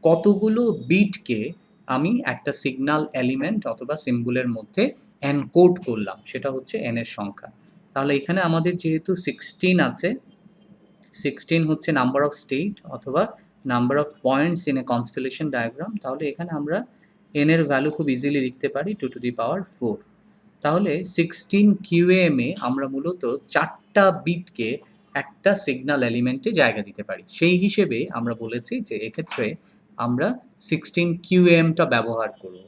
কতগুলো বিটকে আমি একটা সিগন্যাল এলিমেন্ট অথবা সিম্বলের মধ্যে এনকোড করলাম সেটা হচ্ছে n এর সংখ্যা। তাহলে এখানে আমাদের যেহেতু 16 আছে, 16 হচ্ছে নাম্বার অফ স্টেট অথবা number of points in a constellation diagram. তাহলে এখানে আমরা n এর ভ্যালু খুব ইজিলি লিখতে পারি 2 টু দি পাওয়ার 4। তাহলে 16 QAM এ আমরা মূলত 4টা বিটকে একটা সিগন্যাল এলিমেন্টে জায়গা দিতে পারি। সেই হিসেবে আমরা বলেছি যে এক্ষেত্রে আমরা 16 QAMটা ব্যবহার করব।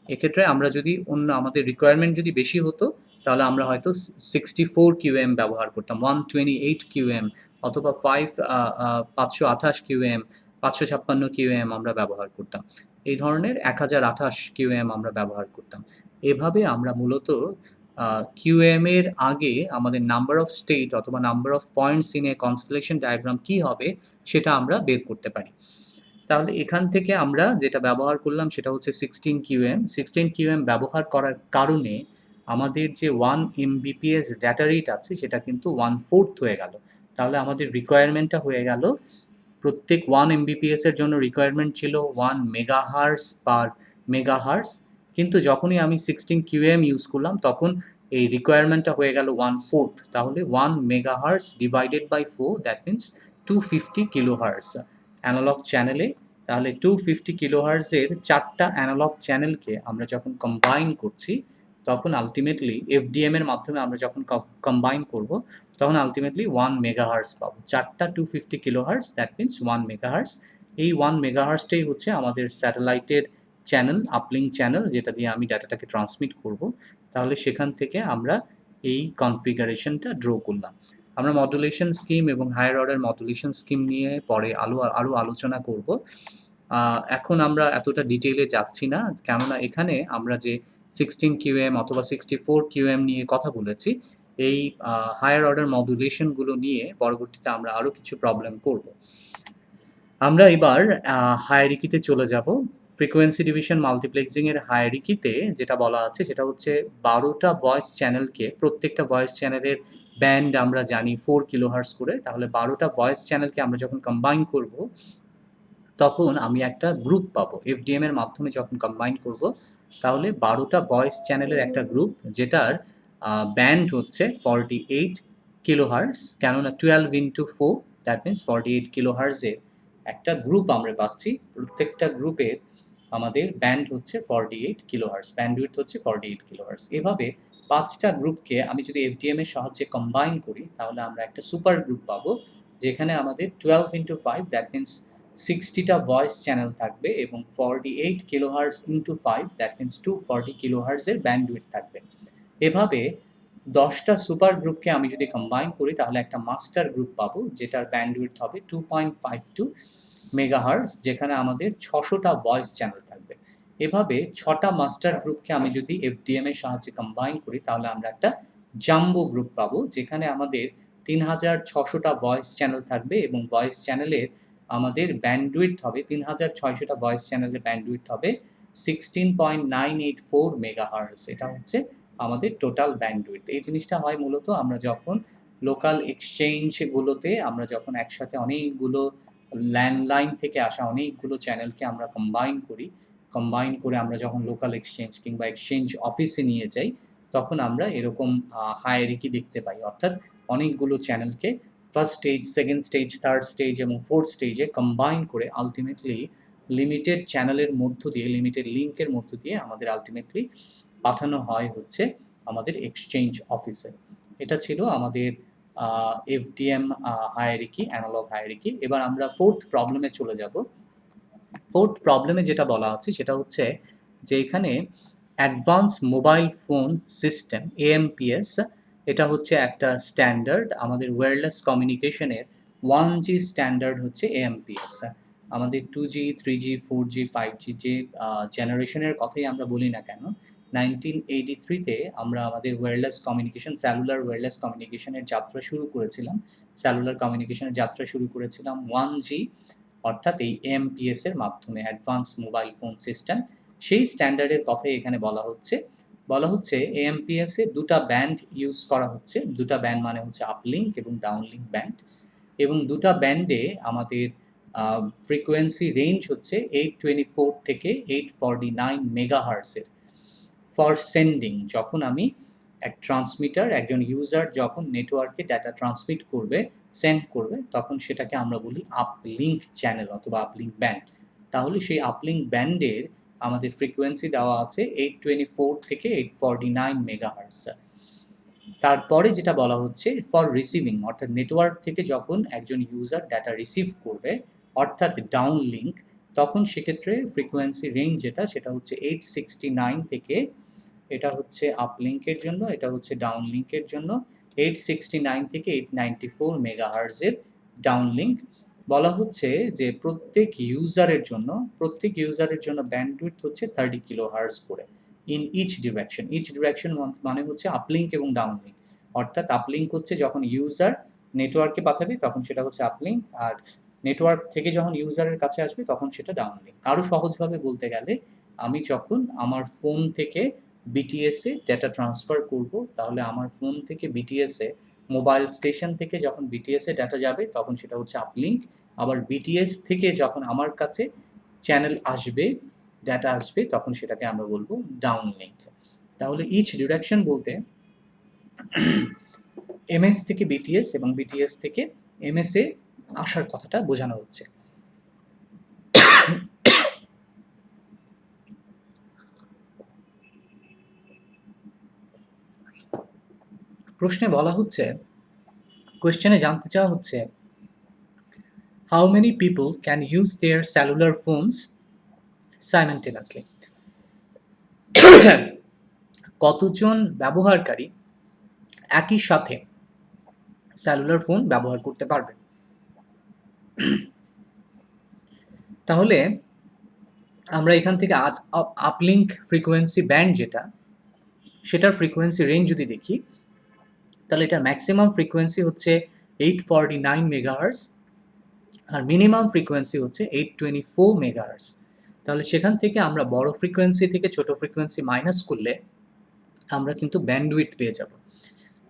এক্ষেত্রে আমরা যদি আমাদের রিকোয়ারমেন্ট যদি বেশি হতো তাহলে আমরা হয়তো 64 QAM ব্যবহার করতাম, 128 QAM অথবা 528 QAM, 556 QAM আমরা ব্যবহার করতাম। এই ধরনের 1028 QAM আমরা ব্যবহার করতাম। এভাবে আমরা মূলত QAM এর আগে আমাদের নাম্বার অফ স্টেট অথবা number of points in a constellation diagram কি হবে সেটা আমরা বের করতে পারি। তাহলে এখান থেকে আমরা যেটা ব্যবহার করলাম সেটা হচ্ছে 16 QAM। 16 QAM ব্যবহার করার কারণে আমাদের যে 1 Mbps ডেটা রেট আছে সেটা কিন্তু 1/4 হয়ে গেল। তাহলে আমাদের রিকোয়ারমেন্টটা হয়ে গেল, প্রত্যেক 1 Mbps এর জন্য রিকোয়ারমেন্ট ছিল 1 মেগাহার্জ পার মেগাহার্জ, কিন্তু যখনই আমি 16 QAM ইউজ করলাম তখন এই রিকোয়ারমেন্টটা হয়ে গেল 1/4। তাহলে 1 megahertz divided by 4, that means 250 kilohertz analog চ্যানেলে। তাহলে 250 কিলোহার্জের 4টা অ্যানালগ চ্যানেলকে আমরা যখন কম্বাইন করছি তখন আলটিমেটলি FDM এর মাধ্যমে আমরা যখন কম্বাইন করব তখন আলটিমেটলি 1 মেগাহার্জ পাবো। 4টা 250 কিলোহার্জ, দ্যাট মিনস 1 মেগাহার্জ। এই 1 মেগাহার্জটাই হচ্ছে আমাদের স্যাটেলাইটের চ্যানেল, আপলিঙ্ক চ্যানেল, যেটা দিয়ে আমি ডাটাটাকে ট্রান্সমিট করব। তাহলে সেখান থেকে আমরা এই কনফিগারেশনটা ড্র করলাম। আমরা মডুলেশন স্কিম এবং হায়ার অর্ডার মডুলেশন স্কিম নিয়ে পরে আরো আলোচনা করব। এখন আমরা এতটা ডিটেইলে যাচ্ছি না, কেননা এখানে আমরা যে 16 QAM অথবা 64 QAM নিয়ে কথা বলেছি, এই হায়ার অর্ডার মডুলেশন গুলো নিয়ে পরবর্তীতে আমরা আরো কিছু প্রবলেম করব। আমরা এবার হায়ারার্কিতে চলে যাব। ফ্রিকোয়েন্সি ডিভিশন মাল্টিপ্লেক্সিং এর হায়ারার্কিতে যেটা বলা আছে সেটা হচ্ছে 12টা ভয়েস চ্যানেলকে, প্রত্যেকটা ভয়েস চ্যানেলের ব্যান্ড আমরা জানি 4 কিলোহার্টজ করে। তাহলে 12টা ভয়েস চ্যানেলকে আমরা যখন কম্বাইন করব, তখন আমি একটা গ্রুপ পাবো। এফডিএম এর মাধ্যমে যখন কম্বাইন করব, তাহলে 12টা ভয়েস চ্যানেলের একটা গ্রুপ, যেটার ব্যান্ড হচ্ছে 48 কিলোহার্টজ। কেননা 12 ইন্টু 4, দ্যাট মিনস 48 কিলোহার্টজের একটা গ্রুপ আমরা পাচ্ছি। প্রত্যেকটা গ্রুপের আমাদের ব্যান্ড হচ্ছে 48 কিলোহার্টজ, ব্যান্ডউইথ হচ্ছে 48 কিলোহার্টজ। এভাবে 5টা গ্রুপকে আমি যদি এফডিএম এর সাহায্যে কম্বাইন করি, তাহলে আমরা একটা সুপার গ্রুপ পাবো, যেখানে আমাদের 12 ইন্টু 5, দ্যাট মিনস 60টা ভয়েস চ্যানেল থাকবে এবং 48 কিলোহার্টজ ইন্টু 5, দ্যাট মিনস 240 কিলোহার্টজের ব্যান্ডউইথ থাকবে। এভাবে 10টা সুপার গ্রুপকে আমি যদি কম্বাইন করি, তাহলে একটা মাস্টার গ্রুপ পাবো, যেটার ব্যান্ডউইথ হবে 2.52 মেগাহার্টজ, যেখানে আমাদের 600টা ভয়েস চ্যানেল থাকবে। এভাবে 6টা মাস্টার গ্রুপকে আমি যদি এফডিএম এর সাহায্যে কম্বাইন করি, তাহলে আমরা একটা জাম্বো গ্রুপ পাবো, যেখানে আমাদের 3600টা ভয়েস চ্যানেল থাকবে এবং ভয়েস চ্যানেলের আমাদের ব্যান্ডউইথ হবে, 3600টা ভয়েস চ্যানেলের ব্যান্ডউইথ হবে 16.984 মেগাহার্টজ। এটা হচ্ছে আমাদের টোটাল ব্যান্ডউইথ। এই জিনিসটা হয় মূলত আমরা যখন লোকাল এক্সচেঞ্জ গুলোতে আমরা যখন একসাথে অনেকগুলো ল্যান্ডলাইন থেকে আসা অনেকগুলো চ্যানেলকে আমরা কম্বাইন করি, কম্বাইন করে আমরা যখন লোকাল এক্সচেঞ্জ কিংবা এক্সচেঞ্জ অফিসে নিয়ে যাই, তখন আমরা এরকম হায়ারার্কি দেখতে পাই। অর্থাৎ অনেকগুলো চ্যানেলকে first stage, second stage, third stage এবং ফোর্থ স্টেজে কম্বাইন করে আলটিমেটলি লিমিটেড চ্যানেলের মধ্য দিয়ে, লিমিটেড লিঙ্কের মধ্য দিয়ে আমাদের আলটিমেটলি পাঠানো হয় হচ্ছে আমাদের এক্সচেঞ্জ অফিসে। এটা ছিল আমাদের এফডিএম হায়ারার্কি, অ্যানালগ হায়ারার্কি। এবার আমরা ফোর্থ প্রবলেমে চলে যাব। ফোর্থ প্রবলেমে যেটা বলা আছে সেটা হচ্ছে যে এখানে অ্যাডভান্স মোবাইল ফোন সিস্টেম, এএমপিএস, এটা হচ্ছে একটা স্ট্যান্ডার্ড আমাদের ওয়্যারলেস কমিউনিকেশনের। 1G স্ট্যান্ডার্ড হচ্ছে এএমপিএস। আমাদের 2G, 3G, 4G, 5G যে জেনারেশনের কথাই আমরা বলি না কেন, 1983-তে আমরা আমাদের ওয়্যারলেস কমিউনিকেশন, সেলুলার ওয়্যারলেস কমিউনিকেশনের যাত্রা শুরু করেছিলাম। সেলুলার কমিউনিকেশনের যাত্রা শুরু করেছিলাম 1G, অর্থাৎ এই এএমপিএস এর মাধ্যমে, অ্যাডভান্স মোবাইল ফোন সিস্টেম। সেই স্ট্যান্ডার্ডের কথাই এখানে বলা হচ্ছে। বলা হচ্ছে এএমপিএস এ দুটা ব্যান্ড ইউজ করা হচ্ছে। দুটা ব্যান্ড মানে হচ্ছে আপলিঙ্ক এবং ডাউনলিঙ্ক ব্যান্ড, এবং দুটা ব্যান্ডে আমাদের ফ্রিকোয়েন্সি রেঞ্জ হচ্ছে 824 থেকে 849 মেগাহার্টজের। ফর সেন্ডিং, যখন আমি এক ট্রান্সমিটার, একজন ইউজার যখন নেটওয়ার্কে ডাটা ট্রান্সমিট করবে, সেন্ড করবে, তখন সেটাকে আমরা বলি আপলিঙ্ক চ্যানেল অথবা আপলিঙ্ক ব্যান্ড। তাহলে সেই আপলিঙ্ক ব্যান্ডের আমাদের ফ্রিকোয়েন্সি দেওয়া আছে 824 থেকে 849 মেগাহার্টজ। তারপরে যেটা বলা হচ্ছে ফর রিসিভিং, অর্থাৎ নেটওয়ার্ক থেকে যখন একজন ইউজার ডাটা রিসিভ করবে, অর্থাৎ ডাউন লিঙ্ক, তখন সেক্ষেত্রে ফ্রিকোয়েন্সি রেঞ্জ যেটা, সেটা হচ্ছে 869 থেকে, এটা হচ্ছে আপলিঙ্কের জন্য, এটা হচ্ছে ডাউন লিঙ্কের জন্য, 869 থেকে 894 মেগাহার্টজের ডাউন লিঙ্ক। বলা হচ্ছে যে প্রত্যেক ইউজারের জন্য ব্যান্ডউইথ হচ্ছে 30 কিলোহার্টজ করে in each direction. Each direction মানে হচ্ছে আপলিঙ্ক এবং ডাউনলিঙ্ক। অর্থাৎ আপলিঙ্ক হচ্ছে যখন ইউজার নেটওয়ার্কে পাঠাবে তখন সেটা হচ্ছে আপলিঙ্ক, আর নেটওয়ার্ক থেকে যখন ইউজারের কাছে আসবে তখন সেটা ডাউনলিঙ্ক। আরো সহজভাবে বলতে গেলে, আমি যখন আমার ফোন থেকে বিটিএস এ ডেটা ট্রান্সফার করব, তাহলে আমার ফোন থেকে বিটিএস এ, মোবাইল স্টেশন থেকে যখন বিটিএস এ ডাটা যাবে তখন সেটা হচ্ছে আপলিঙ্ক। আবার বিটিএস থেকে যখন আমার কাছে চ্যানেল আসবে, ডাটা আসবে, তখন সেটাকে আমরা বলবো ডাউনলিঙ্ক। তাহলে ইচ ডিরেকশন বলতে এমএস থেকে বিটিএস এবং বিটিএস থেকে এমএস এ আসার কথাটা বোঝানো হচ্ছে। প্রশ্নে বলা হচ্ছে, কোয়েশ্চেনে জানতে চাওয়া হচ্ছে, how many people can use their cellular phones simultaneously? কতজন ব্যবহারকারী একই সাথে সেলুলার ফোন ব্যবহার করতে পারবে? তাহলে আমরা এখান থেকে আপলিঙ্ক ফ্রিকোয়েন্সি ব্যান্ড যেটা, সেটার ফ্রিকোয়েন্সি রেঞ্জ যদি দেখি, তাহলে এটার ম্যাক্সিমাম ফ্রিকোয়েন্সি হচ্ছে 849 মেগাহার্টজ, আর মিনিমাম ফ্রিকোয়েন্সি হচ্ছে 824 মেগাহার্টজ। তাহলে সেখান থেকে আমরা বড় ফ্রিকোয়েন্সি থেকে ছোট ফ্রিকোয়েন্সি মাইনাস করলে আমরা কিন্তু ব্যান্ডউইথ পেয়ে যাব।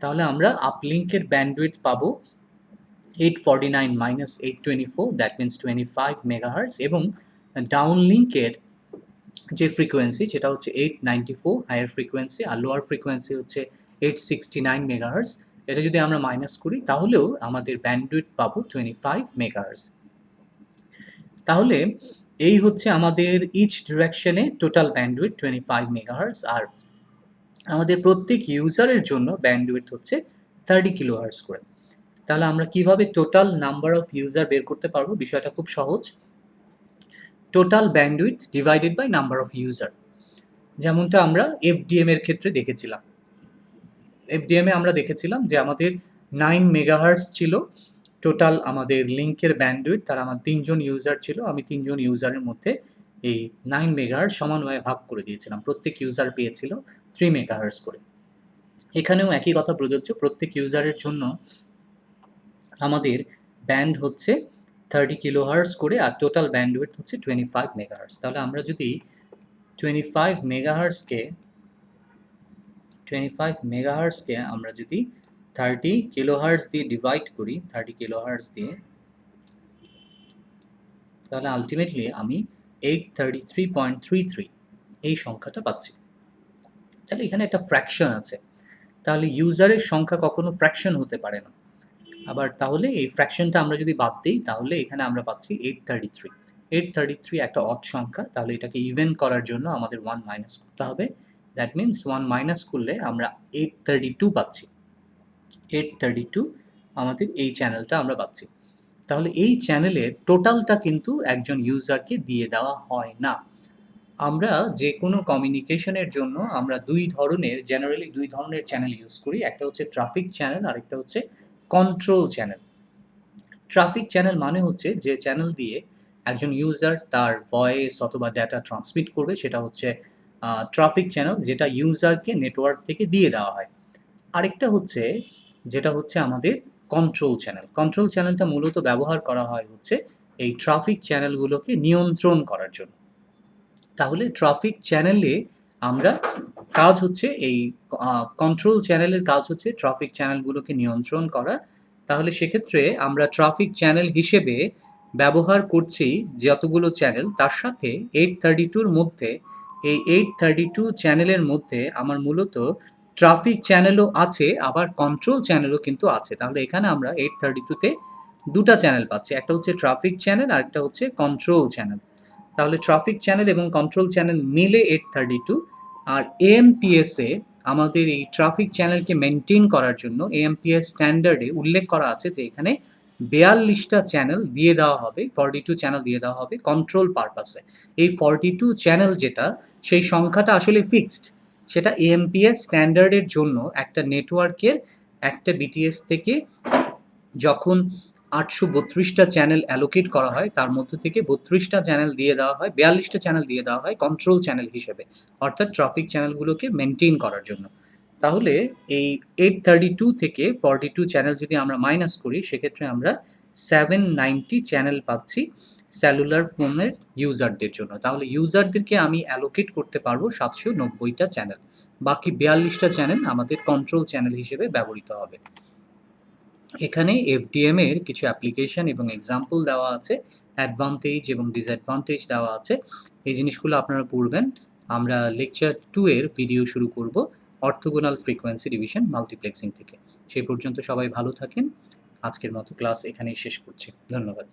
তাহলে আমরা আপলিঙ্কের ব্যান্ডউইথ পাবো 849 minus 824, দ্যাট মিনস 25 মেগাহার্টজ, এবং ডাউনলিঙ্কের যে ফ্রিকোয়েন্সি সেটা হচ্ছে 894 হায়ার ফ্রিকোয়েন্সি, আর লোয়ার ফ্রিকোয়েন্সি হচ্ছে 869 মেগাহার্টজ। এটা যদি আমরা মাইনাস করি তাহলেও আমাদের ব্যান্ডউইথ পাবো 25 মেগাহার্টজ। তাহলে এই হচ্ছে আমাদের ইচ ডিরেকশনে টোটাল ব্যান্ডউইথ 25 মেগাহার্টজ, আর আমাদের প্রত্যেক ইউজারের জন্য ব্যান্ডউইথ হচ্ছে 30 কিলোহার্টজ করে। তাহলে আমরা কিভাবে টোটাল নাম্বার অফ ইউজার বের করতে পারবো? বিষয়টা খুব সহজ। Total bandwidth divided by number of user, যেমনটা আমরা এফডিএম এর ক্ষেত্রে দেখেছিলাম। এফডিএম এ আমরা দেখেছিলাম যে আমাদের 9 মেগাহার্টজ ছিল টোটাল আমাদের লিঙ্কের ব্যান্ডউইথ, তার আমার 3 জন ইউজার ছিল। আমি 3 জন ইউজারের মধ্যে এই 9 মেগাহার্টজ সমানভাবে ভাগ করে দিয়েছিলাম। প্রত্যেক ইউজার পেয়েছিল 3 মেগাহার্টজ করে। এখানেও একই কথা প্রযোজ্য, প্রত্যেক ইউজারের জন্য আমাদের ব্যান্ড হচ্ছে 30 কিলোহার্টজ করে, আর টোটাল ব্যান্ডউইথ হচ্ছে 25 মেগাহার্টজ। তাহলে আমরা যদি 25 মেগাহার্টজকে আমরা যদি 30 কিলোহার্টজ দিয়ে ডিভাইড করি, 30 কিলোহার্টজ দিয়ে, তাহলে আলটিমেটলি আমি 833.33 এই সংখ্যাটা পাচ্ছি। তাহলে এখানে একটা ফ্র্যাকশন আছে, তাহলে ইউজারের সংখ্যা কখনো ফ্র্যাকশন হতে পারে না। আবার তাহলে এই ফ্র্যাকশনটা আমরা যদি বাদ দিই তাহলে এখানে আমরা পাচ্ছি 833। 833 একটা অড সংখ্যা, তাহলে এটাকে ইভেন করার জন্য আমাদের 1 মাইনাস করতে হবে। দ্যাট মিনস 1 মাইনাস করলে আমরা 832 পাচ্ছি। 832 আমাদের এই চ্যানেলটা আমরা পাচ্ছি। তাহলে এই চ্যানেলের টোটালটা কিন্তু একজন ইউজারকে দিয়ে দেওয়া হয় না। আমরা যে কোনো কমিউনিকেশনের জন্য আমরা জেনারেলি দুই ধরনের চ্যানেল ইউজ করি। একটা হচ্ছে ট্রাফিক চ্যানেল, আর একটা হচ্ছে কন্ট্রোল চ্যানেল। ট্রাফিক চ্যানেল মানে হচ্ছে যে চ্যানেল দিয়ে একজন ইউজার তার ভয়েস অথবা ডেটা ট্রান্সমিট করবে, সেটা হচ্ছে ট্রাফিক চ্যানেল, যেটা ইউজারকে নেটওয়ার্ক থেকে দিয়ে দেওয়া হয়। আরেকটা হচ্ছে যেটা হচ্ছে আমাদের কন্ট্রোল চ্যানেল। কন্ট্রোল চ্যানেলটা মূলত ব্যবহার করা হয় হচ্ছে এই ট্রাফিক চ্যানেলগুলোকে নিয়ন্ত্রণ করার জন্য। তাহলে ট্রাফিক চ্যানেলে আমরা কাজ হচ্ছে এই কন্ট্রোল চ্যানেলের কাজ হচ্ছে ট্রাফিক চ্যানেলগুলোকে নিয়ন্ত্রণ করা। তাহলে সেক্ষেত্রে আমরা ট্রাফিক চ্যানেল হিসেবে ব্যবহার করছি যতগুলো চ্যানেল, তার সাথে 832-র মধ্যে, এই 832 চ্যানেলের মধ্যে আমার মূলত ট্রাফিক চ্যানেলও আছে, আবার কন্ট্রোল চ্যানেলও কিন্তু আছে। তাহলে এখানে আমরা 832-তে দুটা চ্যানেল পাচ্ছি, একটা হচ্ছে ট্রাফিক চ্যানেল আর একটা হচ্ছে কন্ট্রোল চ্যানেল। তাহলে ট্রাফিক চ্যানেল এবং কন্ট্রোল চ্যানেল মিলে 832। আর এএমপিএসে আমাদের এই ট্রাফিক চ্যানেলকে মেনটেন করার জন্য এএমপিএস স্ট্যান্ডার্ডে উল্লেখ করা আছে যে এখানে 42টা চ্যানেল দিয়ে দেওয়া হবে, 42 চ্যানেল দিয়ে দেওয়া হবে কন্ট্রোল পারপাসে। এই 42 চ্যানেল যেটা, সেই সংখ্যাটা আসলে ফিক্সড, সেটা এএমপিএস স্ট্যান্ডার্ডের জন্য একটা নেটওয়ার্কের একটা বিটিএস থেকে যখন 832টা চ্যানেল অ্যালোকেট করা হয়, তার মধ্যে থেকে 32টা চ্যানেল দিয়ে দেওয়া হয়, 42টা চ্যানেল দিয়ে দেওয়া হয় কন্ট্রোল চ্যানেল হিসেবে, অর্থাৎ ট্রাফিক চ্যানেলগুলোকে মেনটেন করার জন্য। তাহলে এই 832 থেকে 42 চ্যানেল যদি আমরা মাইনাস করি, সেক্ষেত্রে আমরা 790 চ্যানেল পাচ্ছি সেলুলার ফোনের ইউজারদের জন্য। তাহলে ইউজারদেরকে আমি অ্যালোকেট করতে পারবো 790টা চ্যানেল, বাকি 42টা চ্যানেল আমাদের কন্ট্রোল চ্যানেল হিসেবে ব্যবহৃত হবে। এখানে এফডিএম এর কিছু অ্যাপ্লিকেশন এবং এক্সাম্পল দেওয়া আছে, অ্যাডভান্টেজ এবং ডিসঅ্যাডভান্টেজ দেওয়া আছে। এই জিনিসগুলো আপনারা পড়বেন। আমরা লেকচার 2 এর ভিডিও শুরু করব অর্থোগোনাল ফ্রিকোয়েন্সি ডিভিশন মাল্টিপ্লেক্সিং থেকে। সেই পর্যন্ত সবাই ভালো থাকেন। আজকের মতো ক্লাস এখানেই শেষ করছি। ধন্যবাদ।